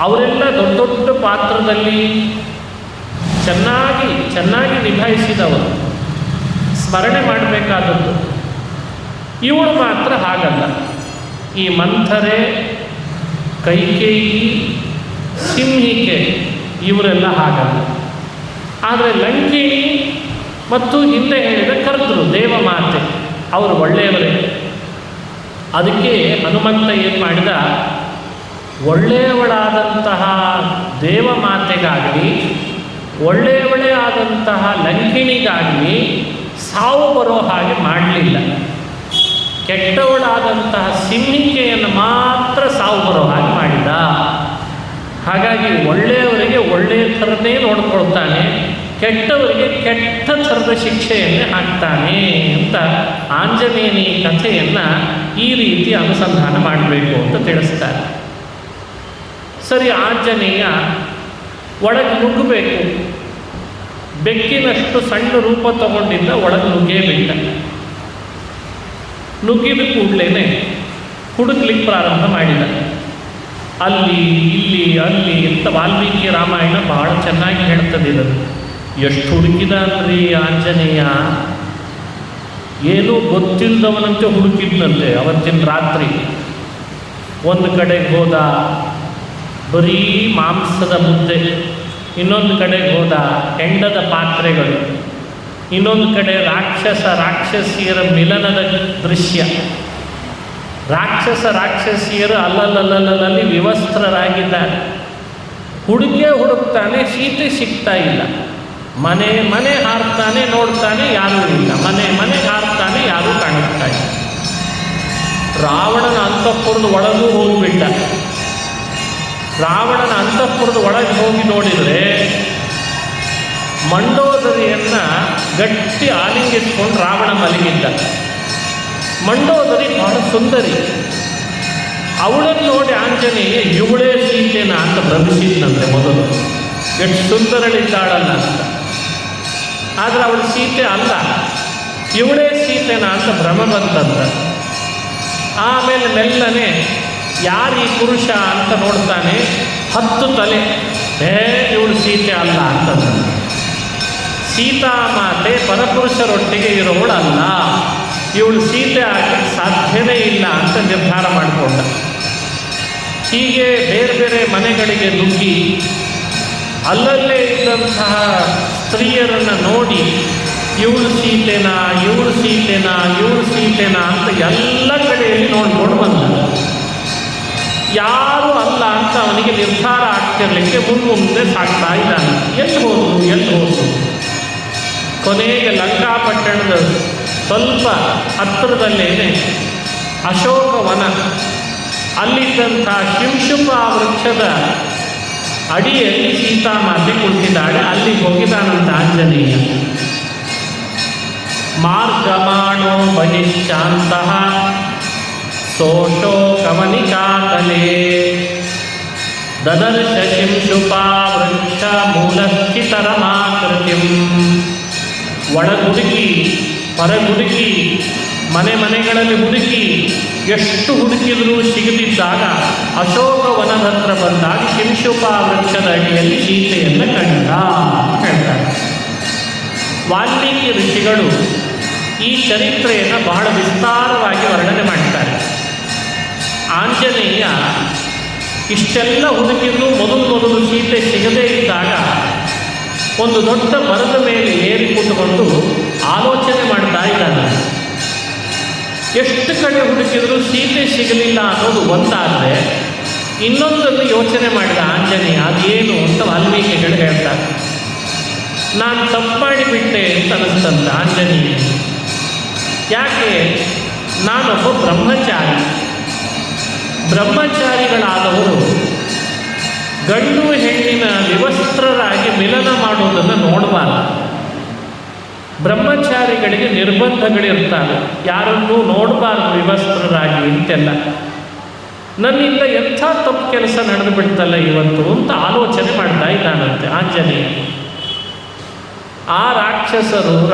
ಅವರೆಲ್ಲ ದೊಡ್ಡ ದೊಡ್ಡ ಪಾತ್ರದಲ್ಲಿ ಚೆನ್ನಾಗಿ ನಿಭಾಯಿಸಿದವರು, ಸ್ಮರಣೆ ಮಾಡಬೇಕಾದದ್ದು. ಇವಳು ಮಾತ್ರ ಹಾಗಲ್ಲ. ಈ ಮಂಥರೆ, ಕೈಕೇಯಿ, ಸಿಂಹಿಕೆ ಇವರೆಲ್ಲ ಹಾಗಲ್ಲ. ಆದರೆ ಲಂಕಿಣಿ ಮತ್ತು ಹಿಂದೆ ಹೇಳಿದ ಕರ್ತೃ ದೇವಮಾತೆ ಅವರು ಒಳ್ಳೆಯವರೇ. ಅದಕ್ಕೆ ಹನುಮಂತ ಏನು ಮಾಡಿದ, ಒಳ್ಳೆಯವಳಾದಂತಹ ದೇವಮಾತೆಗಾಗಲಿ ಒಳ್ಳೆಯವಳೇ ಆದಂತಹ ಲಂಕಿಣಿಗಾಗಲಿ ಸಾವು ಬರೋ ಹಾಗೆ ಮಾಡಲಿಲ್ಲ. ಕೆಟ್ಟವಳಾದಂತಹ ಸಿಂಹಿಕೆಯನ್ನು ಮಾತ್ರ ಸಾವು ಬರೋ ಹಾಗೆ ಮಾಡಿದ. ಹಾಗಾಗಿ ಒಳ್ಳೆಯವರಿಗೆ ಒಳ್ಳೆಯ ಥರನೇ ನೋಡ್ಕೊಳ್ತಾನೆ, ಕೆಟ್ಟವರಿಗೆ ಕೆಟ್ಟ ಥರದ ಶಿಕ್ಷೆಯನ್ನೇ ಹಾಕ್ತಾನೆ ಅಂತ ಆಂಜನೇಯನ ಈ ಕಥೆಯನ್ನು ಈ ರೀತಿ ಅನುಸಂಧಾನ ಮಾಡಬೇಕು ಅಂತ ತಿಳಿಸ್ತಾರೆ. ಸರಿ, ಆಂಜನೇಯ ಒಳಗೆ ನುಗ್ಗಬೇಕು. ಬೆಕ್ಕಿನಷ್ಟು ಸಣ್ಣ ರೂಪ ತಗೊಂಡಿದ್ದ, ಒಳಗೆ ನುಗ್ಗೇ ಬಿಟ್ಟ. ನುಗ್ಗಿದ ಕೂಡಲೇ ಹುಡುಕ್ಲಿಕ್ಕೆ ಪ್ರಾರಂಭ ಮಾಡಿದ. ಅಲ್ಲಿ ಇಲ್ಲಿ ಅಲ್ಲಿ ಅಂತ ವಾಲ್ಮೀಕಿ ರಾಮಾಯಣ ಬಹಳ ಚೆನ್ನಾಗಿ ಹೇಳ್ತದೆ ಇದನ್ನು. ಎಷ್ಟು ಹುಡುಕಿದ ಅಂದ್ರಿ ಆಂಜನೇಯ, ಏನೂ ಗೊತ್ತಿಲ್ಲದವನಂತೆ ಹುಡುಕಿದ್ನಂತೆ. ಅವತ್ತಿನ ರಾತ್ರಿ ಒಂದು ಕಡೆಗೆ ಹೋದ, ಬರೀ ಮಾಂಸದ ಮುದ್ದೆ, ಇನ್ನೊಂದು ಕಡೆಗೆ ಹೋದ ಹೆಂಡದ ಪಾತ್ರೆಗಳು, ಇನ್ನೊಂದು ಕಡೆ ರಾಕ್ಷಸಿಯರ ಮಿಲನದ ದೃಶ್ಯ. ರಾಕ್ಷಸಿಯರು ಅಲ್ಲಲ್ಲಿ ವಿವಸ್ತ್ರರಾಗಿದ್ದಾರೆ. ಹುಡುಕ್ತಾನೆ, ಸೀತೆ ಸಿಗ್ತಾ ಇಲ್ಲ. ಮನೆ ಹಾರ್ತಾನೆ, ನೋಡ್ತಾನೆ, ಯಾರೂ ಇಲ್ಲ. ಮನೆ ಹಾರ್ತಾನೆ, ಯಾರೂ ಕಾಣಿಸ್ತಾ ಇಲ್ಲ. ರಾವಣನ ಅಂತಃಪುರದ ಒಳಗೂ ಹೋಗಿಬಿಟ್ಟ. ರಾವಣನ ಅಂತಃಪುರದ ಒಳಗೆ ಹೋಗಿ ನೋಡಿದರೆ ಮಂಡೋದರಿಯನ್ನು ಗಟ್ಟಿ ಆಲಿಂಗಿಸ್ಕೊಂಡು ರಾವಣ ಮಲಗಿದ್ದ. ಮಂಡೋದರಿ ಬಹಳ ಸುಂದರಿ. ಅವಳನ್ನು ನೋಡಿ ಆಂಜನೇಯ ಇವಳೇ ಸೀತೆನ ಅಂತ ಭ್ರಮಿಸಿದ್ನಂತೆ ಮೊದಲು. ಎಷ್ಟು ಸುಂದರಳಿದ್ದಾಳಲ್ಲ ಅಂತ. ಆದರೆ ಅವಳು ಸೀತೆ ಅಲ್ಲ, ಇವಳೇ ಸೀತೆನ ಅಂತ ಭ್ರಮ ಬಂತಂತ. ಆಮೇಲೆ ಮೆಲ್ಲನೆ ಯಾರು ಈ ಪುರುಷ ಅಂತ ನೋಡ್ತಾನೆ, 10 ತಲೆ, ಇವಳು ಸೀತೆ ಅಲ್ಲ ಅಂತಂದ. ಸೀತಾಮಾತೆ ಪರಪುರುಷರೊಟ್ಟಿಗೆ ಇರೋಳಲ್ಲ, ಇವಳು ಸೀತೆ ಆಗಲಿಕ್ಕೆ ಸಾಧ್ಯವೇ ಇಲ್ಲ ಅಂತ ನಿರ್ಧಾರ ಮಾಡಿಕೊಂಡ. ಹೀಗೆ ಬೇರೆ ಬೇರೆ ಮನೆಗಳಿಗೆ ನುಗ್ಗಿ ಅಲ್ಲಲ್ಲೇ ಇದ್ದಂತಹ ಸ್ತ್ರೀಯರನ್ನು ನೋಡಿ ಇವಳು ಸೀತೆನಾ ಅಂತ ಎಲ್ಲ ಕಡೆಯಲ್ಲಿ ನೋಡ್ಕೊಂಡು ಬಂದ. ಯಾರೂ ಅಲ್ಲ ಅಂತ ಅವನಿಗೆ ನಿರ್ಧಾರ ಆಗ್ತಿರ್ಲಿಕ್ಕೆ ಮುಂದೆ ಸಾಕ್ತಾ ಇದ್ದಾನೆ. ಎಲ್ಲಿ ಹೋದ್ರು ಕೊನೆಗೆ ಲಂಕಾಪಟ್ಟಣದ ಸ್ವಲ್ಪ ಹತ್ತಿರದಲ್ಲೇನೆ ಅಶೋಕವನ, ಅಲ್ಲಿದ್ದಂಥ ಶಿಂಶುಪ ವೃಕ್ಷದ ಅಡಿಯಲ್ಲಿ ಸೀತಾಮಾತೆ ಕುಳಿತಿದ್ದಾಳೆ. ಅಲ್ಲಿಗೆ ಹೋಗಿದ್ದಾನಂತ ಆಂಜನೇಯ. ಮಾರ್ಗಮಾಣೋ ಬಹಿಶ್ಚಾಂತಃ ಸೋಶೋಕವನಿಕಾತಲೇ ದದರ್ಶ ಶಿಂಶುಪಾ ವೃಕ್ಷ ಮೂಲಸ್ಥಿತರಮಾಕೃತಿಂ. ಒಳಗುಡುಕಿ ಹೊರಗುಡುಕಿ ಮನೆಗಳಲ್ಲಿ ಹುಡುಕಿ ಎಷ್ಟು ಹುಡುಕಿದರೂ ಸಿಗದಿದ್ದಾಗ ಅಶೋಕವನದ ಹತ್ರ ಬಂದಾಗ ಶಿಂಶುಪಾ ವೃಕ್ಷದ ಅಡಿಯಲ್ಲಿ ಸೀತೆಯನ್ನು ಕಂಡ ಹೇಳ್ತಾರೆ. ವಾಲ್ಮೀಕಿ ಋಷಿಗಳು ಈ ಚರಿತ್ರೆಯನ್ನು ಬಹಳ ವಿಸ್ತಾರವಾಗಿ ವರ್ಣನೆ ಮಾಡ್ತಾರೆ. ಆಂಜನೇಯ ಇಷ್ಟೆಲ್ಲ ಹುಡುಕಿದ್ರು ಮೊದಲು ಸೀತೆ ಸಿಗದೇ ಇದ್ದಾಗ ಒಂದು ದೊಡ್ಡ ಮರದ ಮೇಲೆ ಏರಿ ಕೂತ್ಕೊಂಡು ಆಲೋಚನೆ ಮಾಡ್ತಾ ಇದ್ದಾನೆ. ಎಷ್ಟು ಕಡೆ ಹುಡುಕಿದ್ರು ಸೀತೆ ಸಿಗಲಿಲ್ಲ ಅನ್ನೋದು ಒಂದಾದರೆ, ಇನ್ನೊಂದನ್ನು ಯೋಚನೆ ಮಾಡಿದ ಆಂಜನೇಯ. ಅದೇನು ಅಂತ ವಾಲ್ಮೀಕಿಗಳು ಹೇಳ್ತಾರೆ. ನಾನು ತಪ್ಪು ಮಾಡಿಬಿಟ್ಟೆ ಅಂತ ಅನಿಸ್ತಂತ ಆಂಜನೇಯ. ಯಾಕೆ? ನಾನೊಬ್ಬ ಬ್ರಹ್ಮಚಾರಿಗಳಾದವರು ಗಂಡು ಹೆಣ್ಣಿನ ವಿವಸ್ತ್ರರಾಗಿ ಮಿಲನ ಮಾಡೋದನ್ನು ನೋಡಬಾರ್ದು. ಬ್ರಹ್ಮಚಾರಿಗಳಿಗೆ ನಿರ್ಬಂಧಗಳಿರ್ತಾರೆ, ಯಾರನ್ನೂ ನೋಡಬಾರ್ದು ವಿವಸ್ತ್ರರಾಗಿ ಅಂತೆಲ್ಲ. ನನ್ನಿಂದ ಎಂಥ ತಪ್ಪು ಕೆಲಸ ನಡೆದು ಬಿಡ್ತಲ್ಲ ಇವತ್ತು ಅಂತ ಆಲೋಚನೆ ಮಾಡ್ತಾ ಇದ್ದಾನಂತೆ ಆಂಜನೇಯ. ಆ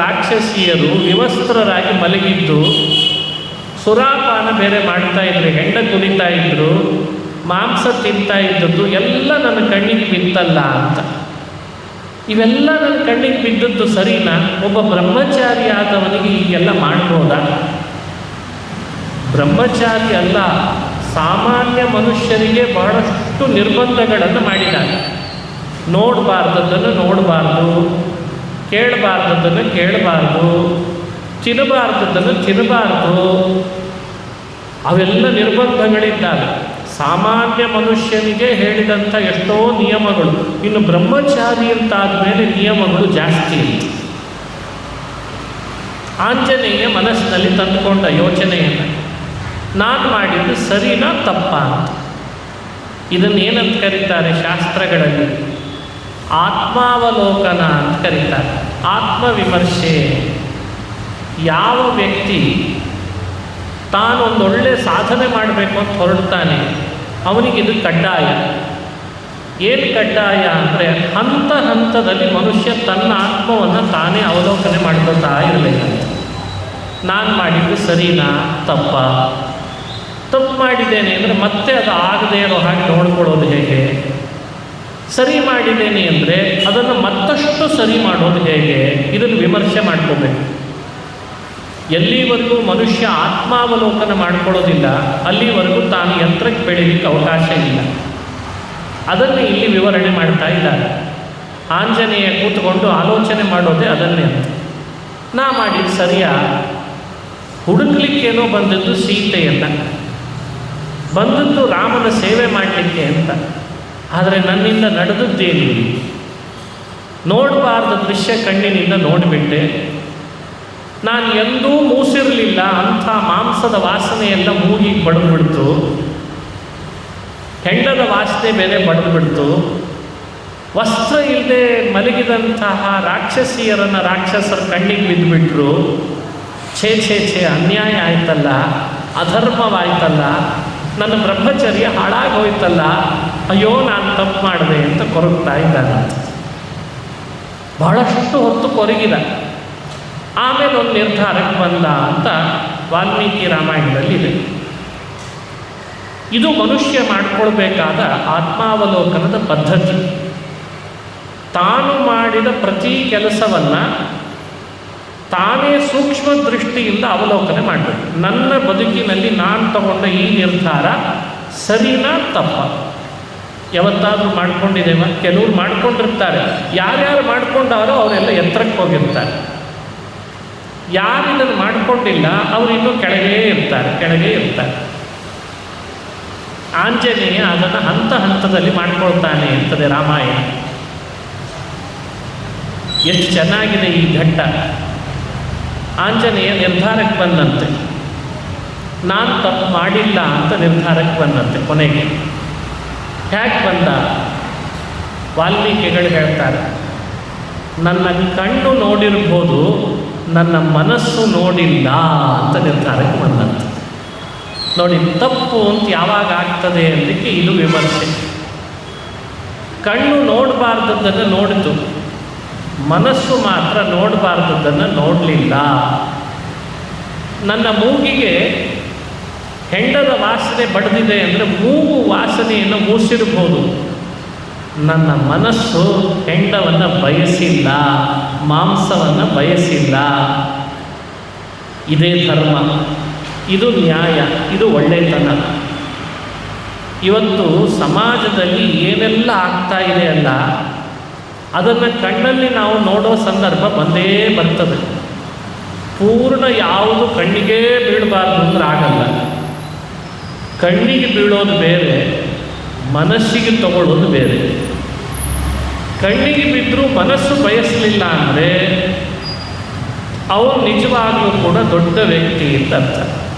ರಾಕ್ಷಸಿಯರು ವಿವಸ್ತ್ರರಾಗಿ ಮಲಗಿದ್ದು ಸುರಾಪಾನ ಬೇರೆ ಮಾಡ್ತಾ ಇದ್ರು, ಹೆಂಡ ಕುಡಿತಾ ಇದ್ರು, ಮಾಂಸ ತಿಂತಾ ಇದ್ದದ್ದು ಎಲ್ಲ ನನ್ನ ಕಣ್ಣಿಗೆ ಬಿತ್ತಲ್ಲ ಅಂತ. ಇವೆಲ್ಲ ನನ್ನ ಕಣ್ಣಿಗೆ ಬಿದ್ದದ್ದು ಸರಿನಾ? ಒಬ್ಬ ಬ್ರಹ್ಮಚಾರಿ ಆದವನಿಗೆ ಹೀಗೆಲ್ಲ ಮಾಡ್ಬೋದಾ? ಬ್ರಹ್ಮಚಾರಿ ಅಲ್ಲ, ಸಾಮಾನ್ಯ ಮನುಷ್ಯರಿಗೆ ಬಹಳಷ್ಟು ನಿರ್ಬಂಧಗಳನ್ನು ಮಾಡಿದ್ದಾರೆ. ನೋಡಬಾರ್ದದ್ದನ್ನು ನೋಡಬಾರ್ದು, ಕೇಳಬಾರ್ದದ್ದನ್ನು ಕೇಳಬಾರ್ದು, ತಿನ್ನಬಾರ್ದದ್ದನ್ನು ತಿನ್ನಬಾರ್ದು, ಅವೆಲ್ಲ ನಿರ್ಬಂಧಗಳಿದ್ದಾವೆ. ಸಾಮಾನ್ಯ ಮನುಷ್ಯನಿಗೆ ಹೇಳಿದಂಥ ಎಷ್ಟೋ ನಿಯಮಗಳು. ಇನ್ನು ಬ್ರಹ್ಮಚಾರಿ ಅಂತಾದ ಮೇಲೆ ನಿಯಮಗಳು ಜಾಸ್ತಿ ಇತ್ತು. ಆಂಜನೇಯ ಮನಸ್ಸಿನಲ್ಲಿ ತಂದುಕೊಂಡ ಯೋಚನೆಯನ್ನು, ನಾನು ಮಾಡಿದ್ದು ಸರಿನಾ ತಪ್ಪಾ ಅಂತ. ಇದನ್ನೇನಂತ ಕರೀತಾರೆ ಶಾಸ್ತ್ರಗಳಲ್ಲಿ? ಆತ್ಮಾವಲೋಕನ ಅಂತ ಕರೀತಾರೆ, ಆತ್ಮವಿಮರ್ಶೆ. ಯಾವ ವ್ಯಕ್ತಿ ತಾನೊಂದೊಳ್ಳೆ ಸಾಧನೆ ಮಾಡಬೇಕು ಅಂತ ಹೊರಡ್ತಾನೆ, ಅವನಿಗಿದು ಕಡ್ಡಾಯ. ಏನು ಕಡ್ಡಾಯ ಅಂದರೆ, ಹಂತದಲ್ಲಿ ಮನುಷ್ಯ ತನ್ನ ಆತ್ಮವನ್ನು ತಾನೇ ಅವಲೋಕನೆ ಮಾಡ್ಕೊತಾ ಇರಬೇಕಂತ. ನಾನು ಮಾಡಿದ್ದು ಸರಿನಾ ತಪ್ಪಾ? ತಪ್ಪು ಮಾಡಿದ್ದೇನೆ ಅಂದರೆ ಮತ್ತೆ ಅದು ಆಗದೇ ಇರೋ ಹಾಗೆ ನೋಡ್ಕೊಳ್ಳೋದು ಹೇಗೆ? ಸರಿ ಮಾಡಿದ್ದೇನೆ ಅಂದರೆ ಅದನ್ನು ಮತ್ತಷ್ಟು ಸರಿ ಮಾಡೋದು ಹೇಗೆ? ಇದನ್ನು ವಿಮರ್ಶೆ ಮಾಡ್ಕೋಬೇಕು. ಎಲ್ಲಿವರೆಗೂ ಮನುಷ್ಯ ಆತ್ಮಾವಲೋಕನ ಮಾಡ್ಕೊಳ್ಳೋದಿಲ್ಲ, ಅಲ್ಲಿವರೆಗೂ ತಾನು ಯಂತ್ರಕ್ಕೆ ಬೆಳೀಲಿಕ್ಕೆ ಅವಕಾಶ ಇಲ್ಲ. ಅದನ್ನು ಇಲ್ಲಿ ವಿವರಣೆ ಮಾಡ್ತಾ ಇದ್ದಾರೆ. ಆಂಜನೇಯ ಕೂತ್ಕೊಂಡು ಆಲೋಚನೆ ಮಾಡೋದೇ ಅದನ್ನೇ ಅಂತ. ನಾ ಮಾಡಿದ್ದು ಸರಿಯಾ? ಹುಡುಕ್ಲಿಕ್ಕೇನೋ ಬಂದದ್ದು ಸೀತೆಯನ್ನು, ಬಂದದ್ದು ರಾಮನ ಸೇವೆ ಮಾಡಲಿಕ್ಕೆ ಅಂತ. ಆದರೆ ನನ್ನಿಂದ ನಡೆದದ್ದೇನು? ನೋಡಬಾರ್ದ ದೃಶ್ಯ ಕಣ್ಣಿನಿಂದ ನೋಡಿಬಿಟ್ಟೆ. ನಾನು ಎಂದೂ ಮೂಸಿರಲಿಲ್ಲ, ಅಂಥ ಮಾಂಸದ ವಾಸನೆಯೆಲ್ಲ ಮೂಗಿಗೆ ಬಡಿದ್ಬಿಡ್ತು, ಹೆಂಡದ ವಾಸನೆ ಬೇರೆ ಬಡಿದ್ಬಿಡ್ತು. ವಸ್ತ್ರ ಇಲ್ಲದೆ ಮಲಗಿದಂತಹ ರಾಕ್ಷಸಿಯರನ್ನು ರಾಕ್ಷಸರ ಕಣ್ಣಿಗೆ ಬಿದ್ದುಬಿಟ್ರು. ಛೇ ಛೇ ಛೇ, ಅನ್ಯಾಯ ಆಯ್ತಲ್ಲ, ಅಧರ್ಮವಾಯ್ತಲ್ಲ, ನನ್ನ ಬ್ರಹ್ಮಚರ್ಯ ಹಾಳಾಗೋಯ್ತಲ್ಲ, ಅಯ್ಯೋ ನಾನು ತಪ್ಪು ಮಾಡಿದೆ ಅಂತ ಕೊರಗ್ತಾ ಇದ್ದಾನಂತ. ಬಹಳಷ್ಟು ಹೊತ್ತು ಕೊರಗಿದ. ಆಮೇಲೆ ಒಂದು ನಿರ್ಧಾರಕ್ಕೆ ಬಂದ ಅಂತ ವಾಲ್ಮೀಕಿ ರಾಮಾಯಣದಲ್ಲಿದೆ. ಇದು ಮನುಷ್ಯ ಮಾಡಿಕೊಳ್ಬೇಕಾದ ಆತ್ಮಾವಲೋಕನದ ಪದ್ಧತಿ. ತಾನು ಮಾಡಿದ ಪ್ರತಿ ಕೆಲಸವನ್ನು ತಾನೇ ಸೂಕ್ಷ್ಮ ದೃಷ್ಟಿಯಿಂದ ಅವಲೋಕನೆ ಮಾಡಬೇಕು. ನನ್ನ ಬದುಕಿನಲ್ಲಿ ನಾನು ತಗೊಂಡ ಈ ನಿರ್ಧಾರ ಸರಿನಾ ತಪ್ಪ? ಯಾವತ್ತಾದರೂ ಮಾಡ್ಕೊಂಡಿದ್ದೇವ? ಕೆಲವರು ಮಾಡ್ಕೊಂಡಿರ್ತಾರೆ. ಯಾರ್ಯಾರು ಮಾಡ್ಕೊಂಡಾರೋ ಅವರೆಲ್ಲ ಎತ್ತರಕ್ಕೆ ಹೋಗಿರ್ತಾರೆ. ಯಾರು ಇದನ್ನು ಮಾಡಿಕೊಂಡಿಲ್ಲ ಅವರು ಇನ್ನೂ ಕೆಳಗೇ ಇರ್ತಾರೆ. ಆಂಜನೇಯ ಅದನ್ನು ಹಂತ ಹಂತದಲ್ಲಿ ಮಾಡ್ಕೊಳ್ತಾನೆ ಅಂತದೆ ರಾಮಾಯಣ. ಎಷ್ಟು ಚೆನ್ನಾಗಿದೆ ಈ ಘಟ್ಟ. ಆಂಜನೇಯ ನಿರ್ಧಾರಕ್ಕೆ ಬಂದಂತೆ, ನಾನು ತಪ್ಪು ಮಾಡಿಲ್ಲ ಅಂತ ನಿರ್ಧಾರಕ್ಕೆ ಬಂದಂತೆ. ಕೊನೆಗೆ ಹೇಗೆ ಬಂದ? ವಾಲ್ಮೀಕಿಗಳು ಹೇಳ್ತಾರೆ, ನನ್ನ ಕಣ್ಣು ನೋಡಿರ್ಬೋದು, ನನ್ನ ಮನಸ್ಸು ನೋಡಿಲ್ಲ ಅಂತ ನಿರ್ಧಾರಕ್ಕೆ ಬಂದಂತೆ. ನೋಡಿ, ತಪ್ಪು ಅಂತ ಯಾವಾಗ ಆಗ್ತದೆ ಅನ್ನೋದಕ್ಕೆ ಇದು ವಿಮರ್ಶೆ. ಕಣ್ಣು ನೋಡಬಾರ್ದದ್ದನ್ನು ನೋಡಿತು, ಮನಸ್ಸು ಮಾತ್ರ ನೋಡಬಾರ್ದದ್ದನ್ನು ನೋಡಲಿಲ್ಲ. ನನ್ನ ಮೂಗಿಗೆ ಹೆಂಡದ ವಾಸನೆ ಬಡಿದಿದೆ ಅಂದರೆ ಮೂಗು ವಾಸನೆಯನ್ನು ಮೂಸಿರ್ಬೋದು, ನನ್ನ ಮನಸ್ಸು ಹೆಂಡವನ್ನು ಬಯಸಿಲ್ಲ, ಮಾಂಸವನ್ನು ಬಯಸಿಲ್ಲ. ಇದೇ ಧರ್ಮ, ಇದು ನ್ಯಾಯ, ಇದು ಒಳ್ಳೆಯತನ. ಇವತ್ತು ಸಮಾಜದಲ್ಲಿ ಏನೆಲ್ಲ ಆಗ್ತಾ ಇದೆ ಅಲ್ಲ, ಅದನ್ನು ಕಣ್ಣಲ್ಲಿ ನಾವು ನೋಡೋ ಸಂದರ್ಭ ಬಂದೇ ಬರ್ತದೆ. ಪೂರ್ಣ ಯಾವುದು ಕಣ್ಣಿಗೆ ಬೀಳಬಾರ್ದು ಅಂದ್ರೆ ಆಗಲ್ಲ. ಕಣ್ಣಿಗೆ ಬೀಳೋದು ಬೇರೆ, ಮನಸ್ಸಿಗೆ ತಗೊಳ್ಳೋದು ಬೇರೆ. ಕಣ್ಣಿಗೆ ಬಿದ್ದರೂ ಮನಸ್ಸು ಬಯಸಲಿಲ್ಲ ಅಂದರೆ ಅವನು ನಿಜವಾಗಲೂ ಕೂಡ ದೊಡ್ಡ ವ್ಯಕ್ತಿ ಅಂತ ಅರ್ಥ.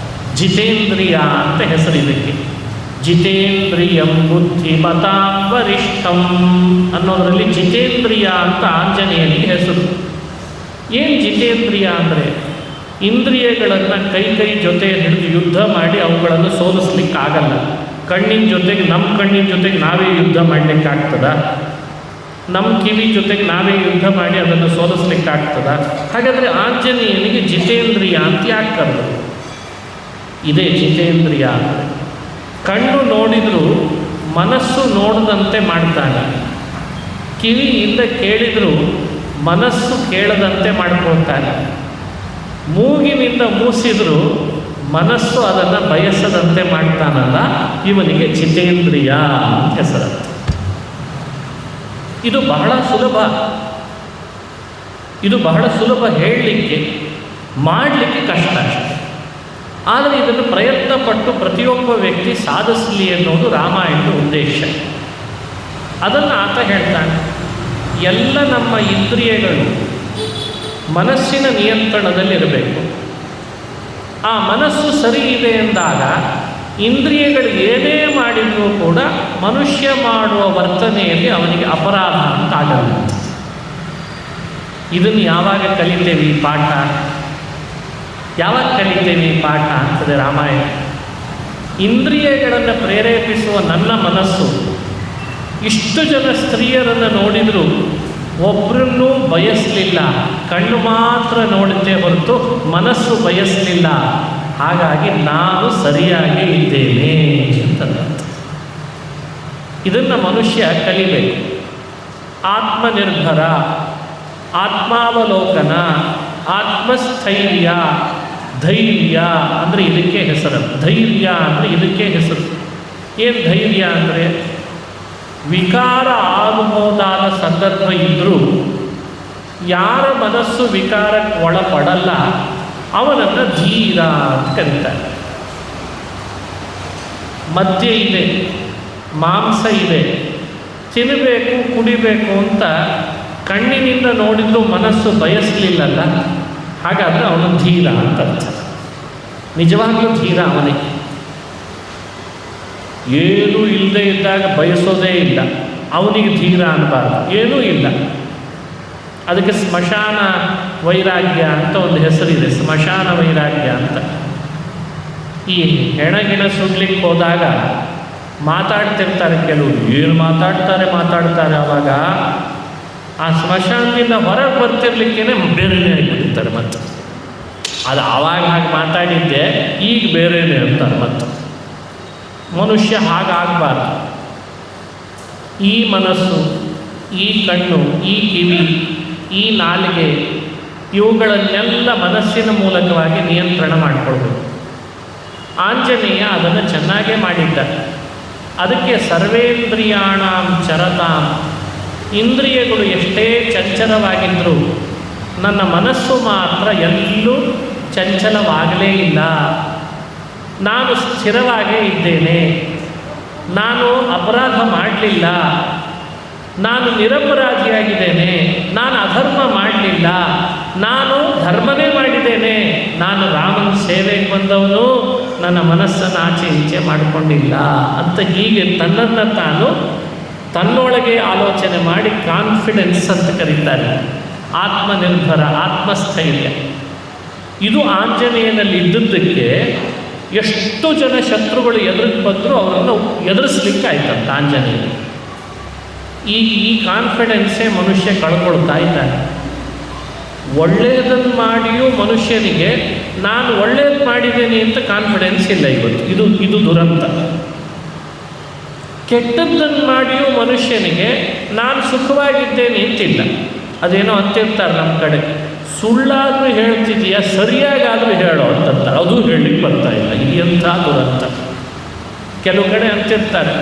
ಜಿತೇಂದ್ರಿಯ ಅಂತ ಹೆಸರಿದಕ್ಕೆ. ಜಿತೇಂದ್ರಿಯಂ ಬುದ್ಧಿಮತಾಂ ವರಿಷ್ಠಂ ಅನ್ನೋದರಲ್ಲಿ ಜಿತೇಂದ್ರಿಯ ಅಂತ ಆಂಜನೇಯನಿಗೆ ಹೆಸರು. ಏನು ಜಿತೇಂದ್ರಿಯ ಅಂದರೆ ಇಂದ್ರಿಯಗಳನ್ನು ಕೈ ಜೊತೆ ಹಿಡಿದು ಯುದ್ಧ ಮಾಡಿ ಅವುಗಳನ್ನು ಸೋಲಿಸ್ಲಿಕ್ಕಾಗಲ್ಲ. ಕಣ್ಣಿನ ಜೊತೆಗೆ, ನಮ್ಮ ಕಣ್ಣಿನ ಜೊತೆಗೆ ನಾವೇ ಯುದ್ಧ ಮಾಡಲಿಕ್ಕಾಗ್ತದ? ನಮ್ಮ ಕಿವಿ ಜೊತೆಗೆ ನಾವೇ ಯುದ್ಧ ಮಾಡಿ ಅದನ್ನು ಸೋಲಿಸ್ಲಿಕ್ಕಾಗ್ತದ? ಹಾಗಾದರೆ ಆಂಜನೇಯನಿಗೆ ಜಿತೇಂದ್ರಿಯ ಅಂತ ಯಾಕೆ ಕರೆದರು? ಇದೇ ಜಿತೇಂದ್ರಿಯ ಅಂದರೆ ಕಣ್ಣು ನೋಡಿದರೂ ಮನಸ್ಸು ನೋಡದಂತೆ ಮಾಡ್ತಾನೆ, ಕಿವಿಯಿಂದ ಕೇಳಿದರೂ ಮನಸ್ಸು ಕೇಳದಂತೆ ಮಾಡ್ಕೊಳ್ತಾನೆ, ಮೂಗಿನಿಂದ ಮೂಸಿದರೂ ಮನಸ್ಸು ಅದನ್ನು ಬಯಸದಂತೆ ಮಾಡ್ತಾನಲ್ಲ, ಇವನಿಗೆ ಜಿತೇಂದ್ರಿಯ ಅಂತ ಹೆಸರು. ಇದು ಬಹಳ ಸುಲಭ ಹೇಳಲಿಕ್ಕೆ, ಮಾಡಲಿಕ್ಕೆ ಕಷ್ಟ ಅಷ್ಟೆ. ಆದರೆ ಇದನ್ನು ಪ್ರಯತ್ನಪಟ್ಟು ಪ್ರತಿಯೊಬ್ಬ ವ್ಯಕ್ತಿ ಸಾಧಿಸಲಿ ಅನ್ನೋದು ರಾಮಾಯಣದ ಉದ್ದೇಶ. ಅದನ್ನು ಆತ ಹೇಳ್ತಾನೆ, ಎಲ್ಲ ನಮ್ಮ ಇಂದ್ರಿಯಗಳು ಮನಸ್ಸಿನ ನಿಯಂತ್ರಣದಲ್ಲಿರಬೇಕು. ಆ ಮನಸ್ಸು ಸರಿ ಇದೆ ಎಂದಾಗ ಇಂದ್ರಿಯಗಳು ಏನೇ ಮಾಡಿದರೂ ಕೂಡ ಮನುಷ್ಯ ಮಾಡುವ ವರ್ತನೆಯಲ್ಲಿ ಅವನಿಗೆ ಅಪರಾಧ ಅಂತ ಆಗಲ್ಲ. ಇದನ್ನು ಯಾವಾಗ ಕಲಿತೇವೆ ಈ ಪಾಠ? ಯಾವಾಗ ಕಲಿತೇವೆ ಈ ಪಾಠ ಅಂತದೆ ರಾಮಾಯಣ. ಇಂದ್ರಿಯಗಳನ್ನು ಪ್ರೇರೇಪಿಸುವ ನನ್ನ ಮನಸ್ಸು ಇಷ್ಟು ಜನ ಸ್ತ್ರೀಯರನ್ನು ನೋಡಿದರೂ ಒಬ್ಬರನ್ನೂ ಬಯಸಲಿಲ್ಲ, ಕಣ್ಣು ಮಾತ್ರ ನೋಡುತ್ತೆ ಹೊರತು ಮನಸ್ಸು ಬಯಸಲಿಲ್ಲ. ಹಾಗಾಗಿ ನಾನು ಸರಿಯಾಗಿ ಇದ್ದೇನೆ ಅಂತಂದ. ಇದನ್ನು ಮನುಷ್ಯ ಕಲಿಬೇಕು. ಆತ್ಮನಿರ್ಭರ, ಆತ್ಮಾವಲೋಕನ, ಆತ್ಮಸ್ಥೈರ್ಯ, ಧೈರ್ಯ ಅಂದರೆ ಇದಕ್ಕೆ ಹೆಸರು. ಧೈರ್ಯ ಅಂದರೆ ಇದಕ್ಕೆ ಹೆಸರು. ಏನು ಧೈರ್ಯ ಅಂದರೆ ವಿಕಾರ ಆಗಬಹುದಾದ ಸಂದರ್ಭ ಇದ್ದರೂ ಯಾರ ಮನಸ್ಸು ವಿಕಾರಕ್ಕೆ ಒಳಪಡಲ್ಲ ಅವನನ್ನು ಧೀರ ಅಂತ ಕರೀತಾರೆ. ಮದ್ಯ ಇದೆ, ಮಾಂಸ ಇದೆ, ತಿನ್ನಬೇಕು ಕುಡಿಬೇಕು ಅಂತ ಕಣ್ಣಿನಿಂದ ನೋಡಿದ್ರು ಮನಸ್ಸು ಬಯಸಲಿಲ್ಲಲ್ಲ, ಹಾಗಾದರೆ ಅವನು ಧೀರ ಅಂತ ಅರ್ಥ. ನಿಜವಾಗ್ಲೂ ಧೀರ ಅವನಿಗೆ. ಏನೂ ಇಲ್ಲದೆ ಇದ್ದಾಗ ಬಯಸೋದೇ ಇಲ್ಲ, ಅವನಿಗೆ ಧೀರ ಅನ್ನಬಾರ್ದು. ಏನೂ ಇಲ್ಲ, ಅದಕ್ಕೆ ಸ್ಮಶಾನ ವೈರಾಗ್ಯ ಅಂತ ಒಂದು ಹೆಸರಿದೆ, ಸ್ಮಶಾನ ವೈರಾಗ್ಯ ಅಂತ. ಈ ಹೆಣಗಿಣ ಸುಡ್ಲಿಕ್ಕೆ ಹೋದಾಗ ಮಾತಾಡ್ತಿರ್ತಾರೆ ಕೆಲವರು, ಏನು ಮಾತಾಡ್ತಾರೆ ಆವಾಗ ಆ ಸ್ಮಶಾನದಿಂದ ಹೊರಗೆ ಬರ್ತಿರ್ಲಿಕ್ಕೇನೆ ಬೇರೆನೇ ಆಗಿಬಿಡ್ತಾರೆ. ಮತ್ತು ಅದು ಆವಾಗ ಹಾಗೆ ಮಾತಾಡಿದ್ದೆ, ಈಗ ಬೇರೆನೇ ಅಂತಾರೆ. ಮತ್ತು ಮನುಷ್ಯ ಹಾಗಾಗಬಾರ್ದು. ಈ ಮನಸ್ಸು, ಈ ಕಣ್ಣು, ಈ ಕಿವಿ, ಈ ನಾಲಿಗೆ, ಇವುಗಳನ್ನೆಲ್ಲ ಮನಸ್ಸಿನ ಮೂಲಕವಾಗಿ ನಿಯಂತ್ರಣ ಮಾಡಿಕೊಳ್ಬೇಕು. ಆಂಜನೇಯ ಅದನ್ನು ಚೆನ್ನಾಗೇ ಮಾಡಿದ್ದ. ಅದಕ್ಕೆ ಸರ್ವೇಂದ್ರಿಯಾಣಾಂ ಚರತಾಂ, ಇಂದ್ರಿಯಗಳು ಎಷ್ಟೇ ಚಂಚಲವಾಗಿದ್ದರೂ ನನ್ನ ಮನಸ್ಸು ಮಾತ್ರ ಎಲ್ಲೂ ಚಂಚಲವಾಗಲೇ ಇಲ್ಲ. ನಾನು ಸ್ಥಿರವಾಗೇ ಇದ್ದೇನೆ, ನಾನು ಅಪರಾಧ ಮಾಡಲಿಲ್ಲ, ನಾನು ನಿರಪರಾಧಿಯಾಗಿದ್ದೇನೆ, ನಾನು ಅಧರ್ಮ ಮಾಡಲಿಲ್ಲ, ನಾನು ಧರ್ಮನೇ ಮಾಡಿದ್ದೇನೆ, ನಾನು ರಾಮನ ಸೇವೆಗೆ ಬಂದವನು, ನನ್ನ ಮನಸ್ಸನ್ನು ಆಚೆ ಈಚೆ ಮಾಡಿಕೊಂಡಿಲ್ಲ ಅಂತ ಹೀಗೆ ತನ್ನನ್ನು ತಾನು ತನ್ನೊಳಗೆ ಆಲೋಚನೆ ಮಾಡಿ ಕಾನ್ಫಿಡೆನ್ಸ್ ಅಂತ ಕರೀತಾರೆ. ಆತ್ಮನಿರ್ಭರ, ಆತ್ಮಸ್ಥೈರ್ಯ. ಇದು ಆಂಜನೇಯನಲ್ಲಿ ಇದ್ದದ್ದಕ್ಕೆ ಎಷ್ಟು ಜನ ಶತ್ರುಗಳು ಎದುರಿಗೆ ಬಂದರೂ ಅವರನ್ನು ಎದುರಿಸ್ಲಿಕ್ಕಾಯ್ತಂತ ಆಂಜನೇಯ. ಈ ಕಾನ್ಫಿಡೆನ್ಸೇ ಮನುಷ್ಯ ಕಳ್ಕೊಳ್ತಾ ಇದ್ದಾನೆ. ಒಳ್ಳೆಯದನ್ನು ಮಾಡಿಯೂ ಮನುಷ್ಯನಿಗೆ ನಾನು ಒಳ್ಳೆಯದು ಮಾಡಿದ್ದೇನೆ ಅಂತ ಕಾನ್ಫಿಡೆನ್ಸ್ ಇಲ್ಲ ಇವತ್ತು. ಇದು ದುರಂತ. ಕೆಟ್ಟದ್ದನ್ನು ಮಾಡಿಯೂ ಮನುಷ್ಯನಿಗೆ ನಾನು ಸುಖವಾಗಿದ್ದೇನೆ ಅಂತಿಲ್ಲ. ಅದೇನೋ ಅಂತಿರ್ತಾರೆ ನಮ್ಮ ಕಡೆ, ಸುಳ್ಳಾದರೂ ಹೇಳ್ತಿದೆಯಾ, ಸರಿಯಾಗಾದರೂ ಹೇಳೋ ಅಂತಂತ, ಅದು ಹೇಳಲಿಕ್ಕೆ ಬರ್ತಾ ಇಲ್ಲ. ಎಂಥ ದುರಂತ. ಕೆಲವು ಕಡೆ ಅಂತಿರ್ತಾರೆ,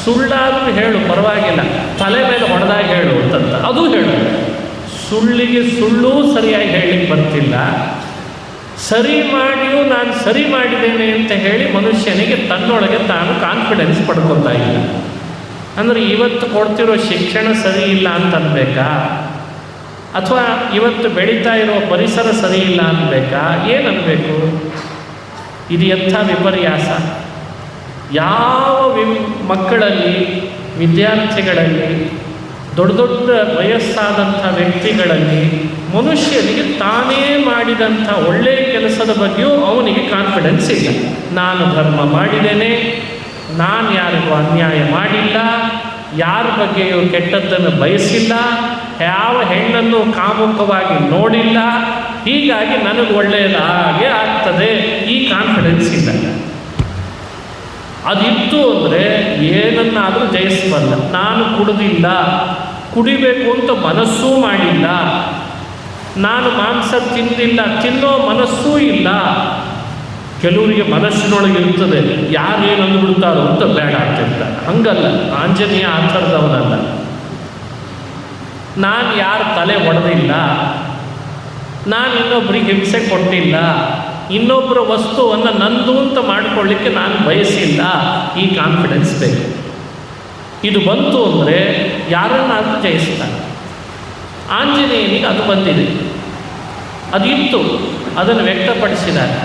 ಸುಳ್ಳಾದರೂ ಹೇಳು ಪರವಾಗಿಲ್ಲ, ತಲೆ ಮೇಲೆ ಹೊಡೆದಾಗ ಹೇಳು ಅಂತಂತ, ಅದು ಹೇಳು. ಸುಳ್ಳಿಗೆ ಸುಳ್ಳೂ ಸರಿಯಾಗಿ ಹೇಳಲಿಕ್ಕೆ ಬರ್ತಿಲ್ಲ, ಸರಿ ಮಾಡಿಯೂ ನಾನು ಸರಿ ಮಾಡಿದ್ದೇನೆ ಅಂತ ಹೇಳಿ ಮನುಷ್ಯನಿಗೆ ತನ್ನೊಳಗೆ ತಾನು ಕಾನ್ಫಿಡೆನ್ಸ್ ಪಡ್ಕೊತಾ ಇಲ್ಲ. ಅಂದರೆ ಇವತ್ತು ಕೊಡ್ತಿರೋ ಶಿಕ್ಷಣ ಸರಿ ಇಲ್ಲ ಅಂತ ಅನ್ಬೇಕಾ, ಅಥವಾ ಇವತ್ತು ಬೆಳೀತಾ ಇರೋ ಪರಿಸರ ಸರಿ ಇಲ್ಲ ಅನ್ಬೇಕಾ, ಏನನ್ಬೇಕು? ಇದು ಎಂಥ ವಿಪರ್ಯಾಸ. ಯಾವ ಮಕ್ಕಳಲ್ಲಿ, ವಿದ್ಯಾರ್ಥಿಗಳಲ್ಲಿ, ದೊಡ್ಡ ದೊಡ್ಡ ವಯಸ್ಸಾದಂಥ ವ್ಯಕ್ತಿಗಳಲ್ಲಿ ಮನುಷ್ಯನಿಗೆ ತಾನೇ ಮಾಡಿದಂಥ ಒಳ್ಳೆಯ ಕೆಲಸದ ಬಗ್ಗೆಯೂ ಅವನಿಗೆ ಕಾನ್ಫಿಡೆನ್ಸ್ ಇಲ್ಲ. ನಾನು ಧರ್ಮ ಮಾಡಿದ್ದೇನೆ, ನಾನು ಯಾರಿಗೂ ಅನ್ಯಾಯ ಮಾಡಿಲ್ಲ, ಯಾರ ಬಗ್ಗೆಯೂ ಕೆಟ್ಟದ್ದನ್ನು ಬಯಸಿಲ್ಲ, ಯಾವ ಹೆಣ್ಣನ್ನು ಕಾಮುಕವಾಗಿ ನೋಡಿಲ್ಲ, ಹೀಗಾಗಿ ನನಗೆ ಒಳ್ಳೆಯದಾಗೆ ಆಗ್ತದೆ, ಈ ಕಾನ್ಫಿಡೆನ್ಸ್ ಇಲ್ಲ. ಅದಿತ್ತು ಅಂದರೆ ಏನನ್ನಾದರೂ ಜಯಿಸಬಲ್ಲ. ನಾನು ಕುಡಿದಿಲ್ಲ, ಕುಡಿಬೇಕು ಅಂತ ಮನಸ್ಸೂ ಮಾಡಿಲ್ಲ, ನಾನು ಮಾಂಸ ತಿಂದಿಲ್ಲ, ತಿನ್ನೋ ಮನಸ್ಸೂ ಇಲ್ಲ. ಕೆಲವರಿಗೆ ಮನಸ್ಸಿನೊಳಗೆ ಇರ್ತದೆ, ಯಾರೇನು ಅಂದ್ಬಿಡ್ತಾರೋ ಅಂತ ಬೇಡ ಅಂತಿರ್ತಾರೆ. ಹಂಗಲ್ಲ, ಆಂಜನೇಯ ಆ ಥರದವನಲ್ಲ. ನಾನು ಯಾರ ತಲೆ ಒಡೆದಿಲ್ಲ, ನಾನು ಇನ್ನೊಬ್ಬರಿಗೆ ಹಿಂಸೆ ಕೊಟ್ಟಿಲ್ಲ, ಇನ್ನೊಬ್ಬರ ವಸ್ತುವನ್ನು ನಂದು ಅಂತ ಮಾಡಿಕೊಳ್ಳಿಕ್ಕೆ ನಾನು ಬಯಸಿಲ್ಲ, ಈ ಕಾನ್ಫಿಡೆನ್ಸ್ ಬೇಕು. ಇದು ಬಂತು ಅಂದರೆ ಯಾರನ್ನಾದರೂ ಜಯಿಸ್ತಾನೆ. ಆಂಜನೇಯನಿಗೆ ಅದು ಬಂದಿದೆ, ಅದಿತ್ತು, ಅದನ್ನು ವ್ಯಕ್ತಪಡಿಸಿದ್ದಾರೆ.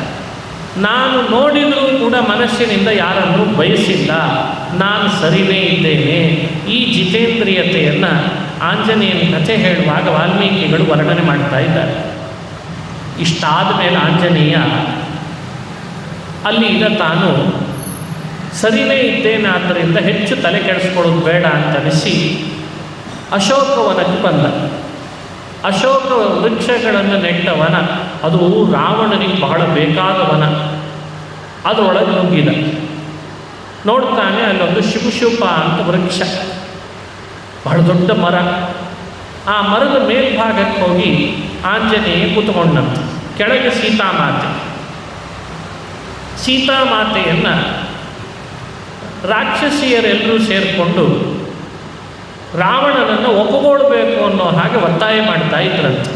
ನಾನು ನೋಡಿದರೂ ಕೂಡ ಮನಸ್ಸಿನಿಂದ ಯಾರನ್ನು ಬಯಸಿಲ್ಲ, ನಾನು ಸರಿನೇ ಇದ್ದೇನೆ. ಈ ಜಿತೇಂದ್ರಿಯತೆಯನ್ನು ಆಂಜನೇಯನ ಕಥೆ ಹೇಳುವಾಗ ವಾಲ್ಮೀಕಿಗಳು ವರ್ಣನೆ ಮಾಡ್ತಾ ಇದ್ದಾರೆ. ಇಷ್ಟಾದ ಮೇಲೆ ಆಂಜನೇಯ ಅಲ್ಲಿಂದ ತಾನು ಸರಿನೇ ಇದ್ದೇನೆ, ಆದ್ದರಿಂದ ಹೆಚ್ಚು ತಲೆ ಕೆಡಿಸ್ಕೊಳ್ಳೋದು ಬೇಡ ಅಂತ ಅನಿಸಿ ಅಶೋಕವನಕ್ಕೆ ಬಂದ. ಅಶೋಕ ವೃಕ್ಷಗಳನ್ನು ನೆಟ್ಟ ವನ, ಅದು ರಾವಣನಿಗೆ ಬಹಳ ಬೇಕಾದ ವನ. ಅದರೊಳಗೆ ನುಗ್ಗಿದ. ನೋಡ್ತಾನೆ ಅಲ್ಲೊಂದು ಶಿವಶೂಪ ಅಂತ ವೃಕ್ಷ, ಬಹಳ ದೊಡ್ಡ ಮರ. ಆ ಮರದ ಮೇಲ್ಭಾಗಕ್ಕೆ ಹೋಗಿ ಆಂಜನೇಯ ಕೂತ್ಕೊಂಡಂತ. ಕೆಳಗೆ ಸೀತಾಮಾತೆಯನ್ನು ರಾಕ್ಷಸಿಯರೆಲ್ಲರೂ ಸೇರಿಕೊಂಡು ರಾವಣನನ್ನು ಒಪ್ಪಗೊಳ್ಬೇಕು ಅನ್ನೋ ಹಾಗೆ ಒತ್ತಾಯ ಮಾಡ್ತಾ ಇದ್ರಂತೆ.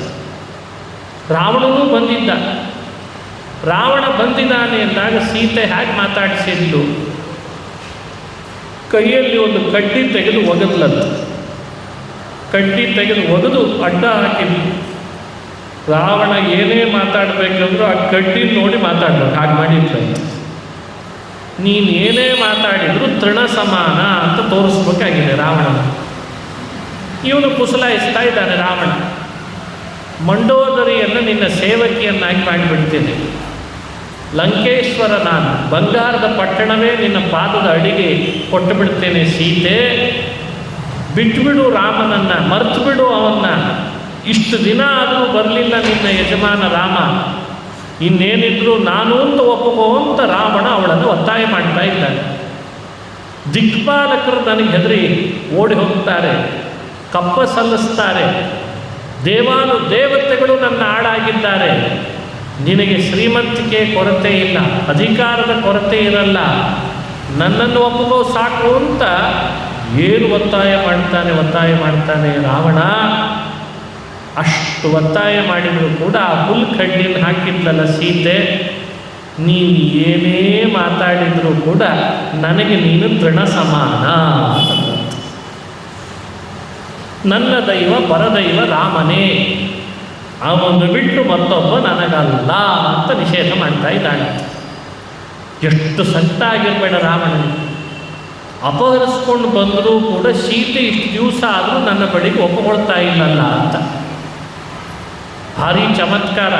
ರಾವಣನೂ ಬಂದಿದ್ದ. ರಾವಣ ಬಂದಿದ್ದಾನೆ ಎಂದಾಗ ಸೀತೆ ಹೇಗೆ ಮಾತಾಡಿಸಿದ್ಲು, ಕೈಯಲ್ಲಿ ಒಂದು ಕಡ್ಡಿ ತೆಗೆದು ಒಗದ್ಲಂತ. ಕಡ್ಡಿ ತೆಗೆದು ಒಗೆದು ಅಡ್ಡ ಹಾಕಿದ್ಲು. ರಾವಣ ಏನೇ ಮಾತಾಡಬೇಕಂದ್ರೂ ಆ ಕಡ್ಡಿ ನೋಡಿ ಮಾತಾಡ್ಬೇಕು, ಹಾಗೆ ಮಾಡಿದ್ಲಂತ. ನೀನು ಏನೇ ಮಾತಾಡಿದ್ರು ತೃಣ ಸಮಾನ ಅಂತ ತೋರಿಸ್ಬೇಕಾಗಿದೆ ರಾವಣ. ಇವನು ಪುಸಲಾಯಿಸ್ತಾ ಇದ್ದಾನೆ ರಾವಣ. ಮಂಡೋದರಿಯನ್ನು ನಿನ್ನ ಸೇವಕಿಯನ್ನಾಗಿ ಮಾಡಿಬಿಡ್ತೇನೆ, ಲಂಕೇಶ್ವರ ನಾನು, ಬಂಗಾರದ ಪಟ್ಟಣವೇ ನಿನ್ನ ಪಾದದ ಅಡಿಗೆ ಕೊಟ್ಟು ಬಿಡ್ತೇನೆ ಸೀತೆ, ಬಿಟ್ಬಿಡು ರಾಮನನ್ನು, ಮರ್ತು ಬಿಡು ಅವನ್ನ. ಇಷ್ಟು ದಿನ ಆದರೂ ಬರಲಿಲ್ಲ ನಿನ್ನ ಯಜಮಾನ ರಾಮ, ಇನ್ನೇನಿದ್ರು ನಾನು ಅಂತ ಒಪ್ಪುಗೋ ಅಂತ ರಾವಣ ಅವಳನ್ನು ಒತ್ತಾಯ ಮಾಡ್ತಾ ಇದ್ದಾನೆ. ದಿಕ್ಪಾಲಕರು ನನಗೆ ಹೆದರಿ ಓಡಿ ಹೋಗ್ತಾರೆ, ಕಪ್ಪ ಸಲ್ಲಿಸ್ತಾರೆ, ದೇವತೆಗಳು ನನ್ನ ಆಳಾಗಿದ್ದಾರೆ. ನಿನಗೆ ಶ್ರೀಮಂತಿಕೆ ಕೊರತೆ ಇಲ್ಲ, ಅಧಿಕಾರದ ಕೊರತೆ ಇರಲ್ಲ, ನನ್ನನ್ನು ಒಪ್ಪುಗೋ ಸಾಕು ಅಂತ ಏನು ಒತ್ತಾಯ ಮಾಡ್ತಾನೆ ರಾವಣ. ಅಷ್ಟು ಒತ್ತಾಯ ಮಾಡಿದರೂ ಕೂಡ ಆ ಹುಲ್ಕಡ್ಡಿನ ಹಾಕಿದ್ಲಲ್ಲ ಸೀತೆ, ನೀನು ಏನೇ ಮಾತಾಡಿದರೂ ಕೂಡ ನನಗೆ ನೀನು ತೃಣ ಸಮಾನ. ನನ್ನ ದೈವ ಪರದೈವ ರಾಮನೇ, ಅವನು ಬಿಟ್ಟು ಮತ್ತೊಬ್ಬ ನನಗಲ್ಲ ಅಂತ ನಿಷೇಧ ಮಾಡ್ತಾ ಇದ್ದಾಳೆ. ಎಷ್ಟು ಸಂತ ಆಗಿರಬೇಡ ರಾವಣನಿಗೆ. ಅಪಹರಿಸ್ಕೊಂಡು ಬಂದರೂ ಕೂಡ ಸೀತೆ ಇಷ್ಟು ದಿವಸ ಆದರೂ ನನ್ನ ಬಳಿಗೆ ಒಪ್ಪಿಕೊಳ್ತಾ ಇಲ್ಲಲ್ಲ ಅಂತ. ಭಾರಿ ಚಮತ್ಕಾರ.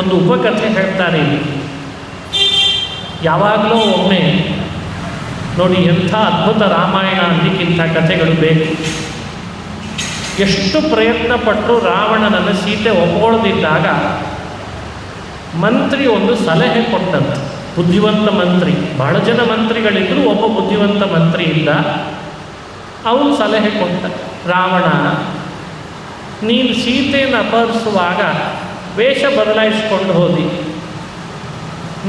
ಒಂದು ಉಪಕಥೆ ಹೇಳ್ತಾರೆ ಇಲ್ಲಿ. ಯಾವಾಗಲೂ ಒಮ್ಮೆ ನೋಡಿ, ಎಂಥ ಅದ್ಭುತ ರಾಮಾಯಣ ಅನ್ನಲಿಕ್ಕಿಂಥ ಕಥೆಗಳು ಬೇಕು. ಎಷ್ಟು ಪ್ರಯತ್ನ ಪಟ್ಟರು ರಾವಣನನ್ನು ಸೀತೆ ಒಪ್ಪಿಕೊಳ್ಳದಿದ್ದಾಗ ಮಂತ್ರಿ ಒಂದು ಸಲಹೆ ಕೊಟ್ಟಂತೆ. ಬುದ್ಧಿವಂತ ಮಂತ್ರಿ, ಬಹಳ ಜನ ಮಂತ್ರಿಗಳಿದ್ದರೂ ಒಬ್ಬ ಬುದ್ಧಿವಂತ ಮಂತ್ರಿ ಇದ್ದ. ಅವನು ಸಲಹೆ ಕೊಟ್ಟ, ರಾವಣ ನೀನು ಸೀತೆಯನ್ನು ಅಪಹರಿಸುವಾಗ ವೇಷ ಬದಲಾಯಿಸ್ಕೊಂಡು ಹೋದಿ,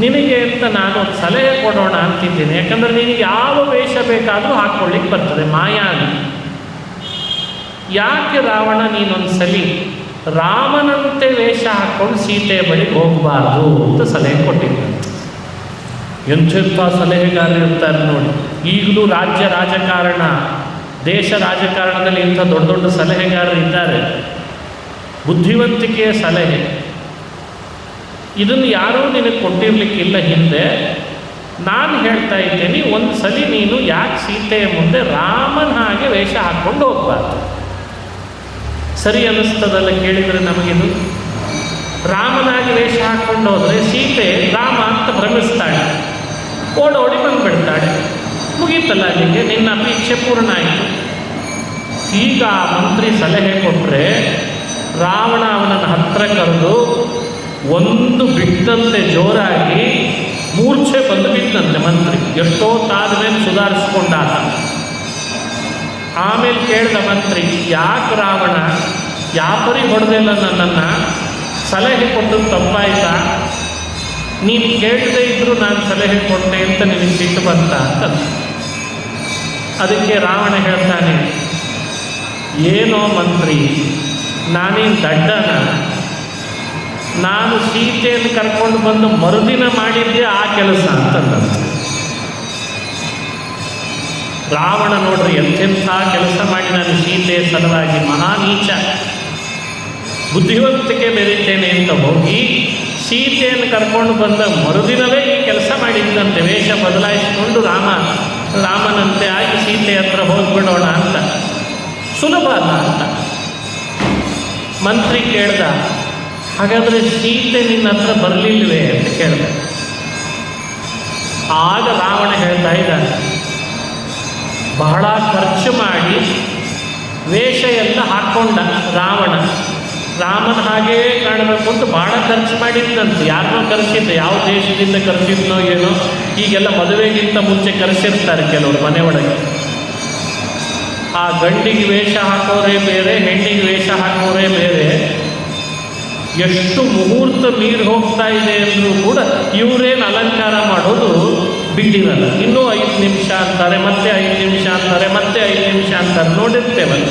ನಿನಗೆ ಅಂತ ನಾನು ಒಂದು ಸಲಹೆ ಕೊಡೋಣ ಅಂತಿದ್ದೇನೆ. ಯಾಕಂದರೆ ನಿನಗೆ ಯಾವ ವೇಷ ಬೇಕಾದರೂ ಹಾಕ್ಕೊಳ್ಳಿಕ್ಕೆ ಬರ್ತದೆ, ಮಾಯಾವಿ. ಯಾಕೆ ರಾವಣ ನೀನೊಂದು ಸಲಿ ರಾಮನಂತೆ ವೇಷ ಹಾಕ್ಕೊಂಡು ಸೀತೆಯ ಬಳಿಗೆ ಹೋಗಬಾರ್ದು ಅಂತ ಸಲಹೆ ಕೊಟ್ಟಿದ್ದಂತೆ. ಎಂಥೆಂಥ ಸಲಹೆಗಾರರು ಇರ್ತಾರೆ ನೋಡಿ. ಈಗಲೂ ರಾಜ್ಯ ರಾಜಕಾರಣ, ದೇಶ ರಾಜಕಾರಣದಲ್ಲಿ ಇಂಥ ದೊಡ್ಡ ದೊಡ್ಡ ಸಲಹೆಗಾರರು ಇದ್ದಾರೆ. ಬುದ್ಧಿವಂತಿಕೆಯ ಸಲಹೆ. ಇದನ್ನು ಯಾರೂ ನಿನಗೆ ಕೊಟ್ಟಿರಲಿಕ್ಕಿಲ್ಲ ಹಿಂದೆ. ನಾನು ಹೇಳ್ತಾ ಇದ್ದೇನೆ, ಒಂದು ಸಲ ನೀನು ಯಾಕೆ ಸೀತೆಯ ಮುಂದೆ ರಾಮನ ಹಾಗೆ ವೇಷ ಹಾಕ್ಕೊಂಡು ಹೋಗಬಾರ್ದು? ಸರಿ ಅನ್ನಿಸ್ತದಲ್ಲ ಕೇಳಿದರೆ ನಮಗಿದು. ರಾಮನಾಗಿ ವೇಷ ಹಾಕ್ಕೊಂಡು ಹೋದರೆ ಸೀತೆ ರಾಮ ಅಂತ ಭ್ರಮಿಸ್ತಾಳೆ, ಓಡೋಡಿ ಬಂದುಬಿಡ್ತಾಳೆ, ಮುಗೀತಲ್ಲ ಅಲ್ಲಿಗೆ, ನಿನ್ನ ಅಪೇಕ್ಷೆ ಪೂರ್ಣ ಆಯಿತು. ಈಗ ಆ ಮಂತ್ರಿ ಸಲಹೆ ಕೊಟ್ಟರೆ ರಾವಣ ಅವನನ್ನು ಹತ್ತಿರ ಕರೆದು ಒಂದು ಬಿಟ್ಟಂತೆ ಜೋರಾಗಿ ಮೂರ್ಛೆ ಬಂದು ಬಿಟ್ಟಂತೆ ಮಂತ್ರಿ. ಎಷ್ಟೋ ತಾದ ಮೇಲೆ ಸುಧಾರಿಸ್ಕೊಂಡಾಗ ಆಮೇಲೆ ಕೇಳಿದ ಮಂತ್ರಿ, ಯಾಕೆ ರಾವಣ ಯಾಪರಿ ಹೊಡೆದಿಲ್ಲ ನನ್ನನ್ನು? ಸಲಹೆ ಕೊಟ್ಟು ತಪ್ಪಾಯ್ತಾ? ನೀನು ಕೇಳದೇ ಇದ್ದರೂ ನಾನು ಸಲಹೆ ಕೊಟ್ಟೆ ಅಂತ ನಿನಗೆ ಸಿಟ್ಟು ಬಂತ ಅಂತ. ಅದಕ್ಕೆ ರಾವಣ ಹೇಳ್ತಾನೆ, ಏನೋ ಮಂತ್ರಿ, ನಾನೇನು ದಡ್ಡನ? ನಾನು ಸೀತೆಯನ್ನು ಕರ್ಕೊಂಡು ಬಂದು ಮರುದಿನ ಮಾಡಿದ್ದೆ ಆ ಕೆಲಸ ಅಂತಂದ. ರಾವಣ ನೋಡ್ರಿ ಎಂಥೆಂಥ ಕೆಲಸ ಮಾಡಿ ನಾನು ಸೀತೆಯ ಸಲುವಾಗಿ, ಮಹಾನೀಚ. ಬುದ್ಧಿವಂತಿಕೆ ಮೆರೀತೇನೆ ಅಂತ ಹೋಗಿ ಸೀತೆಯನ್ನು ಕರ್ಕೊಂಡು ಬಂದ ಮರುದಿನವೇ ಈ ಕೆಲಸ ಮಾಡಿದ್ದಂತೆ. ವೇಷ ಬದಲಾಯಿಸಿಕೊಂಡು ರಾಮನಂತೆ ಆಗಿ ಸೀತೆ ಹತ್ರ ಹೋಗ್ಬಿಡೋಣ ಅಂತ. ಸುಲಭ ಅಲ್ಲ ಅಂತ ಮಂತ್ರಿ ಕೇಳ್ದ. ಹಾಗಾದರೆ ಸೀತೆ ನಿನ್ನ ಹತ್ರ ಬರಲಿಲ್ವೇ ಅಂತ ಕೇಳ್ದ. ಆಗ ರಾವಣ ಹೇಳ್ತಾ ಇದ್ದಾನೆ, ಬಹಳ ಖರ್ಚು ಮಾಡಿ ವೇಷ ಎಲ್ಲ ಹಾಕ್ಕೊಂಡ ರಾಮನ ಹಾಗೇ ಕಾಣಬೇಕು ಅಂತ ಭಾಳ ಖರ್ಚು ಮಾಡಿದ್ದಂತೆ. ಯಾರನ್ನೋ ಕರೆಸಿದ್ದ, ಯಾವ ದೇಶದಿಂದ ಕರೆಸಿದ್ನೋ ಏನೋ. ಈಗೆಲ್ಲ ಮದುವೆಗಿಂತ ಮುಂಚೆ ಕರೆಸಿರ್ತಾರೆ ಕೆಲವರು ಮನೆ ಒಳಗೆ. ಆ ಗಂಡಿಗೆ ವೇಷ ಹಾಕೋರೇ ಬೇರೆ, ಹೆಣ್ಣಿಗೆ ವೇಷ ಹಾಕೋರೇ ಬೇರೆ. ಎಷ್ಟು ಮುಹೂರ್ತ ಮೀರಿ ಹೋಗ್ತಾ ಇದೆ ಅಂದರೂ ಕೂಡ ಇವರೇನು ಅಲಂಕಾರ ಮಾಡೋದು ಬಿಟ್ಟಿರಲ್ಲ. ಇನ್ನೂ 5 ನಿಮಿಷ ಅಂತಾರೆ, ಮತ್ತೆ 5 ನಿಮಿಷ ಅಂತಾರೆ, ಮತ್ತೆ 5 ನಿಮಿಷ ಅಂತಾರೆ, ನೋಡಿರ್ತೇವಲ್ಲ.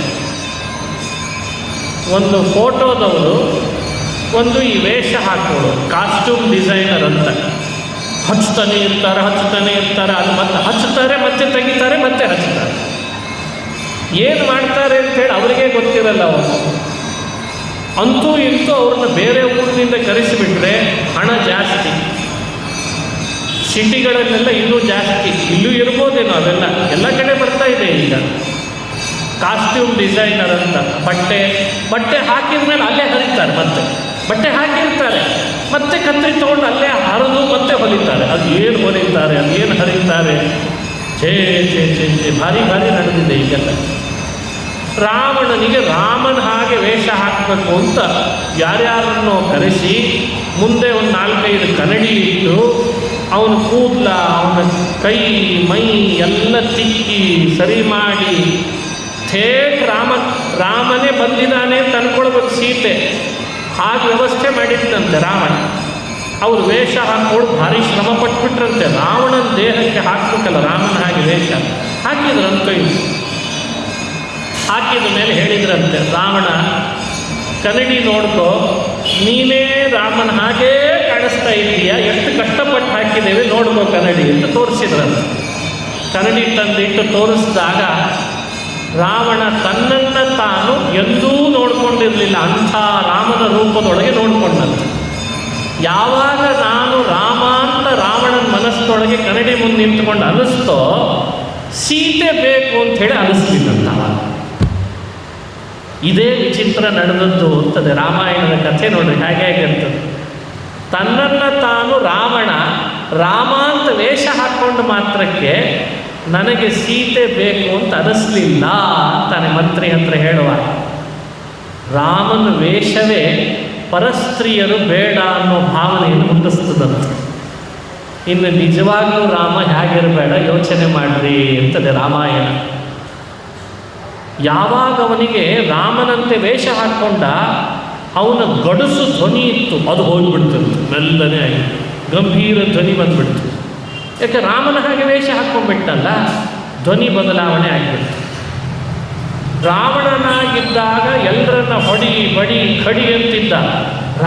ಒಂದು ಫೋಟೋದವರು ಒಂದು ಈ ವೇಷ ಹಾಕೋರು, ಕಾಸ್ಟ್ಯೂಮ್ ಡಿಸೈನರ್ ಅಂತ ಹಚ್ತಾನೆ ಇರ್ತಾರೆ, ಅದು ಮತ್ತೆ ಹಚ್ತಾರೆ, ಮತ್ತೆ ತೆಗಿತಾರೆ, ಮತ್ತೆ ಹಚ್ತಾರೆ. ಏನು ಮಾಡ್ತಾರೆ ಅಂತೇಳಿ ಅವರಿಗೆ ಗೊತ್ತಿರಲ್ಲ. ಅವರು ಅಂತೂ ಇಂತೂ ಅವ್ರನ್ನ ಬೇರೆ ಊರಿನಿಂದ ಕರೆಸಿಬಿಟ್ರೆ ಹಣ ಜಾಸ್ತಿ, ಸಿಟಿಗಳಲ್ಲೆಲ್ಲ ಇನ್ನೂ ಜಾಸ್ತಿ, ಇಲ್ಲೂ ಇರ್ಬೋದೇನೋ, ಅವೆಲ್ಲ ಎಲ್ಲ ಕಡೆ ಬರ್ತಾ ಇದೆ ಈಗ. ಕಾಸ್ಟ್ಯೂಮ್ ಡಿಸೈನರ್ ಅಂತ ಬಟ್ಟೆ ಹಾಕಿದ ಮೇಲೆ ಅಲ್ಲೇ ಹರಿತಾರೆ, ಮತ್ತೆ ಬಟ್ಟೆ ಹಾಕಿರ್ತಾರೆ, ಮತ್ತೆ ಕತ್ತರಿ ತೊಗೊಂಡು ಅಲ್ಲೇ ಹರಿದು ಮತ್ತೆ ಹೊಲಿತಾರೆ. ಅದು ಏನು ಹೊಲಿತಾರೆ, ಅದೇನು ಹರಿತಾರೆ, ಛೇ ಛೇ ಛೇ ಛೇ, ಭಾರಿ ನಡೆದಿದೆ ಈಗೆಲ್ಲ. ರಾವಣನಿಗೆ ರಾಮನ ಹಾಗೆ ವೇಷ ಹಾಕಬೇಕು ಅಂತ ಯಾರ್ಯಾರನ್ನೋ ಕರೆಸಿ ಮುಂದೆ ಒಂದು 4-5 ಕನ್ನಡಿ ಇಟ್ಟು ಅವನ ಕೂದಲ, ಅವನ ಕೈ ಮೈ ಎಲ್ಲ ತಿಕ್ಕಿ ಸರಿ ಮಾಡಿ ಥೇಟ್ ರಾಮನೇ ಬಂದಿದ್ದಾನೆ ಅಂತ ಅನ್ಕೊಳ್ಬೇಕು ಸೀತೆ. ಹಾಗೆ ವ್ಯವಸ್ಥೆ ಮಾಡಿದ್ದಂತೆ ರಾವಣ. ಅವರು ವೇಷ ಹಾಕೊಂಡು ಭಾರಿ ಶ್ರಮ ಪಟ್ಬಿಟ್ರಂತೆ. ರಾವಣನ ದೇಹಕ್ಕೆ ಹಾಕಬೇಕಲ್ಲ ರಾಮನ ಹಾಗೆ ವೇಷ ಹಾಕಿದ್ರಂತ. ಹಾಕಿದ ಮೇಲೆ ಹೇಳಿದ್ರಂತೆ, ರಾವಣ ಕನ್ನಡಿ ನೋಡ್ಕೋ, ನೀನೇ ರಾಮನ ಹಾಗೇ ಕಾಣಿಸ್ತಾ ಇದ್ದೀಯ, ಎಷ್ಟು ಕಷ್ಟಪಟ್ಟು ಹಾಕಿದ್ದೇವೆ ನೋಡ್ಕೋ ಕನ್ನಡಿ ಅಂತ ತೋರಿಸಿದ್ರಂತೆ. ಕನ್ನಡಿ ತಂದಿಟ್ಟು ತೋರಿಸಿದಾಗ ರಾವಣ ತನ್ನನ್ನು ತಾನು ಎಂದೂ ನೋಡ್ಕೊಂಡಿರಲಿಲ್ಲ, ಅಂಥ ರಾಮನ ರೂಪದೊಳಗೆ ನೋಡ್ಕೊಂಡಂತೆ. ಯಾವಾಗ ನಾನು ರಾಮ ಅಂತ ರಾವಣನ ಮನಸ್ಸೊಳಗೆ ಕನ್ನಡಿ ಮುಂದೆ ನಿಂತ್ಕೊಂಡು ಅನಿಸ್ತೋ, ಸೀತೆ ಬೇಕು ಅಂಥೇಳಿ ಅನಿಸ್ಲಿಲ್ಲಂತ. ಇದೇ ವಿಚಿತ್ರ ನಡೆದದ್ದು ಅಂತದೆ ರಾಮಾಯಣದ ಕಥೆ. ನೋಡ್ರಿ ಹೇಗಿರ್ತದೆ. ತನ್ನನ್ನು ತಾನು ರಾಮ ಅಂತ ವೇಷ ಹಾಕ್ಕೊಂಡು ಮಾತ್ರಕ್ಕೆ ನನಗೆ ಸೀತೆ ಬೇಕು ಅಂತ ಅನಿಸ್ಲಿಲ್ಲ ಅಂತಾನೆ ಮಂತ್ರಿ ಹತ್ರ ಹೇಳುವ. ರಾಮನ ವೇಷವೇ ಪರಸ್ತ್ರೀಯರು ಬೇಡ ಅನ್ನೋ ಭಾವನೆಯನ್ನು ಹುಟ್ಟಿಸ್ತದಂತೆ. ಇನ್ನು ನಿಜವಾಗ್ಲೂ ರಾಮ ಹೇಗಿರಬೇಡ ಯೋಚನೆ ಮಾಡ್ರಿ ಅಂತದೆ ರಾಮಾಯಣ. ಯಾವಾಗ ಅವನಿಗೆ ರಾಮನಂತೆ ವೇಷ ಹಾಕ್ಕೊಂಡ, ಅವನ ಗಡುಸು ಧ್ವನಿ ಇತ್ತು, ಅದು ಹೋಗ್ಬಿಡ್ತಂತೆ, ಮೆಲ್ಲನೆ ಆಗಿ ಗಂಭೀರ ಧ್ವನಿ ಬಂದ್ಬಿಡ್ತು. ಯಾಕೆ ರಾಮನ ಹಾಗೆ ವೇಷ ಹಾಕ್ಕೊಂಡ್ಬಿಟ್ಟಲ್ಲ, ಧ್ವನಿ ಬದಲಾವಣೆ ಆಗಿಬಿಡ್ತು. ರಾವಣನಾಗಿದ್ದಾಗ ಎಲ್ಲರನ್ನ ಹೊಡಿ ಬಡಿ ಕಡಿ ಅಂತಿದ್ದ,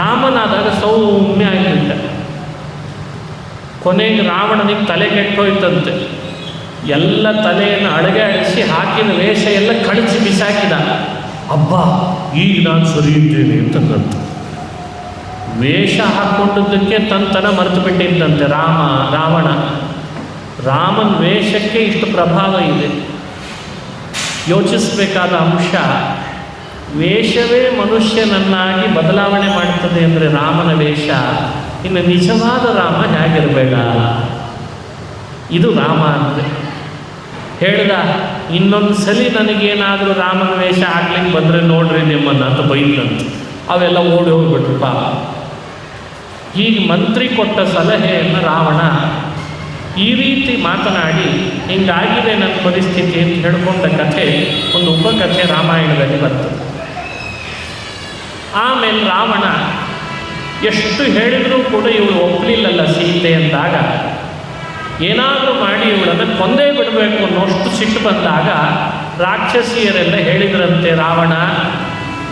ರಾಮನಾದಾಗ ಸೌಮ್ಯ ಆಗಿಬಿಟ್ಟ. ಕೊನೆಗೆ ರಾವಣನಿಗೆ ತಲೆ ಕೆಟ್ಟೋಯ್ತಂತೆ. ಎಲ್ಲ ತಲೆಯನ್ನು ಅಡಿಸಿ ಹಾಕಿದ ವೇಷ ಎಲ್ಲ ಕಳಿಸಿ ಬಿಸಾಕಿದ. ಅಬ್ಬಾ, ಈಗ ನಾನು ಸರಿ ಇದ್ದೇನೆ ಅಂತಂದಂತೆ. ವೇಷ ಹಾಕ್ಕೊಂಡಿದ್ದಕ್ಕೆ ತನ್ನ ಮರೆತು ಬಿಟ್ಟಿದ್ದಂತೆ ರಾವಣ. ರಾಮನ ವೇಷಕ್ಕೆ ಇಷ್ಟು ಪ್ರಭಾವ ಇದೆ. ಯೋಚಿಸಬೇಕಾದ ಅಂಶ, ವೇಷವೇ ಮನುಷ್ಯನನ್ನಾಗಿ ಬದಲಾವಣೆ ಮಾಡ್ತದೆ ಅಂದರೆ ರಾಮನ ವೇಷ, ಇನ್ನು ನಿಜವಾದ ರಾಮ ಹೇಗಿರಬೇಡ. ಇದು ರಾಮ ಅಂದರೆ ಹೇಳ್ದ. ಇನ್ನೊಂದು ಸಲ ನನಗೇನಾದರೂ ರಾಮನ ವೇಷ ಹಾಕ್ಲಿಕ್ಕೆ ಬಂದರೆ ನೋಡ್ರಿ ನಿಮ್ಮನ್ನು ಅಂತ ಬೈದಂತೆ. ಅವೆಲ್ಲ ಓಡಿ ಹೋಗ್ಬಿಟ್ರು ಪಾಪ. ಹೀಗೆ ಮಂತ್ರಿ ಕೊಟ್ಟ ಸಲಹೆಯನ್ನು ರಾವಣ ಈ ರೀತಿ ಮಾತನಾಡಿ ಹಿಂಗಾಗಿದೆ ನನ್ನ ಪರಿಸ್ಥಿತಿ ಅಂತ ಹೇಳ್ಕೊಂಡ ಕಥೆ, ಒಂದು ಉಪಕಥೆ ರಾಮಾಯಣದಲ್ಲಿ ಬರ್ತದೆ. ಆಮೇಲೆ ರಾವಣ ಎಷ್ಟು ಹೇಳಿದರೂ ಕೂಡ ಇವಳು ಒಪ್ಪಲಿಲ್ಲಲ್ಲ ಸೀತೆ ಅಂದಾಗ, ಏನಾದರೂ ಮಾಡಿ ಇವಳನ್ನು ಕೊಂದೇ ಬಿಡಬೇಕು ಅನ್ನೋಷ್ಟು ಸಿಟ್ಟು ಬಂದಾಗ ರಾಕ್ಷಸಿಯರೆಲ್ಲ ಹೇಳಿದ್ರಂತೆ, ರಾವಣ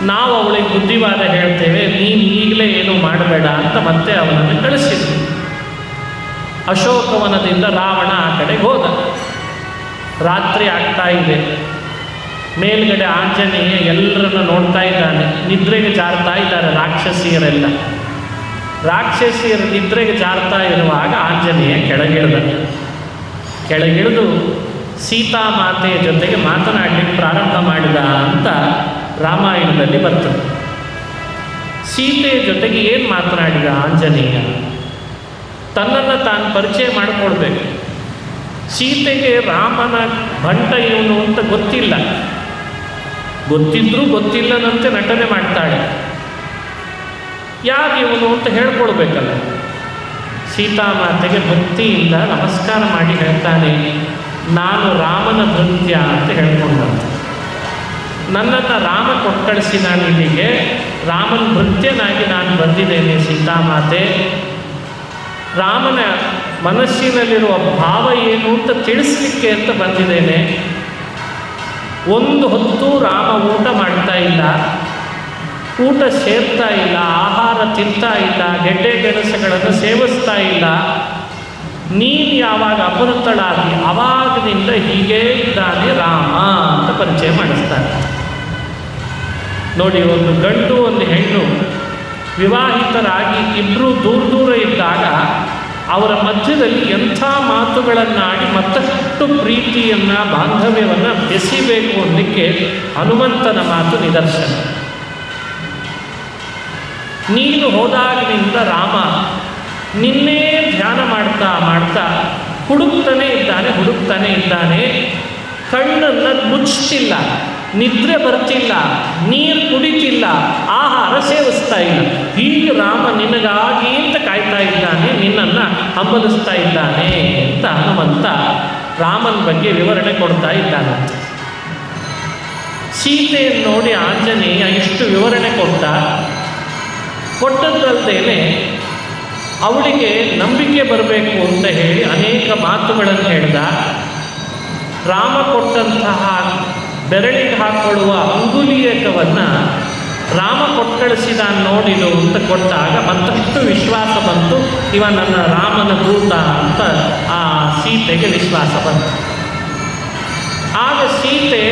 ನಾವು ಅವಳಿಗೆ ಬುದ್ಧಿವಾದ ಹೇಳ್ತೇವೆ, ನೀನು ಈಗಲೇ ಏನು ಮಾಡಬೇಡ ಅಂತ ಮತ್ತೆ ಅವನನ್ನು ಕಳಿಸಿದ್ರು. ಅಶೋಕವನದಿಂದ ರಾವಣ ಆ ಕಡೆಗೆ ಹೋದ. ರಾತ್ರಿ ಆಗ್ತಾ ಇದೆ. ಮೇಲ್ಗಡೆ ಆಂಜನೇಯ ಎಲ್ಲರನ್ನು ನೋಡ್ತಾ ಇದ್ದಾನೆ. ನಿದ್ರೆಗೆ ಜಾರ್ತಾ ಇದ್ದಾರೆ ರಾಕ್ಷಸಿಯರೆಲ್ಲ. ರಾಕ್ಷಸಿಯರ ನಿದ್ರೆಗೆ ಜಾರ್ತಾ ಇರುವಾಗ ಆಂಜನೇಯ ಕೆಳಗಿಳಿದು ಸೀತಾಮಾತೆಯ ಜೊತೆಗೆ ಮಾತನಾಡಲಿಕ್ಕೆ ಪ್ರಾರಂಭ ಮಾಡಿದ ಅಂತ ರಾಮಾಯಣದಲ್ಲಿ ಬರ್ತದೆ. ಸೀತೆಯ ಜೊತೆಗೆ ಏನು ಮಾತನಾಡಿದ ಆಂಜನೇಯ? ತನ್ನನ್ನು ತಾನು ಪರಿಚಯ ಮಾಡಿಕೊಳ್ಬೇಕು. ಸೀತೆಗೆ ರಾಮನ ಭಂಟ ಇವನು ಅಂತ ಗೊತ್ತಿಲ್ಲ, ಗೊತ್ತಿದ್ರೂ ಗೊತ್ತಿಲ್ಲದಂತೆ ನಟನೆ ಮಾಡ್ತಾಳೆ. ಯಾರು ಇವನು ಅಂತ ಹೇಳ್ಕೊಳ್ಬೇಕಲ್ಲ. ಸೀತಾಮಾತೆಗೆ ಭಕ್ತಿಯಿಂದ ನಮಸ್ಕಾರ ಮಾಡಿ ಹೇಳ್ತಾನೆ, ನಾನು ರಾಮನ ಭೃತ್ಯ ಅಂತ ಹೇಳ್ಕೊಂಡಂತೆ. ನನ್ನನ್ನು ರಾಮ ಕೊಟ್ಟು ನಾನು ಇಲ್ಲಿಗೆ, ರಾಮನ ಭೃತ್ಯನಾಗಿ ನಾನು ಬಂದಿದ್ದೇನೆ ಸೀತಾಮಾತೆ. ರಾಮನ ಮನಸ್ಸಿನಲ್ಲಿರುವ ಭಾವ ಏನು ಅಂತ ತಿಳಿಸ್ಲಿಕ್ಕೆ ಅಂತ ಬಂದಿದ್ದೇನೆ. ಒಂದು ಹೊತ್ತು ರಾಮ ಊಟ ಮಾಡ್ತಾ ಇಲ್ಲ, ಊಟ ಸೇರ್ತಾ ಇಲ್ಲ, ಆಹಾರ ತಿಂತಾ ಇಲ್ಲ, ಗೆಡ್ಡೆ ಗೆಣಸುಗಳನ್ನು ಸೇವಿಸ್ತಾ ಇಲ್ಲ. ನೀನು ಯಾವಾಗ ಅಪಹೃತಳಾಗಿ ಆವಾಗದಿಂದ ಹೀಗೇ ಇದ್ದಾನೆ ರಾಮ ಅಂತ ಪರಿಚಯ ಮಾಡಿಸ್ತಾರೆ. ನೋಡಿ, ಒಂದು ಗಂಡು ಒಂದು ಹೆಣ್ಣು ವಿವಾಹಿತರಾಗಿ ಇಬ್ಬರು ದೂರ ದೂರ ಇದ್ದಾಗ ಅವರ ಮಧ್ಯದಲ್ಲಿ ಎಂಥ ಮಾತುಗಳನ್ನಾಡಿ ಮತ್ತಷ್ಟು ಪ್ರೀತಿಯನ್ನು ಬಾಂಧವ್ಯವನ್ನು ಬೆಸಿಬೇಕು ಅನ್ನಲಿಕ್ಕೆ ಹನುಮಂತನ ಮಾತು ನಿದರ್ಶನ. ನೀನು ಹೋದಾಗಿನಿಂದ ರಾಮ ನಿನ್ನೇ ಧ್ಯಾನ ಮಾಡ್ತಾ ಮಾಡ್ತಾ ಹುಡುಕ್ತಾನೆ ಇದ್ದಾನೆ. ಕಣ್ಣನ್ನು ಮುಚ್ಚುತ್ತಿಲ್ಲ, ನಿದ್ರೆ ಬರ್ತಿಲ್ಲ, ನೀರು ಕುಡಿತಿಲ್ಲ, ಆಹಾರ ಸೇವಿಸ್ತಾ ಇಲ್ಲ. ಹೀಗೆ ರಾಮ ನಿನಗಾಗಿ ಅಂತ ಕಾಯ್ತಾ ಇದ್ದಾನೆ, ನಿನ್ನನ್ನು ಹಂಬಲಿಸ್ತಾ ಇದ್ದಾನೆ ಅಂತ ಹನುಮಂತ ರಾಮನ ಬಗ್ಗೆ ವಿವರಣೆ ಕೊಡ್ತಾ ಇದ್ದಾನೆ. ಸೀತೆಯನ್ನು ನೋಡಿ ಆಂಜನೇಯ ಇಷ್ಟು ವಿವರಣೆ ಕೊಟ್ಟದ್ದಲ್ಲದೇನೆ ಅವಳಿಗೆ ನಂಬಿಕೆ ಬರಬೇಕು ಅಂತ ಹೇಳಿ ಅನೇಕ ಮಾತುಗಳನ್ನು ಹೇಳಿದ. ರಾಮ ಕೊಟ್ಟಂತಹ ಬೆರಳಿಗೆ ಹಾಕೊಳ್ಳುವ ಅಂಗುಲಿಯಕವನ್ನು ರಾಮ ಕೊಟ್ಟಳಿಸಿದ ನೋಡಿದು ಅಂತ ಕೊಟ್ಟಾಗ ಮತ್ತಷ್ಟು ವಿಶ್ವಾಸ ಬಂತು, ಇವ ನನ್ನ ರಾಮನ ದೂತ ಅಂತ ಆ ಸೀತೆಗೆ ವಿಶ್ವಾಸ ಬಂತು. ಆಗ ಸೀತೆ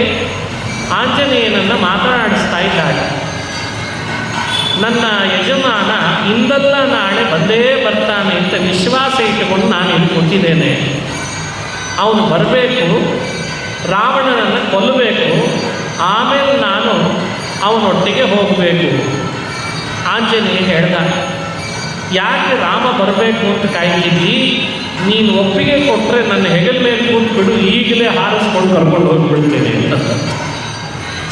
ಆಂಜನೇಯನನ್ನು ಮಾತನಾಡಿಸ್ತಾ ಇದ್ದಾಳೆ. ನನ್ನ ಯಜಮಾನ ಇಂದಲ್ಲ ನಾಳೆ ಬಂದೇ ಬರ್ತಾನೆ ಅಂತ ವಿಶ್ವಾಸ ಇಟ್ಟುಕೊಂಡು ನಾನು ಇಲ್ಲಿ ಕೂತಿದ್ದೇನೆ. ಅವನು ಬರಬೇಕು, ರಾವಣನನ್ನು ಕೊಲ್ಲಬೇಕು, ಆಮೇಲೆ ನಾನು ಅವನೊಟ್ಟಿಗೆ ಹೋಗಬೇಕು. ಆಂಜನೇಯ ಹೇಳ್ದ, ಯಾಕೆ ರಾಮ ಬರಬೇಕು ಅಂತ ಕಾಯ್ತಿದ್ದಿ? ನೀನು ಒಪ್ಪಿಗೆ ಕೊಟ್ಟರೆ ನನ್ನ ಹೆಗಲ ಮೇಲೆ ಕೂತ್ಬಿಡು, ಈಗಲೇ ಹಾರಿಸ್ಕೊಂಡು ಕರ್ಕೊಂಡು ಹೋಗಿಬಿಡ್ತೇನೆ ಅಂತ.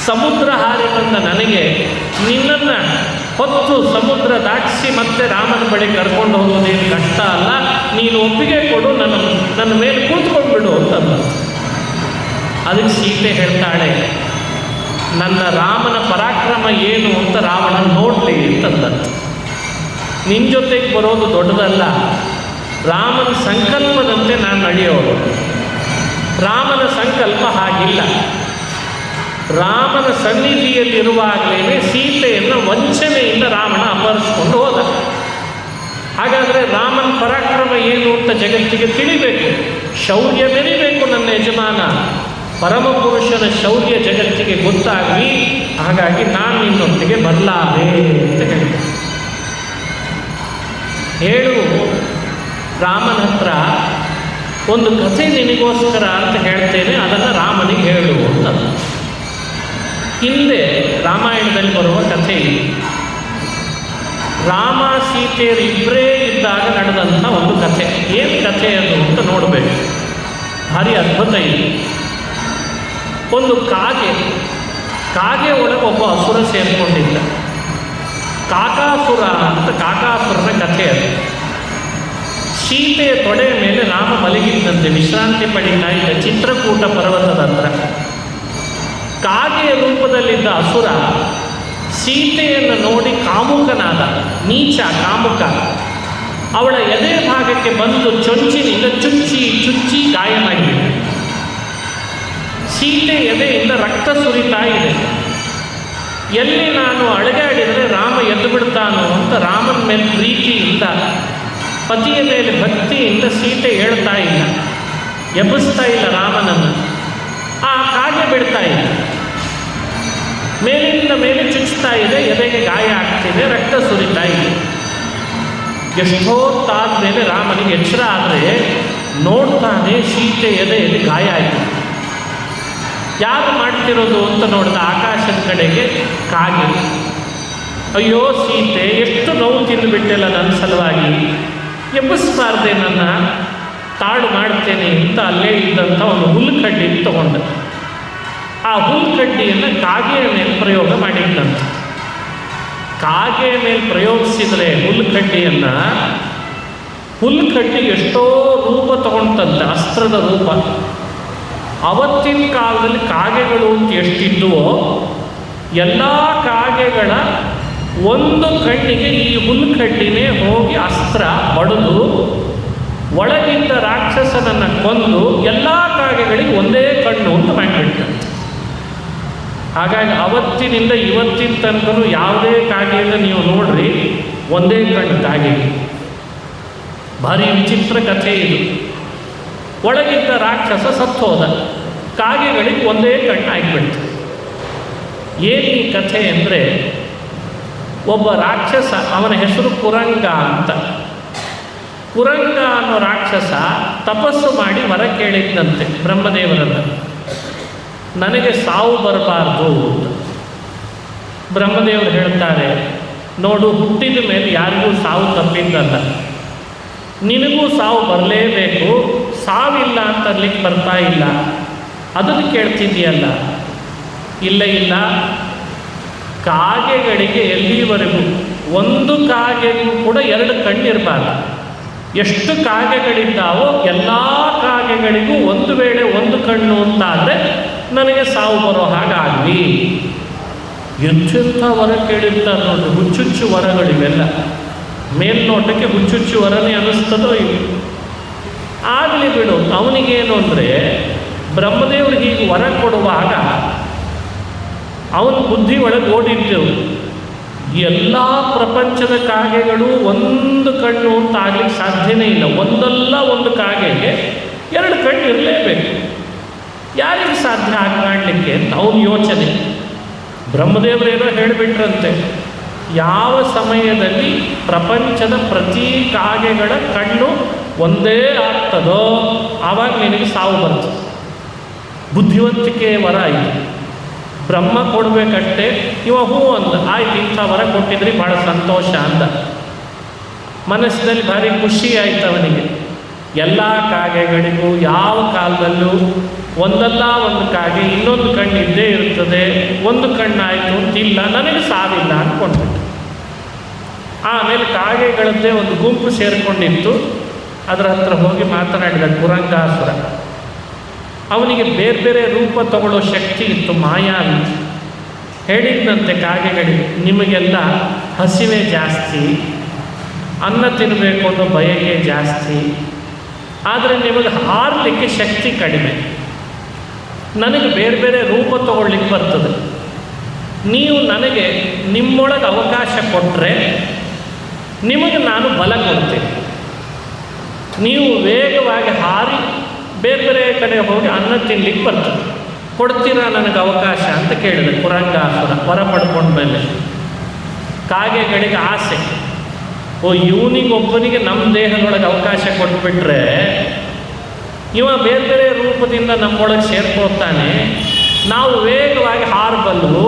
ಸಮುದ್ರ ಹಾರಿ ಬಂದ ನನಗೆ ನಿನ್ನನ್ನು ಹೊತ್ತು ಸಮುದ್ರ ದಾಟಿಸಿ ಮತ್ತೆ ರಾಮನ ಬಳಿ ಕರ್ಕೊಂಡು ಹೋಗೋದೇನು ಕಷ್ಟ ಅಲ್ಲ, ನೀನು ಒಪ್ಪಿಗೆ ಕೊಡು, ನನ್ನ ಮೇಲೆ ಕೂತ್ಕೊಂಡ್ಬಿಡು ಅಂತಂದ. ಅದಕ್ಕೆ ಸೀತೆ ಹೇಳ್ತಾಳೆ, ನನ್ನ ರಾಮನ ಪರಾಕ್ರಮ ಏನು ಅಂತ ರಾವಣ ನೋಡಲಿ ಅಂತಂದ. ನಿನ್ನ ಜೊತೆಗೆ ಬರೋದು ದೊಡ್ಡದಲ್ಲ, ರಾಮನ ಸಂಕಲ್ಪದಂತೆ ನಾನು ನಡೆಯೋದು. ರಾಮನ ಸಂಕಲ್ಪ ಹಾಗಿಲ್ಲ. ರಾಮನ ಸನ್ನಿಧಿಯಲ್ಲಿರುವಾಗಲೇ ಸೀತೆಯನ್ನು ವಂಚನೆಯಿಂದ ರಾವಣ ಅಪಹರಿಸ್ಕೊಂಡು ಹೋದ. ಹಾಗಾದರೆ ರಾಮನ ಪರಾಕ್ರಮ ಏನು ಅಂತ ಜಗತ್ತಿಗೆ ತಿಳಿಬೇಕು, ಶೌರ್ಯ ಮೆರಿಬೇಕು. ನನ್ನ ಯಜಮಾನ ಪರಮಪುರುಷನ ಶೌರ್ಯ ಜಗತ್ತಿಗೆ ಗೊತ್ತಾಗಲಿ, ಹಾಗಾಗಿ ನಾನು ನಿನ್ನೊಟ್ಟಿಗೆ ಬರಲಾರೆ ಅಂತ ಹೇಳಿದೆ. ಹೇಳು ರಾಮನ ಹತ್ರ ಒಂದು ಕಥೆ ನಿನಗೋಸ್ಕರ ಅಂತ ಹೇಳ್ತೇನೆ, ಅದನ್ನು ರಾಮನಿಗೆ ಹೇಳು ಅಂತ. ಹಿಂದೆ ರಾಮಾಯಣದಲ್ಲಿ ಬರುವ ಕಥೆ ಇದು. ರಾಮ ಸೀತೆಯರು ಇಬ್ಬರೇ ಇದ್ದಾಗ ನಡೆದಂಥ ಒಂದು ಕಥೆ. ಏನು ಕಥೆ ಅದು ಅಂತ ನೋಡಬೇಕು, ಭಾರಿ ಅದ್ಭುತ ಇದೆ. ಒಂದು ಕಾಗೆ ಒಳಗೆ ಒಬ್ಬ ಅಸುರ ಸೇರಿಕೊಂಡಿದ್ದ. ಕಾಕಾಸುರ ಅಂತ ಕಾಕಾಸುರನ ಕಥೆ ಅದು. ಸೀತೆಯ ತೊಡೆಯ ಮೇಲೆ ರಾಮ ಮಲಗಿದ್ದಂತೆ ವಿಶ್ರಾಂತಿ ಪಡೀತಾ ಇದ್ದ ಚಿತ್ರಕೂಟ ಪರ್ವತದ ಹತ್ರ. ಕಾಗೆಯ ರೂಪದಲ್ಲಿದ್ದ ಅಸುರ ಸೀತೆಯನ್ನು ನೋಡಿ ಕಾಮುಕನಾದ, ನೀಚ ಕಾಮುಕ. ಅವಳ ಎದೆ ಭಾಗಕ್ಕೆ ಬಂದು ಚೊಂಚಿನಿಂದ ಚುಚ್ಚಿ ಗಾಯ ಮಾಡಿದ. ಸೀತೆ ಎದೆಯಿಂದ ರಕ್ತ ಸುರಿತಾ ಇದೆ. ಎಲ್ಲಿ ನಾನು ಅಳಗಾಡಿದರೆ ರಾಮ ಎದ್ದು ಬಿಡ್ತಾನೋ ಅಂತ ರಾಮನ ಮೇಲೆ ಪ್ರೀತಿಯಿಂದ, ಪತಿಯ ಮೇಲೆ ಭಕ್ತಿಯಿಂದ ಸೀತೆ ಹೇಳ್ತಾ ಇಲ್ಲ, ಎಬ್ಬಿಸ್ತಾ ಇಲ್ಲ ರಾಮನನ್ನು. ಆ ಕಾಗೆ ಬಿಡ್ತಾ ಇಲ್ಲ, ಮೇಲಿಂದ ಮೇಲೆ ಚುಚ್ಚುತ್ತಾ ಇದೆ, ಎದೆಗೆ ಗಾಯ ಆಗ್ತಿದೆ, ರಕ್ತ ಸುರಿತಾ ಇದೆ. ಎಷ್ಟೊತ್ತಾದ ಮೇಲೆ ರಾಮನಿಗೆ ಎಚ್ಚರ ಆದರೆ ನೋಡ್ತಾನೆ ಸೀತೆ ಎದೆಯಲ್ಲಿ ಗಾಯ ಆಯಿತು. ಯಾರು ಮಾಡ್ತಿರೋದು ಅಂತ ನೋಡಿದ ಆಕಾಶದ ಕಡೆಗೆ ಕಾಗೆ. ಅಯ್ಯೋ ಸೀತೆ, ಎಷ್ಟು ನೋವು ತಿಂದುಬಿಟ್ಟೆಲ್ಲ ನನ್ನ ಸಲುವಾಗಿ, ಎಬ್ಬಿಸ್ಬಾರ್ದೆ, ನನ್ನ ತಾಳು ಮಾಡ್ತೇನೆ ಅಂತ ಅಲ್ಲೇ ಇದ್ದಂಥ ಒಂದು ಹುಲ್ಲುಕಡ್ಡಿ ತಗೊಂಡ. ಆ ಹುಲ್ಲುಕಡ್ಡಿಯನ್ನು ಕಾಗೆಯ ಮೇಲೆ ಪ್ರಯೋಗ ಮಾಡಿದ್ದಂತೆ. ಕಾಗೆಯ ಮೇಲೆ ಪ್ರಯೋಗಿಸಿದರೆ ಹುಲ್ಲುಕಡ್ಡಿಯನ್ನು, ಹುಲ್ಲುಕಡ್ಡಿ ಎಷ್ಟೋ ರೂಪ ತಗೊಂಡಂತೆ, ಅಸ್ತ್ರದ ರೂಪ. ಅವತ್ತಿನ ಕಾಲದಲ್ಲಿ ಕಾಗೆಗಳು ಅಂತ ಎಷ್ಟಿದ್ದುವೋ ಎಲ್ಲ ಕಾಗೆಗಳ ಒಂದು ಕಣ್ಣಿಗೆ ಈ ಹುಲ್ಲುಕಡ್ಡಿನೇ ಹೋಗಿ ಅಸ್ತ್ರ ಬಡಿದು ಒಳಗಿದ್ದ ರಾಕ್ಷಸನನ್ನು ಕೊಂದು ಎಲ್ಲ ಕಾಗೆಗಳಿಗೆ ಒಂದೇ ಕಣ್ಣು ಅಂತ ಮಾಡಿಬಿಡ್ತಾನೆ. ಹಾಗಾಗಿ ಅವತ್ತಿನಿಂದ ಇವತ್ತಿನ ತನಕ ಯಾವುದೇ ಕಾಗೆಯನ್ನು ನೀವು ನೋಡ್ರಿ, ಒಂದೇ ಕಣ್ಣು ಕಾಗೆಗೆ. ಭಾರಿ ವಿಚಿತ್ರ ಕಥೆ ಇದು. ಒಳಗಿದ್ದ ರಾಕ್ಷಸ ಸತ್ತೋದ, ಕಾಗೆಗಳಿಗೆ ಒಂದೇ ಕಣ್ಣು ಆಗಿಬಿಡ್ತು. ಏನು ಈ ಕಥೆ ಅಂದರೆ, ಒಬ್ಬ ರಾಕ್ಷಸ, ಅವನ ಹೆಸರು ಕುರಂಗ ಅಂತ. ಕುರಂಗ ಅನ್ನೋ ರಾಕ್ಷಸ ತಪಸ್ಸು ಮಾಡಿ ವರ ಕೇಳಿದ್ದಂತೆ ಬ್ರಹ್ಮದೇವರನ್ನು, ನನಗೆ ಸಾವು ಬರಬಾರ್ದು ಅಂತ. ಬ್ರಹ್ಮದೇವರು ಹೇಳ್ತಾರೆ, ನೋಡು, ಹುಟ್ಟಿದ ಮೇಲೆ ಯಾರಿಗೂ ಸಾವು ತಪ್ಪಿದ್ದಲ್ಲ, ನಿನಗೂ ಸಾವು ಬರಲೇಬೇಕು, ಸಾವಿಲ್ಲ ಅಂತ ಅಲ್ಲಿಗೆ ಬರ್ತಾ ಇಲ್ಲ, ಅದನ್ನು ಕೇಳ್ತಿದ್ದೀಯಲ್ಲ. ಇಲ್ಲ ಇಲ್ಲ, ಕಾಗೆಗಳಿಗೆ ಎಲ್ಲಿವರೆಗೂ ಒಂದು ಕಾಗೆಗೂ ಕೂಡ ಎರಡು ಕಣ್ಣಿರಬಾರ್ದು. ಎಷ್ಟು ಕಾಗೆಗಳಿದ್ದಾವೋ ಎಲ್ಲ ಕಾಗೆಗಳಿಗೂ ಒಂದು ವೇಳೆ ಒಂದು ಕಣ್ಣು ಅಂತಾದರೆ ನನಗೆ ಸಾವು ಬರೋ ಹಾಗಾಗಲಿ. ಎಂಥೆಂಥ ವರ ಕೇಳಿರ್ತಾರೆ ನೋಡಿ, ಹುಚ್ಚುಚ್ಚು ವರಗಳಿವೆಲ್ಲ. ಮೇಲ್ನೋಟಕ್ಕೆ ಹುಚ್ಚುಚ್ಚು ವರನೇ ಅನ್ನಿಸ್ತದೋ ಇಲ್ಲ, ಆಗಲಿ ಬಿಡು. ಅವನಿಗೇನು ಅಂದರೆ, ಬ್ರಹ್ಮದೇವರಿಗೆ ಹೀಗೆ ವರ ಕೊಡುವಾಗ ಅವನ ಬುದ್ಧಿ ಒಳಗೆ ಓಡಿದ್ದೆವು, ಎಲ್ಲ ಪ್ರಪಂಚದ ಕಾಗೆಗಳು ಒಂದು ಕಣ್ಣು ಅಂತ ಆಗ್ಲಿಕ್ಕೆ ಸಾಧ್ಯನೇ ಇಲ್ಲ. ಒಂದಲ್ಲ ಒಂದು ಕಾಗೆಗೆ ಎರಡು ಕಣ್ಣು ಇರಲೇಬೇಕು, ಯಾರಿಗೆ ಸಾಧ್ಯ ಆಗಿ ಮಾಡಲಿಕ್ಕೆ ಅಂತ ಅವನ ಯೋಚನೆ. ಬ್ರಹ್ಮದೇವರೇನೋ ಹೇಳಿಬಿಟ್ರಂತೆ, ಯಾವ ಸಮಯದಲ್ಲಿ ಪ್ರಪಂಚದ ಪ್ರತಿ ಕಾಗೆಗಳ ಕಣ್ಣು ಒಂದೇ ಆಗ್ತದೋ ಆವಾಗ ನಿನಗೆ ಸಾವು ಬರ್ತದೆ. ಬುದ್ಧಿವಂತಿಕೆ ವರ ಇದು. ಬ್ರಹ್ಮ ಕೊಡಬೇಕಷ್ಟೇ. ಇವ ಹೂ ಅಂದ, ಆಯ್ತು, ಇಂಥ ವರ ಕೊಟ್ಟಿದ್ರಿ, ಭಾಳ ಸಂತೋಷ ಅಂದ. ಮನಸ್ಸಿನಲ್ಲಿ ಭಾರಿ ಖುಷಿ ಆಯ್ತು ಅವನಿಗೆ. ಎಲ್ಲ ಕಾಗೆಗಳಿಗೂ ಯಾವ ಕಾಲದಲ್ಲೂ ಒಂದಲ್ಲ ಒಂದು ಕಾಗೆ ಇನ್ನೊಂದು ಕಣ್ಣು ಇದ್ದೇ ಇರ್ತದೆ, ಒಂದು ಕಣ್ಣಾಯಿತು ಅಂತಿಲ್ಲ, ನನಗೆ ಸಾವಿಲ್ಲ ಅಂದ್ಕೊಂಡ್ಬಿಟ್ಟು. ಆಮೇಲೆ ಕಾಗೆಗಳದ್ದೇ ಒಂದು ಗುಂಪು ಸೇರಿಕೊಂಡಿತ್ತು. ಅದರ ಹತ್ರ ಹೋಗಿ ಮಾತನಾಡಿದ ಕುರಂಗಾಸುರ. ಅವನಿಗೆ ಬೇರೆ ಬೇರೆ ರೂಪ ತಗೊಳ್ಳೋ ಶಕ್ತಿ ಇತ್ತು, ಮಾಯಾವಿ. ಹೇಳಿದ್ದಂತೆ ಕಾಗೆಗಳಿಗೆ, ನಿಮಗೆಲ್ಲ ಹಸಿವೆ ಜಾಸ್ತಿ, ಅನ್ನ ತಿನ್ನಬೇಕು ಅನ್ನೋ ಬಯಕೆ ಜಾಸ್ತಿ, ಆದರೆ ನಿಮಗೆ ಹಾರಲಿಕ್ಕೆ ಶಕ್ತಿ ಕಡಿಮೆ. ನನಗೆ ಬೇರೆ ಬೇರೆ ರೂಪ ತಗೊಳ್ಳಿಕ್ಕೆ ಬರ್ತದೆ. ನೀವು ನನಗೆ ನಿಮ್ಮೊಳಗೆ ಅವಕಾಶ ಕೊಟ್ಟರೆ ನಿಮಗೆ ನಾನು ಬಲ ಕೊಡ್ತೇನೆ. ನೀವು ವೇಗವಾಗಿ ಹಾರಿ ಬೇರೆ ಬೇರೆ ಕಡೆ ಹೋಗಿ ಅನ್ನ ತಿನ್ಲಿಕ್ಕೆ ಬರ್ತದೆ, ಕೊಡ್ತೀರಾ ನನಗೆ ಅವಕಾಶ ಅಂತ ಕೇಳಿದೆ ಕುರಂಗಾಸುರ ವರ ಪಡ್ಕೊಂಡ್ಮೇಲೆ. ಕಾಗೆಗಳಿಗೆ ಆಸೆ, ಓ ಇವನಿಗೊಬ್ಬನಿಗೆ ನಮ್ಮ ದೇಹದೊಳಗೆ ಅವಕಾಶ ಕೊಟ್ಬಿಟ್ರೆ ಇವ ಬೇರೆ ಬೇರೆ ರೂಪದಿಂದ ನಮ್ಮೊಳಗೆ ಸೇರ್ಕೋತಾನೆ, ನಾವು ವೇಗವಾಗಿ ಹಾರಬಲ್ಲು,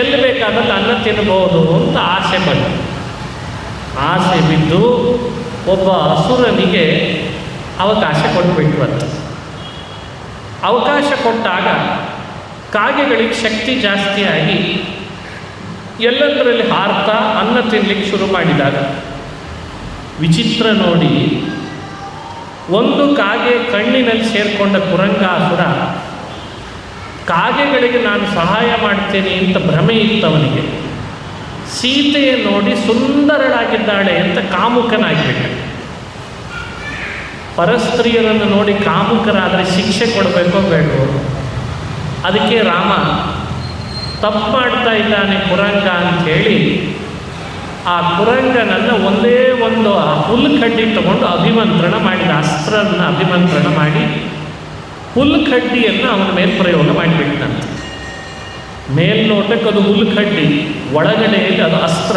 ಎಲ್ಲಿ ಬೇಕಾದಲ್ಲಿ ಅನ್ನ ತಿನ್ಬೋದು ಅಂತ ಆಸೆ ಬಂತು. ಆಸೆ ಬಿದ್ದು ಒಬ್ಬ ಅಸುರನಿಗೆ ಅವಕಾಶ ಕೊಟ್ಬಿಟ್ರಂತೆ. ಅವಕಾಶ ಕೊಟ್ಟಾಗ ಕಾಗೆಗಳಿಗೆ ಶಕ್ತಿ ಜಾಸ್ತಿಯಾಗಿ ಎಲ್ಲಂದರಲ್ಲಿ ಹಾರ್ತಾ ಅನ್ನ ತಿನ್ನಲಿಕ್ಕೆ ಶುರು ಮಾಡಿದಾಗ ವಿಚಿತ್ರ ನೋಡಿ, ಒಂದು ಕಾಗೆ ಕಣ್ಣಿನಲ್ಲಿ ಸೇರಿಕೊಂಡ ಕುರಂಗಾಸುರ ಕಾಗೆಗಳಿಗೆ ನಾನು ಸಹಾಯ ಮಾಡ್ತೇನೆ ಅಂತ ಭ್ರಮೆ ಇತ್ತವನಿಗೆ. ಸೀತೆಯ ನೋಡಿ ಸುಂದರಳಾಗಿದ್ದಾಳೆ ಅಂತ ಕಾಮುಕನಾಗಿಬಿಟ್ಟ. ಪರಸ್ತ್ರೀಯರನ್ನು ನೋಡಿ ಕಾಮುಕರಾದರೆ ಶಿಕ್ಷೆ ಕೊಡಬೇಕೋ ಬೇಡವೋ? ಅದಕ್ಕೆ ರಾಮ ತಪ್ಪು ಮಾಡ್ತಾ ಇದ್ದಾನೆ ಕುರಂಗ ಅಂಥೇಳಿ ಆ ಕುರಂಗನನ್ನು ಒಂದೇ ಒಂದು ಹುಲ್ಲು ಕಡ್ಡಿ ತಗೊಂಡು ಅಭಿಮಂತ್ರಣ ಮಾಡಿದ, ಅಸ್ತ್ರನ ಅಭಿಮಂತ್ರಣ ಮಾಡಿ ಹುಲ್ಲು ಕಡ್ಡಿಯನ್ನು ಅವನ ಮೇಲೆ ಪ್ರಯೋಗ ಮಾಡಿಬಿಟ್ಟಂತೆ. ಮೇಲ್ನೋಟಕ್ಕೆ ಅದು ಹುಲ್ಲು ಕಡ್ಡಿ, ಒಳಗಡೆಯಲ್ಲಿ ಅದು ಅಸ್ತ್ರ.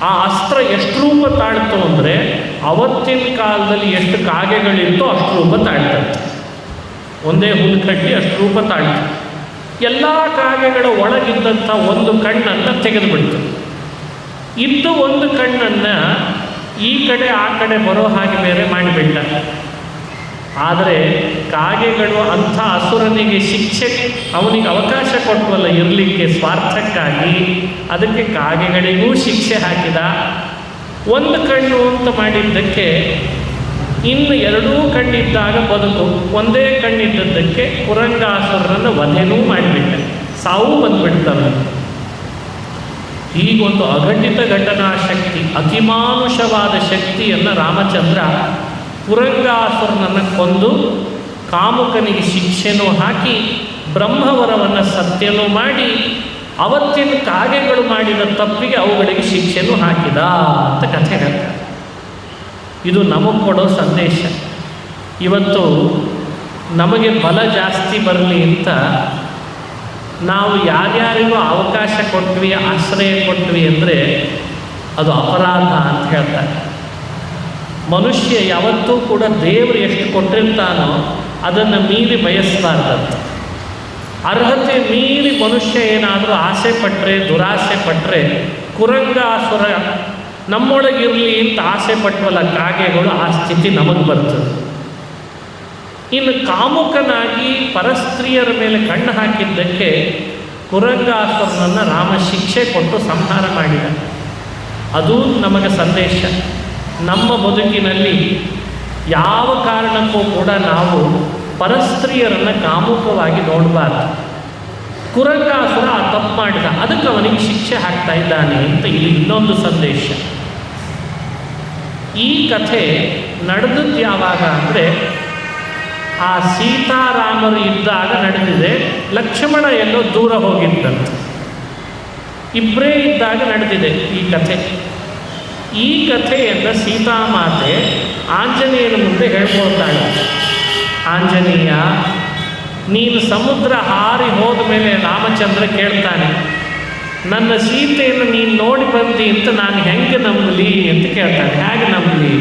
ಆ ಅಸ್ತ್ರ ಎಷ್ಟು ರೂಪ ತಾಳ್ತು ಅಂದರೆ ಅವತ್ತಿನ ಕಾಲದಲ್ಲಿ ಎಷ್ಟು ಕಾಗೆಗಳಿರ್ತೋ ಅಷ್ಟು ರೂಪ ತಾಳ್ತಂತೆ. ಒಂದೇ ಹುಲ್ಲು ಕಡ್ಡಿ ಅಷ್ಟು ರೂಪ ತಾಳ್ತು. ಎಲ್ಲ ಕಾಗೆಗಳ ಒಳಗಿದ್ದಂಥ ಒಂದು ಕಣ್ಣನ್ನು ತೆಗೆದುಬಿಡ್ತು. ಇದ್ದು ಒಂದು ಕಣ್ಣನ್ನು ಈ ಕಡೆ ಆ ಕಡೆ ಬರೋ ಹಾಗೆ ಬೇರೆ ಮಾಡಿಬಿಟ್ಟ. ಆದರೆ ಕಾಗೆಗಳು ಅಂಥ ಅಸುರನಿಗೆ ಶಿಕ್ಷೆ, ಅವನಿಗೆ ಅವಕಾಶ ಕೊಟ್ಟವಲ್ಲ ಇರಲಿಕ್ಕೆ ಸ್ವಾರ್ಥಕ್ಕಾಗಿ, ಅದಕ್ಕೆ ಕಾಗೆಗಳಿಗೂ ಶಿಕ್ಷೆ ಹಾಕಿದ. ಒಂದು ಕಣ್ಣು ಅಂತ ಮಾಡಿದ್ದಕ್ಕೆ ಇನ್ನು ಎರಡೂ ಕಣ್ಣಿದ್ದಾಗ ಬದುಕು, ಒಂದೇ ಕಣ್ಣಿದ್ದದ್ದಕ್ಕೆ ಕುರಂಗಾಸುರನನ್ನು ವಧೆನೂ ಮಾಡಿಬಿಟ್ಟ, ಸಾವು ಬಂದುಬಿಡ್ತಾನೆ. ಹೀಗೊಂದು ಅಘಟಿತ ಘಟನಾ ಶಕ್ತಿ, ಅತಿಮಾನುಷವಾದ ಶಕ್ತಿಯನ್ನು ರಾಮಚಂದ್ರ ಪುರಂಗಾಸುರನನ್ನು ಕೊಂದು ಕಾಮುಕನಿಗೆ ಶಿಕ್ಷೆನೂ ಹಾಕಿ ಬ್ರಹ್ಮವರವನ್ನು ಸತ್ಯನೂ ಮಾಡಿ ಅವತ್ತಿನ ಕಾಗೆಗಳು ಮಾಡಿದ ತಪ್ಪಿಗೆ ಅವುಗಳಿಗೆ ಶಿಕ್ಷೆನೂ ಹಾಕಿದ ಅಂತ ಕಥೆ ಹೇಳ್ತಾರೆ. ಇದು ನಮಗೆ ಕೊಡೋ ಸಂದೇಶ. ಇವತ್ತು ನಮಗೆ ಬಲ ಜಾಸ್ತಿ ಬರಲಿ ಅಂತ ನಾವು ಯಾರ್ಯಾರಿಗೂ ಅವಕಾಶ ಕೊಟ್ವಿ, ಆಶ್ರಯ ಕೊಟ್ವಿ ಅಂದರೆ ಅದು ಅಪರಾಧ ಅಂತ ಹೇಳ್ತಾರೆ. ಮನುಷ್ಯ ಯಾವತ್ತೂ ಕೂಡ ದೇವರು ಎಷ್ಟು ಕೊಟ್ಟಿರ್ತಾನೋ ಅದನ್ನು ಮೀರಿ ಬಯಸಬಾರ್ದಂತ. ಅರ್ಹತೆ ಮೀರಿ ಮನುಷ್ಯ ಏನಾದರೂ ಆಸೆ ಪಟ್ಟರೆ, ದುರಾಸೆ ಪಟ್ಟರೆ, ಕುರಂಗಾಸುರ ನಮ್ಮೊಳಗಿರಲಿ ಅಂತ ಆಸೆ ಪಟ್ಟವಲ್ಲ ಕಾಗೆಗಳು, ಆ ಸ್ಥಿತಿ ನಮಗೆ ಬರ್ತದೆ. ಇನ್ನು ಕಾಮುಕನಾಗಿ ಪರಸ್ತ್ರೀಯರ ಮೇಲೆ ಕಣ್ಣು ಹಾಕಿದ್ದಕ್ಕೆ ಕುರಂಗಾಸುರನನ್ನು ರಾಮ ಶಿಕ್ಷೆ ಕೊಟ್ಟು ಸಂಹಾರ ಮಾಡಿದ. ಅದು ನಮಗೆ ಸಂದೇಶ. ನಮ್ಮ ಬದುಕಿನಲ್ಲಿ ಯಾವ ಕಾರಣಕ್ಕೂ ಕೂಡ ನಾವು ಪರಸ್ತ್ರೀಯರನ್ನು ಕಾಮುಕವಾಗಿ ನೋಡಬಾರ್ದು. ಕುರಂಗಾಸುರ ಆ ತಪ್ಪು ಮಾಡಿದ, ಅದಕ್ಕೆ ಅವನಿಗೆ ಶಿಕ್ಷೆ ಹಾಕ್ತಾ ಇದ್ದಾನೆ ಅಂತ ಇಲ್ಲಿ ಇನ್ನೊಂದು ಸಂದೇಶ. ಈ ಕಥೆ ನಡೆದದ್ದು ಯಾವಾಗ ಅಂದರೆ ಆ ಸೀತಾರಾಮರು ಇದ್ದಾಗ ನಡೆದಿದೆ. ಲಕ್ಷ್ಮಣ ಎಲ್ಲೋ ದೂರ ಹೋಗಿದ್ದಂತೆ, ಇಬ್ಬರೇ ಇದ್ದಾಗ ನಡೆದಿದೆ ಈ ಕಥೆ. ಈ ಕಥೆಯನ್ನು ಸೀತಾಮಾತೆ ಆಂಜನೇಯನ ಮುಂದೆ ಹೇಳ್ಕೊಳ್ತಾಳೆ. ಆಂಜನೇಯ, ನೀನು ಸಮುದ್ರ ಹಾರಿ ಹೋದ ಮೇಲೆ ರಾಮಚಂದ್ರ ಕೇಳ್ತಾನೆ, ನನ್ನ ಸೀತೆಯನ್ನು ನೀನು ನೋಡಿ ಬಂದಿ ಅಂತ ನಾನು ಹೆಂಗೆ ನಂಬಲಿ ಅಂತ ಕೇಳ್ತಾನೆ. ಹೇಗೆ ನಂಬಲಿ?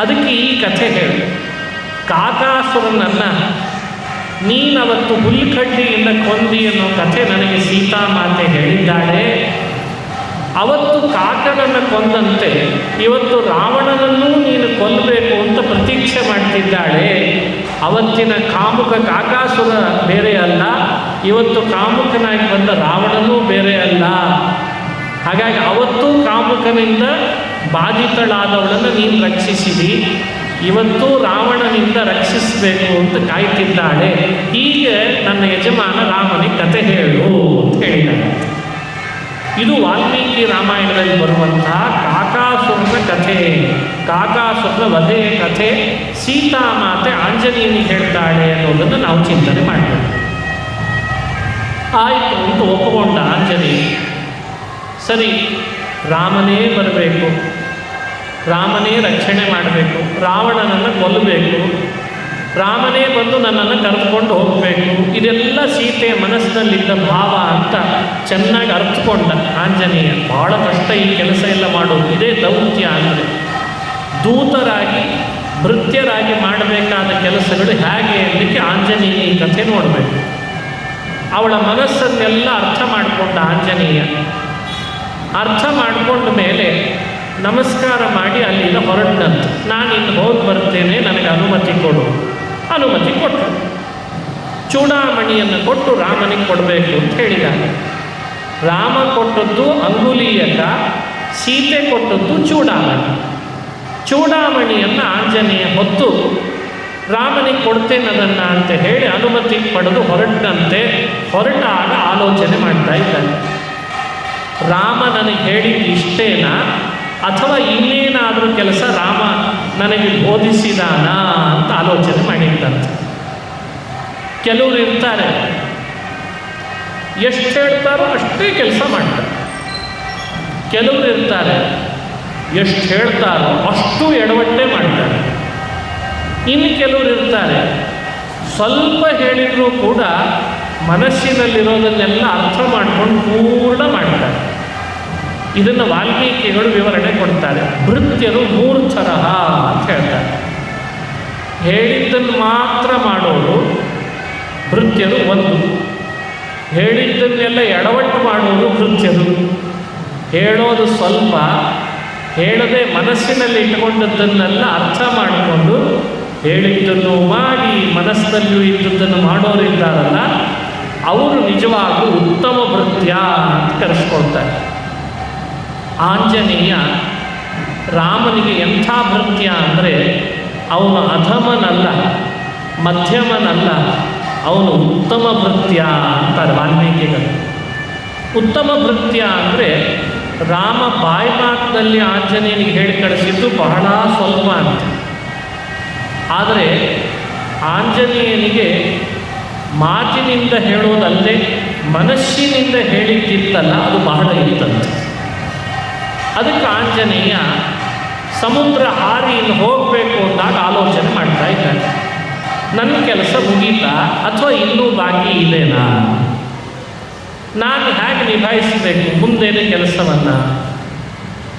ಅದಕ್ಕೆ ಈ ಕಥೆ ಹೇಳು. ಕಾಕಾಸುರನನ್ನು ನೀನವತ್ತು ಹುಲ್ಕಡ್ಡಿಯಿಂದ ಕೊಂದಿ ಅನ್ನೋ ಕಥೆ ನನಗೆ ಸೀತಾಮಾತೆ ಹೇಳಿದ್ದಾಳೆ. ಅವತ್ತು ಕಾಕನನ್ನು ಕೊಂದಂತೆ ಇವತ್ತು ರಾವಣನನ್ನೂ ನೀನು ಕೊಲ್ಲಬೇಕು ಅಂತ ಪ್ರತೀಕ್ಷೆ ಮಾಡ್ತಿದ್ದಾಳೆ. ಅವತ್ತಿನ ಕಾಮುಕ ಕಾಕಾಸುರ ಬೇರೆ ಅಲ್ಲ, ಇವತ್ತು ಕಾಮುಕನಾಗಿ ಬಂದ ರಾವಣನೂ ಬೇರೆ ಅಲ್ಲ. ಹಾಗಾಗಿ ಅವತ್ತು ಕಾಮುಕನಿಂದ ಬಾಧಿತಳಾದವಳನ್ನು ನೀನು ರಕ್ಷಿಸಿದಿ, ಇವತ್ತು ರಾವಣನಿಂದ ರಕ್ಷಿಸಬೇಕು ಅಂತ ಕಾಯ್ತಿದ್ದಾಳೆ. ಹೀಗೆ ನನ್ನ ಯಜಮಾನ ರಾಮನಿಗೆ ಕತೆ ಹೇಳು ಅಂತ ಹೇಳಿದ್ದಾಳೆ. ಇದು ವಾಲ್ಮೀಕಿ ರಾಮಾಯಣದಲ್ಲಿ ಬರುವಂತಹ ಕಾಕಾಸುರನ ಕಥೆ, ಕಾಕಾಸುರನ ವಧೆಯ ಕಥೆ. ಸೀತಾಮಾತೆ ಆಂಜನೇಯನಿಗೆ ಹೇಳ್ತಾಳೆ ಅನ್ನೋದನ್ನು ನಾವು ಚಿಂತನೆ ಮಾಡಬೇಕು. ಆಯಿತು ಅಂತ ಒಪ್ಪಿಕೊಂಡ ಆಂಜನೇಯ. ಸರಿ, ರಾಮನೇ ಬರಬೇಕು, ರಾಮನೇ ರಕ್ಷಣೆ ಮಾಡಬೇಕು, ರಾವಣನನ್ನು ಕೊಲ್ಲಬೇಕು, ರಾಮನೇ ಬಂದು ನನ್ನನ್ನು ಕರೆದುಕೊಂಡು ಹೋಗಬೇಕು, ಇದೆಲ್ಲ ಸೀತೆಯ ಮನಸ್ಸಿನಲ್ಲಿದ್ದ ಭಾವ ಅಂತ ಚೆನ್ನಾಗಿ ಅರ್ಥಕೊಂಡ ಆಂಜನೇಯ. ಭಾಳ ಕಷ್ಟ ಈ ಕೆಲಸ ಎಲ್ಲ ಮಾಡೋದು, ಇದೇ ದೌತ್ಯ. ಅಂದರೆ ದೂತರಾಗಿ ಭೃತ್ಯರಾಗಿ ಮಾಡಬೇಕಾದ ಕೆಲಸಗಳು ಹೇಗೆ ಅನ್ನಲಿಕ್ಕೆ ಆಂಜನೇಯ ಈ ಕಥೆ ನೋಡಬೇಕು. ಅವಳ ಮನಸ್ಸನ್ನೆಲ್ಲ ಅರ್ಥ ಮಾಡಿಕೊಂಡ ಆಂಜನೇಯ. ಅರ್ಥ ಮಾಡಿಕೊಂಡ ಮೇಲೆ ನಮಸ್ಕಾರ ಮಾಡಿ ಅಲ್ಲಿಂದ ಹೊರಟಂತೆ. ನಾನು ಇನ್ನು ಹೋಗಿ ಬರ್ತೇನೆ, ನನಗೆ ಅನುಮತಿ ಕೊಡು. ಅನುಮತಿ ಕೊಟ್ಟರು. ಚೂಡಾಮಣಿಯನ್ನು ಕೊಟ್ಟು ರಾಮನಿಗೆ ಕೊಡಬೇಕು ಅಂತ ಹೇಳಿದ್ದಾರೆ. ರಾಮ ಕೊಟ್ಟದ್ದು ಅಂಗುಲೀಯಕ, ಸೀತೆ ಕೊಟ್ಟದ್ದು ಚೂಡಾಮಣಿ. ಚೂಡಾಮಣಿಯನ್ನು ಆಂಜನೇಯ ಹೊತ್ತು ರಾಮನಿಗೆ ಕೊಡ್ತೇನದನ್ನು ಅಂತ ಹೇಳಿ ಅನುಮತಿ ಪಡೆದು ಹೊರಟಂತೆ. ಹೊರಟಾಗ ಆಲೋಚನೆ ಮಾಡ್ತಾ ಇದ್ದಾನೆ, ರಾಮ ನನಗೆ ಹೇಳಿದ್ದು ಇಷ್ಟೇನಾ ಅಥವಾ ಇನ್ನೇನಾದರೂ ಕೆಲಸ ರಾಮ ನನಗೆ ಬೋಧಿಸಿದಾನ ಅಂತ ಆಲೋಚನೆ ಮಾಡಿದ್ದಂತೆ. ಕೆಲವರು ಇರ್ತಾರೆ, ಎಷ್ಟು ಹೇಳ್ತಾರೋ ಅಷ್ಟೇ ಕೆಲಸ ಮಾಡ್ತಾರೆ. ಕೆಲವರು ಇರ್ತಾರೆ, ಎಷ್ಟು ಹೇಳ್ತಾರೋ ಅಷ್ಟು ಎಡವಟ್ಟೆ ಮಾಡ್ತಾರೆ. ಇನ್ನು ಕೆಲವರು ಇರ್ತಾರೆ, ಸ್ವಲ್ಪ ಹೇಳಿದರೂ ಕೂಡ ಮನಸ್ಸಿನಲ್ಲಿರೋದನ್ನೆಲ್ಲ ಅರ್ಥ ಮಾಡ್ಕೊಂಡು ಪೂರ್ಣ ಮಾಡ್ತಾರೆ. ಇದನ್ನು ವಾಲ್ಮೀಕಿಗಳು ವಿವರಣೆ ಕೊಡ್ತಾರೆ. ಭೃತ್ಯರು 3 ತರಹ ಅಂತ ಹೇಳ್ತಾರೆ. ಹೇಳಿದ್ದನ್ನು ಮಾತ್ರ ಮಾಡೋರು ಭೃತ್ಯರು 1, ಹೇಳಿದ್ದನ್ನೆಲ್ಲ ಎಡವಟ್ಟು ಮಾಡೋರು ಭೃತ್ಯರು. ಹೇಳೋದು ಸ್ವಲ್ಪ, ಹೇಳದೆ ಮನಸ್ಸಿನಲ್ಲಿ ಇಟ್ಟುಕೊಂಡದ್ದನ್ನೆಲ್ಲ ಅರ್ಥ ಮಾಡಿಕೊಂಡು ಹೇಳಿದ್ದನ್ನು ಮಾಡಿ ಮನಸ್ಸಿನಲ್ಲಿಯೂ ಇದ್ದದ್ದನ್ನು ಮಾಡೋರಿದ್ದಾರಲ್ಲ, ಅವರು ನಿಜವಾಗೂ ಉತ್ತಮ ಭೃತ್ಯ ಅಂತ ಕರೆಸ್ಕೊಳ್ತಾರೆ. ಆಂಜನೇಯ ರಾಮನಿಗೆ ಎಂಥ ಭೃತ್ಯ ಅಂದರೆ ಅವನು ಅಧಮನಲ್ಲ, ಮಧ್ಯಮನಲ್ಲ, ಅವನು ಉತ್ತಮ ಭೃತ್ಯ ಅಂತಾರೆ ವಾಲ್ಮೀಕಿಗಳು. ಉತ್ತಮ ಭೃತ್ಯ ಅಂದರೆ ರಾಮ ಬಾಯಿ ಮಾತಿನಲ್ಲಿ ಆಂಜನೇಯನಿಗೆ ಹೇಳಿ ಕಳಿಸಿದ್ದು ಬಹಳ ಸ್ವಲ್ಪ ಅಂತ. ಆದರೆ ಆಂಜನೇಯನಿಗೆ ಮಾತಿನಿಂದ ಹೇಳೋದಲ್ಲದೆ ಮನಸ್ಸಿನಿಂದ ಹೇಳಿದ್ದಿತ್ತಲ್ಲ, ಅದು ಬಹಳ ಇತ್ತಂತೆ. ಅದಕ್ಕೆ ಆಂಜನೇಯ ಸಮುದ್ರ ಹಾರಿ ಇನ್ನು ಹೋಗಬೇಕು ಅಂದಾಗ ಆಲೋಚನೆ ಮಾಡ್ತಾ ಇದ್ದಾನೆ. ನನ್ನ ಕೆಲಸ ಮುಗೀತಾ ಅಥವಾ ಇನ್ನೂ ಬಾಕಿ ಇದೆನಾ? ನಾನು ಹೇಗೆ ನಿಭಾಯಿಸಬೇಕು ಮುಂದೇನೆ ಕೆಲಸವನ್ನು?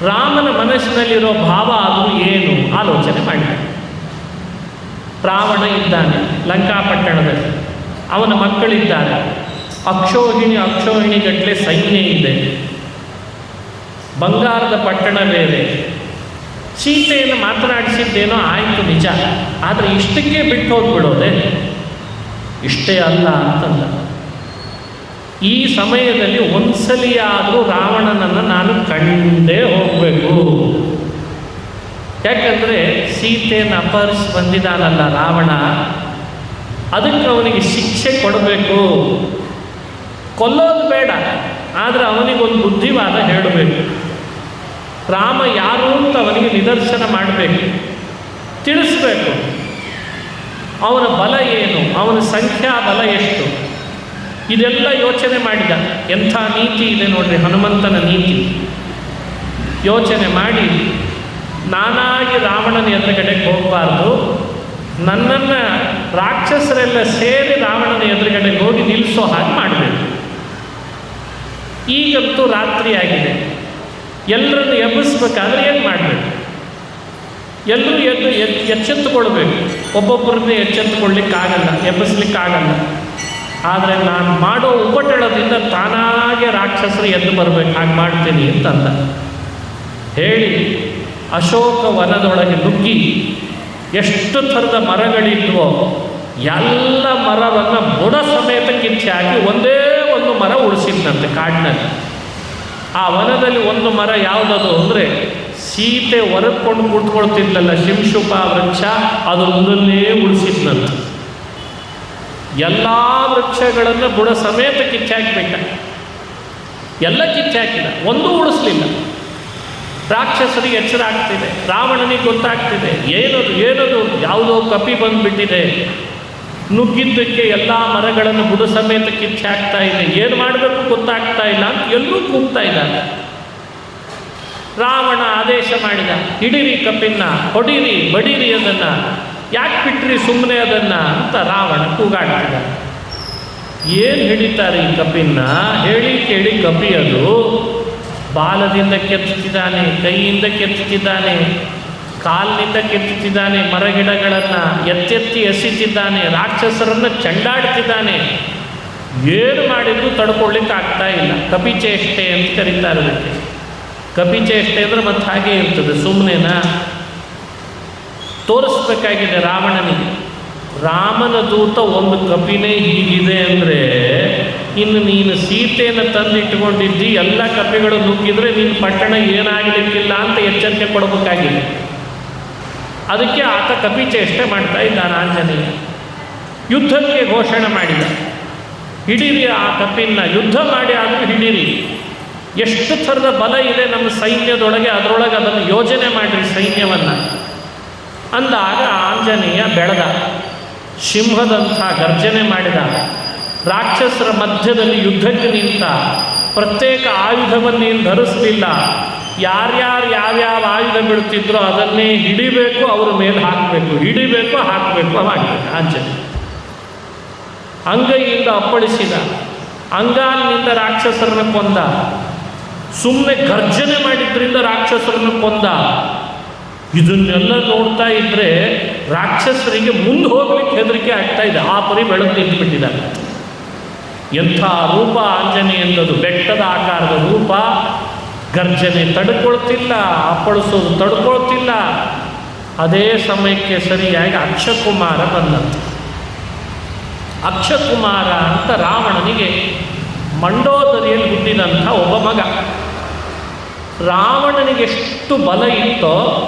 ರಾಮನ ಮನಸ್ಸಿನಲ್ಲಿರೋ ಭಾವ ಅದು ಏನು ಆಲೋಚನೆ ಮಾಡಿದ. ರಾವಣ ಇದ್ದಾನೆ ಲಂಕಾಪಟ್ಟಣದಲ್ಲಿ, ಅವನ ಮಕ್ಕಳಿದ್ದಾರೆ, ಅಕ್ಷೋಹಿಣಿ ಗಟ್ಟಲೆ ಸೈನ್ಯ ಇದೆ, ಬಂಗಾರದ ಪಟ್ಟಣ ಬೇರೆ. ಸೀತೆಯನ್ನು ಮಾತನಾಡಿಸಿದ್ದೇನೋ ಆಯಿತು ನಿಜ, ಆದರೆ ಇಷ್ಟಕ್ಕೆ ಬಿಟ್ಟು ಹೋಗ್ಬಿಡೋದೆ ಇಷ್ಟೇ ಅಲ್ಲ ಅಂತಂದ. ಈ ಸಮಯದಲ್ಲಿ ಒಂದ್ಸಲಿಯಾದರೂ ರಾವಣನನ್ನು ನಾನು ಕಂಡೇ ಹೋಗಬೇಕು. ಯಾಕಂದರೆ ಸೀತೆಯನ್ನು ಅಪಹರಿಸಿ ಬಂದಿದ್ದಾನಲ್ಲ ರಾವಣ, ಅದಕ್ಕೆ ಅವನಿಗೆ ಶಿಕ್ಷೆ ಕೊಡಬೇಕು. ಕೊಲ್ಲೋದು ಬೇಡ, ಆದರೆ ಅವನಿಗೊಂದು ಬುದ್ಧಿವಾದ ಹೇಳಬೇಕು. ರಾಮ ಯಾರು ಅಂತ ಅವನಿಗೆ ನಿದರ್ಶನ ಮಾಡಬೇಕು, ತಿಳಿಸ್ಬೇಕು. ಅವನ ಬಲ ಏನು, ಅವನ ಸಂಖ್ಯಾ ಬಲ ಎಷ್ಟು, ಇದೆಲ್ಲ ಯೋಚನೆ ಮಾಡಿದ. ಎಂಥ ನೀತಿ ಇದೆ ನೋಡ್ರಿ ಹನುಮಂತನ ನೀತಿ. ಯೋಚನೆ ಮಾಡಿ ನಾನಾಗಿ ರಾವಣನ ಎದುರುಗಡೆಗೆ ಹೋಗಬಾರ್ದು, ನನ್ನನ್ನು ರಾಕ್ಷಸರೆಲ್ಲ ಸೇರಿ ರಾವಣನ ಎದುರುಗಡೆಗೆ ಹೋಗಿ ನಿಲ್ಲಿಸೋ ಹಾಗೆ ಮಾಡಬೇಕು. ಈಗಂತೂ ರಾತ್ರಿ ಆಗಿದೆ, ಎಲ್ಲರನ್ನು ಎಬ್ಬಿಸ್ಬೇಕಾದ್ರೆ ಏನು ಮಾಡಬೇಕು? ಎಲ್ಲರೂ ಎಚ್ಚೆತ್ತುಕೊಳ್ಬೇಕು. ಒಬ್ಬೊಬ್ಬರನ್ನೇ ಎಚ್ಚೆತ್ತುಕೊಳ್ಳಿಕ್ಕಾಗಲ್ಲ, ಎಬ್ಬಿಸ್ಲಿಕ್ಕಾಗಲ್ಲ. ಆದರೆ ನಾನು ಮಾಡೋ ಉಪಟಳದಿಂದ ತಾನಾಗೆ ರಾಕ್ಷಸರು ಎದ್ದು ಬರಬೇಕು, ಹಾಗೆ ಮಾಡ್ತೀನಿ ಅಂತಂದ. ಹೇಳಿ ಅಶೋಕ ವನದೊಳಗೆ ನುಗ್ಗಿ ಎಷ್ಟು ಥರದ ಮರಗಳಿದ್ವೋ ಎಲ್ಲ ಮರವನ್ನು ಬುಡ ಸಮೇತ ಕಿಚ್ಚಿ ಹಾಕಿ ಒಂದೇ ಒಂದು ಮರ ಉಳಿಸಿದ್ನಂತೆ ಕಾಡಿನಲ್ಲಿ. ಆ ವನದಲ್ಲಿ ಒಂದು ಮರ ಯಾವುದದು ಅಂದರೆ ಸೀತೆ ಹೊರಕೊಂಡು ಕೂತ್ಕೊಳ್ತಿದ್ಲಲ್ಲ ಶಿಂಶುಪ ವೃಕ್ಷ, ಅದೊಂದನ್ನೇ ಉಳಿಸಿದ್ನಂತೆ. ಎಲ್ಲ ವೃಕ್ಷಗಳನ್ನು ಬುಡ ಸಮೇತ ಕಿಚ್ಚಾಕಬೇಕ, ಎಲ್ಲ ಕಿಚ್ಚಾಕಿದ, ಒಂದೂ ಉಳಿಸ್ಲಿಲ್ಲ. ರಾಕ್ಷಸರಿಗೆ ಎಚ್ಚರ ಆಗ್ತಿದೆ, ರಾವಣನಿಗೆ ಗೊತ್ತಾಗ್ತಿದೆ ಏನದು ಯಾವುದೋ ಕಪಿ ಬಂದುಬಿಟ್ಟಿದೆ, ನುಗ್ಗಿದ್ದಕ್ಕೆ ಎಲ್ಲ ಮರಗಳನ್ನು ಬುಡ ಸಮೇತ ಕಿಚ್ಚಾಕ್ತಾ ಇದೆ, ಏನು ಮಾಡಬೇಕು ಗೊತ್ತಾಗ್ತಾ ಇಲ್ಲ ಅಂತ ಎಲ್ಲರೂ ಕೂಗ್ತಾ ಇದ್ದಾರೆ. ರಾವಣ ಆದೇಶ ಮಾಡಿದ, ಹಿಡೀರಿ ಕಪಿನ್ನ, ಹೊಡೀರಿ ಬಡೀರಿ ಅದನ್ನು, ಯಾಕೆ ಬಿಟ್ರಿ ಸುಮ್ಮನೆ ಅದನ್ನು ಅಂತ ರಾವಣ ಕೂಗಾಡ್ತಿದ್ದ. ಏನು ಹಿಡಿತಾರೆ ಈ ಕಪಿನ್ನ? ಹೇಳಿ ಕೇಳಿ ಕಪಿ ಅದು ಬಾಲದಿಂದ ಕೆತ್ತುತ್ತಿದ್ದಾನೆ, ಕೈಯಿಂದ ಕೆತ್ತುತ್ತಿದ್ದಾನೆ, ಕಾಲಿನಿಂದ ಕೆತ್ತುತ್ತಿದ್ದಾನೆ, ಮರಗಿಡಗಳನ್ನು ಎತ್ತೆತ್ತಿ ಎಸಿತಿದ್ದಾನೆ, ರಾಕ್ಷಸರನ್ನು ಚಂಡಾಡ್ತಿದ್ದಾನೆ. ಏನು ಮಾಡಿದರೂ ತಡ್ಕೊಳ್ಳಿಕ್ಕೆ ಆಗ್ತಾ ಇಲ್ಲ. ಕಪಿಚೇಷ್ಟೆ ಅಂತ ಕರೀತಾರೆ ಅದಕ್ಕೆ. ಕಪಿಚೇಷ್ಟೆ ಅಂದರೆ ಮತ್ತೆ ಹಾಗೆ ಇರ್ತದೆ, ಸುಮ್ಮನೆನಾ? ತೋರಿಸ್ಬೇಕಾಗಿದೆ ರಾವಣನಿಗೆ. ರಾಮನ ದೂತ ಒಂದು ಕಪಿನೇ ಹೀಗಿದೆ ಅಂದರೆ ಇನ್ನು ನೀನು ಸೀತೆಯನ್ನು ತಂದಿಟ್ಟುಕೊಂಡಿದ್ದಿ, ಎಲ್ಲ ಕಪಿಗಳು ನುಗ್ಗಿದ್ರೆ ನಿನ್ನ ಪಟ್ಟಣ ಏನಾಗಲಿಕ್ಕಿಲ್ಲ ಅಂತ ಎಚ್ಚರಿಕೆ ಕೊಡಬೇಕಾಗಿದೆ. ಅದಕ್ಕೆ ಆತ ಕಪಿಚೇಷ್ಟೆ ಮಾಡ್ತಾ ಇದ್ದಾನೆ. ಆಂಜನೇಯ ಯುದ್ಧಕ್ಕೆ ಘೋಷಣೆ ಮಾಡಿದ, ಹಿಡೀರಿ ಆ ಕಪಿನ್ನ, ಯುದ್ಧ ಮಾಡಿ ಆದರೂ ಹಿಡೀರಿ. ಎಷ್ಟು ಥರದ ಬಲ ಇದೆ ನಮ್ಮ ಸೈನ್ಯದೊಳಗೆ, ಅದರೊಳಗೆ ಅದನ್ನು ಯೋಜನೆ ಮಾಡಿರಿ ಸೈನ್ಯವನ್ನು ಅಂದಾಗ ಆಂಜನೇಯ ಬೆಳೆದ, ಸಿಂಹದಂಥ ಗರ್ಜನೆ ಮಾಡಿದ, ರಾಕ್ಷಸರ ಮಧ್ಯದಲ್ಲಿ ಯುದ್ಧಕ್ಕೆ ನಿಂತ. ಪ್ರತ್ಯೇಕ ಆಯುಧವನ್ನೇನು ಧರಿಸಲಿಲ್ಲ, ಯಾರ್ಯಾರು ಯಾವ್ಯಾವ ಆಯುಧ ಬಿಡುತ್ತಿದ್ರೋ ಅದನ್ನೇ ಹಿಡಿಬೇಕು, ಅವ್ರ ಮೇಲೆ ಹಾಕಬೇಕು, ಹಿಡಿಬೇಕು, ಹಾಕಬೇಕು, ಮಾಡಬೇಕು. ಆಂಜನೇಯ ಅಂಗೈಯಿಂದ ಅಪ್ಪಳಿಸಿದ, ಅಂಗಾಲಿನಿಂದ ರಾಕ್ಷಸರನ್ನು ಕೊಂದ, ಸುಮ್ಮನೆ ಗರ್ಜನೆ ಮಾಡಿದ್ರಿಂದ ರಾಕ್ಷಸರನ್ನು ಕೊಂದ. ಇದನ್ನೆಲ್ಲ ನೋಡ್ತಾ ಇದ್ದರೆ ರಾಕ್ಷಸರಿಗೆ ಮುಂದೆ ಹೋಗ್ಲಿಕ್ಕೆ ಹೆದರಿಕೆ ಆಗ್ತಾ ಇದೆ. ಆ ಪರಿ ಬೆಳೆದು ನಿಂತುಬಿಟ್ಟಿದ್ದಾರೆ. ಎಂಥ ರೂಪ ಆಂಜನೇಯಂದದು, ಬೆಟ್ಟದ ಆಕಾರದ ರೂಪ. ಗರ್ಜನೆ ತಡ್ಕೊಳ್ತಿಲ್ಲ, ಅಪ್ಪಳಿಸೋದು ತಡ್ಕೊಳ್ತಿಲ್ಲ. ಅದೇ ಸಮಯಕ್ಕೆ ಸರಿಯಾಗಿ ಅಕ್ಷಕುಮಾರ ಬಂದಂತೆ. ಅಕ್ಷಕುಮಾರ ಅಂತ ರಾವಣನಿಗೆ ಮಂಡೋದರಿಯಲ್ಲಿ ಹುಟ್ಟಿದಂಥ ಒಬ್ಬ ಮಗ. ರಾವಣನಿಗೆ ಎಷ್ಟು ಬಲ ಇತ್ತೋ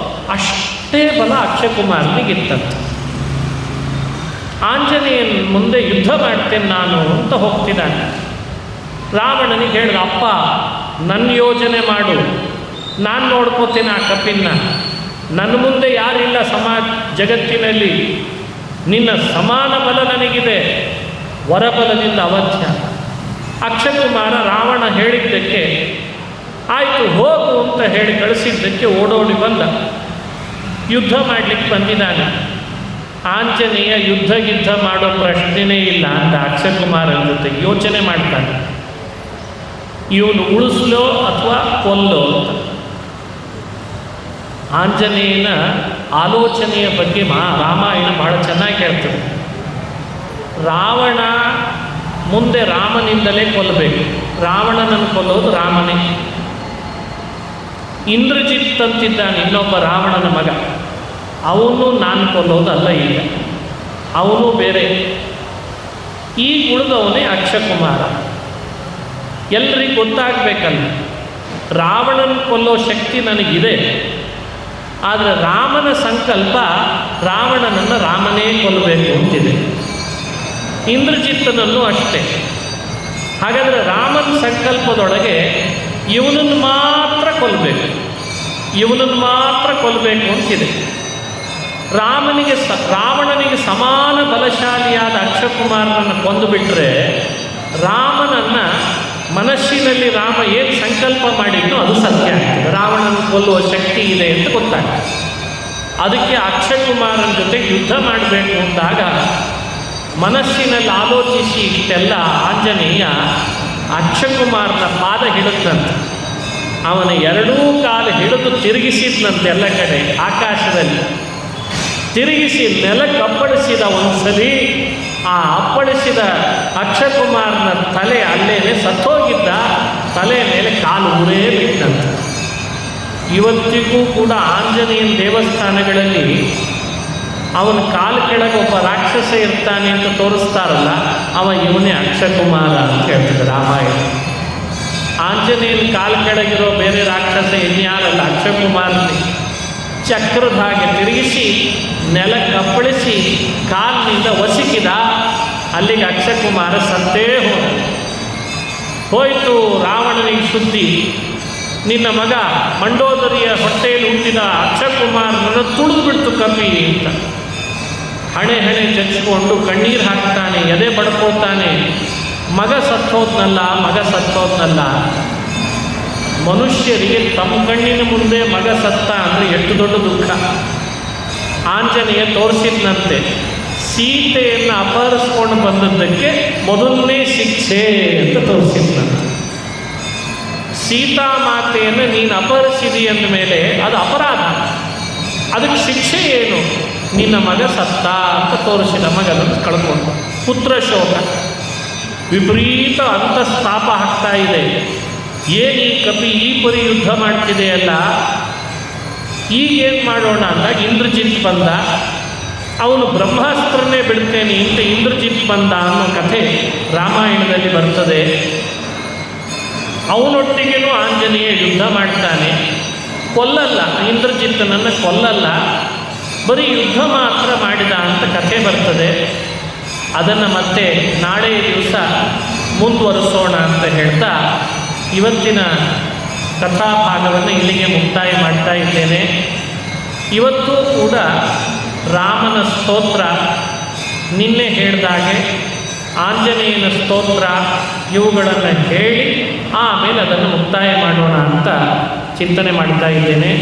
ಅಷ್ಟೇ ಬಲ ಅಕ್ಷಕುಮಾರನಿಗಿತ್ತಂತೆ. ಆಂಜನೇಯನ ಮುಂದೆ ಯುದ್ಧ ಮಾಡ್ತೇನೆ ನಾನು ಅಂತ ಹೋಗ್ತಿದ್ದಾನೆ. ರಾವಣನಿಗೆ ಹೇಳ್ದ, ಅಪ್ಪ ನನ್ನ ಯೋಜನೆ ಮಾಡು, ನಾನು ನೋಡ್ಕೋತೇನೆ ಆ ಕಪಿನ, ನನ್ನ ಮುಂದೆ ಯಾರಿಲ್ಲ ಜಗತ್ತಿನಲ್ಲಿ, ನಿನ್ನ ಸಮಾನ ಬಲ ನನಗಿದೆ, ವರಬಲದಿಂದ ಅವಧ್ಯ. ಅಕ್ಷಕುಮಾರ ರಾವಣ ಹೇಳಿದ್ದಕ್ಕೆ ಆಯಿತು ಹೋಗು ಅಂತ ಹೇಳಿ ಕಳಿಸಿದ್ದಕ್ಕೆ ಓಡೋಡಿ ಬಂದ. ಯುದ್ಧ ಮಾಡಲಿಕ್ಕೆ ಬಂದಿದ್ದಾನೆ. ಆಂಜನೇಯ ಯುದ್ಧ ಮಾಡೋ ಪ್ರಶ್ನೆನೇ ಇಲ್ಲ ಅಂತ ಅಕ್ಷಕುಮಾರನ ಜೊತೆ ಯೋಚನೆ ಮಾಡ್ತಾನೆ, ಇವನು ಉಳಿಸ್ಲೋ ಅಥವಾ ಕೊಲ್ಲೋ ಅಂತ. ಆಂಜನೇಯನ ಆಲೋಚನೆಯ ಬಗ್ಗೆ ರಾಮಾಯಣ ಭಾಳ ಚೆನ್ನಾಗಿ ಹೇಳ್ತದೆ. ರಾವಣ ಮುಂದೆ ರಾಮನಿಂದಲೇ ಕೊಲ್ಲಬೇಕು, ರಾವಣನನ್ನು ಕೊಲ್ಲೋದು ರಾಮನೇ. ಇಂದ್ರಜಿತ್ ಅಂತಿದ್ದಾನೆ ಇನ್ನೊಬ್ಬ ರಾವಣನ ಮಗ, ಅವನು ನಾನು ಕೊಲ್ಲೋದು ಅಲ್ಲ, ಈಗ ಅವನು ಬೇರೆ. ಈ ಉಳಿದವನೇ ಅಕ್ಷಕುಮಾರ. ಎಲ್ರಿಗೂ ಗೊತ್ತಾಗಬೇಕಲ್ಲ, ರಾವಣನ ಕೊಲ್ಲೋ ಶಕ್ತಿ ನನಗಿದೆ, ಆದರೆ ರಾಮನ ಸಂಕಲ್ಪ ರಾವಣನನ್ನು ರಾಮನೇ ಕೊಲ್ಲಬೇಕು ಅಂತಿದೆ. ಇಂದ್ರಜಿತ್ತನಲ್ಲೂ ಅಷ್ಟೇ. ಹಾಗಾದರೆ ರಾಮನ ಸಂಕಲ್ಪದೊಳಗೆ ಇವನನ್ನು ಮಾತ್ರ ಕೊಲ್ಲಬೇಕು, ಇವನನ್ನು ಮಾತ್ರ ಕೊಲ್ಲಬೇಕು ಅಂತಿದೆ. ರಾವಣನಿಗೆ ಸಮಾನ ಬಲಶಾಲಿಯಾದ ಅಕ್ಷಕುಮಾರನನ್ನು ಕೊಂದುಬಿಟ್ರೆ ರಾಮನನ್ನು ಮನಸ್ಸಿನಲ್ಲಿ ರಾಮ ಏನು ಸಂಕಲ್ಪ ಮಾಡಿದ್ನೋ ಅದು ಸತ್ಯ ಆಗ್ತದೆ, ರಾವಣನ ಕೊಲ್ಲುವ ಶಕ್ತಿ ಇದೆ ಅಂತ ಗೊತ್ತಾಗ್ತದೆ. ಅದಕ್ಕೆ ಅಕ್ಷಕುಮಾರನ ಜೊತೆ ಯುದ್ಧ ಮಾಡಬೇಕು ಅಂದಾಗ ಮನಸ್ಸಿನಲ್ಲಿ ಆಲೋಚಿಸಿ ಇಷ್ಟೆಲ್ಲ ಆಂಜನೇಯ ಅಕ್ಷಕುಮಾರನ ಪಾದ ಹಿಡಿದಂತೆ, ಅವನ ಎರಡೂ ಕಾಲು ಹಿಡಿದು ತಿರುಗಿಸಿದ್ನಂತೆ ಎಲ್ಲ ಕಡೆ ಆಕಾಶದಲ್ಲಿ. ತಿರುಗಿಸಿ ನೆಲಕ್ಕೆ ಅಪ್ಪಳಿಸಿದ ಒಂದ್ಸಲಿ. ಆ ಅಪ್ಪಳಿಸಿದ ಅಕ್ಷಕುಮಾರನ ತಲೆ ಅಲ್ಲೇನೆ ಸತ್ತೋಗಿದ್ದ, ತಲೆ ಮೇಲೆ ಕಾಲು ಊರೇ ಬಿಟ್ಟಂತೆ. ಇವತ್ತಿಗೂ ಕೂಡ ಆಂಜನೇಯನ ದೇವಸ್ಥಾನಗಳಲ್ಲಿ ಅವನ ಕಾಲು ಕೆಳಗೆ ಒಬ್ಬ ರಾಕ್ಷಸ ಇರ್ತಾನೆ ಅಂತ ತೋರಿಸ್ತಾರಲ್ಲ, ಇವನೇ ಅಕ್ಷಕುಮಾರ ಅಂತ ಹೇಳ್ತಿದ್ದ ರಾಮಾಯಣ. ಆಂಜನೇಯನ ಕಾಲು ಕೆಳಗಿರೋ ಬೇರೆ ರಾಕ್ಷಸ ಇನ್ಯಾರಲ್ಲ, ಅಕ್ಷಕುಮಾರನೇ. ಚಕ್ರದ ಹಾಗೆ ತಿರುಗಿಸಿ ನೆಲಕ್ಕೆ ಅಪ್ಪಳಿಸಿ ಕಾಲಿನಿಂದ ಒಸಿಕಿದ. ಅಲ್ಲಿಗೆ ಅಕ್ಷಕುಮಾರ ಸತ್ತೇ ಹೋಯಿತು. ರಾವಣನಿಗೆ ಸುದ್ದಿ, ನಿನ್ನ ಮಗ ಮಂಡೋದರಿಯ ಹೊಟ್ಟೆಯಲ್ಲಿ ಹುಟ್ಟಿದ ಅಕ್ಷಕುಮಾರನನ್ನು ತುಳಿದು ಬಿಡ್ತು ಕಪಿ ಅಂತ. ಹಣೆ ಚಚ್ಚಿಕೊಂಡು ಕಣ್ಣೀರು ಹಾಕ್ತಾನೆ, ಎದೆ ಬಡ್ಕೋತಾನೆ. ಮಗ ಸತ್ತೋದ್ನಲ್ಲ. ಮನುಷ್ಯರಿಗೆ ತಮ್ಮ ಕಣ್ಣಿನ ಮುಂದೆ ಮಗ ಸತ್ತ ಅಂದರೆ ಎಷ್ಟು ದೊಡ್ಡ ದುಃಖ. ಆಂಜನೇಯ ತೋರಿಸಿದ್ನಂತೆ, ಸೀತೆಯನ್ನು ಅಪಹರಿಸ್ಕೊಂಡು ಬಂದದ್ದಕ್ಕೆ ಮೊದಲನೇ ಶಿಕ್ಷೆ ಅಂತ ತೋರಿಸಿದ್ನಂತೆ. ಸೀತಾಮಾತೆಯನ್ನು ನೀನು ಅಪಹರಿಸಿದಿ ಅಂದ ಮೇಲೆ ಅದು ಅಪರಾಧ, ಅದಕ್ಕೆ ಶಿಕ್ಷೆ ಏನು? ನಿನ್ನ ಮಗ ಸತ್ತ ಅಂತ ತೋರಿಸಿದ. ಮಗನನ್ನು ಕಳ್ಕೊಂಡು ಪುತ್ರ ಶೋಕ, ವಿಪರೀತ ಅಂತಸ್ತಾಪ ಆಗ್ತಾ ಇದೆ. ಏನು ಈ ಕಪಿ ಈ ಪರಿ ಯುದ್ಧ ಮಾಡ್ತಿದೆಯಲ್ಲ, ಈಗೇನು ಮಾಡೋಣ ಅಂದಾಗ ಇಂದ್ರಜಿತ್ ಬಂದ. ಅವನು ಬ್ರಹ್ಮಾಸ್ತ್ರನ್ನೇ ಬಿಡ್ತೇನೆ ಅಂತ ಇಂದ್ರಜಿತ್ ಬಂದ ಅನ್ನೋ ಕಥೆ ರಾಮಾಯಣದಲ್ಲಿ ಬರ್ತದೆ. ಅವನೊಟ್ಟಿಗೆನೂ ಆಂಜನೇಯ ಯುದ್ಧ ಮಾಡ್ತಾನೆ, ಕೊಲ್ಲಲ್ಲ, ಇಂದ್ರಜಿತ್ತನನ್ನು ಕೊಲ್ಲಲ್ಲ, ಬರೀ ಯುದ್ಧ ಮಾತ್ರ ಮಾಡಿದ ಅಂತ ಕಥೆ ಬರ್ತದೆ. ಅದನ್ನು ಮತ್ತೆ ನಾಳೆ ದಿವಸ ಮುಂದುವರಿಸೋಣ ಅಂತ ಹೇಳ್ತಾ ಇವತ್ತಿನ ಕಥಾಭಾಗವನ್ನು ಇಲ್ಲಿಗೆ ಮುಕ್ತಾಯ ಮಾಡ್ತಾ ಇದ್ದೇನೆ. ಇವತ್ತು ಕೂಡ ರಾಮನ ಸ್ತೋತ್ರ, ನಿನ್ನೆ ಹೇಳಿದಾಗೆ ಆಂಜನೇಯನ ಸ್ತೋತ್ರ, ಇವುಗಳನ್ನು ಹೇಳಿ ಆಮೇಲೆ ಅದನ್ನು ಮುಕ್ತಾಯ ಮಾಡೋಣ ಅಂತ ಚಿಂತನೆ ಮಾಡ್ತಾ ಇದ್ದೇನೆ.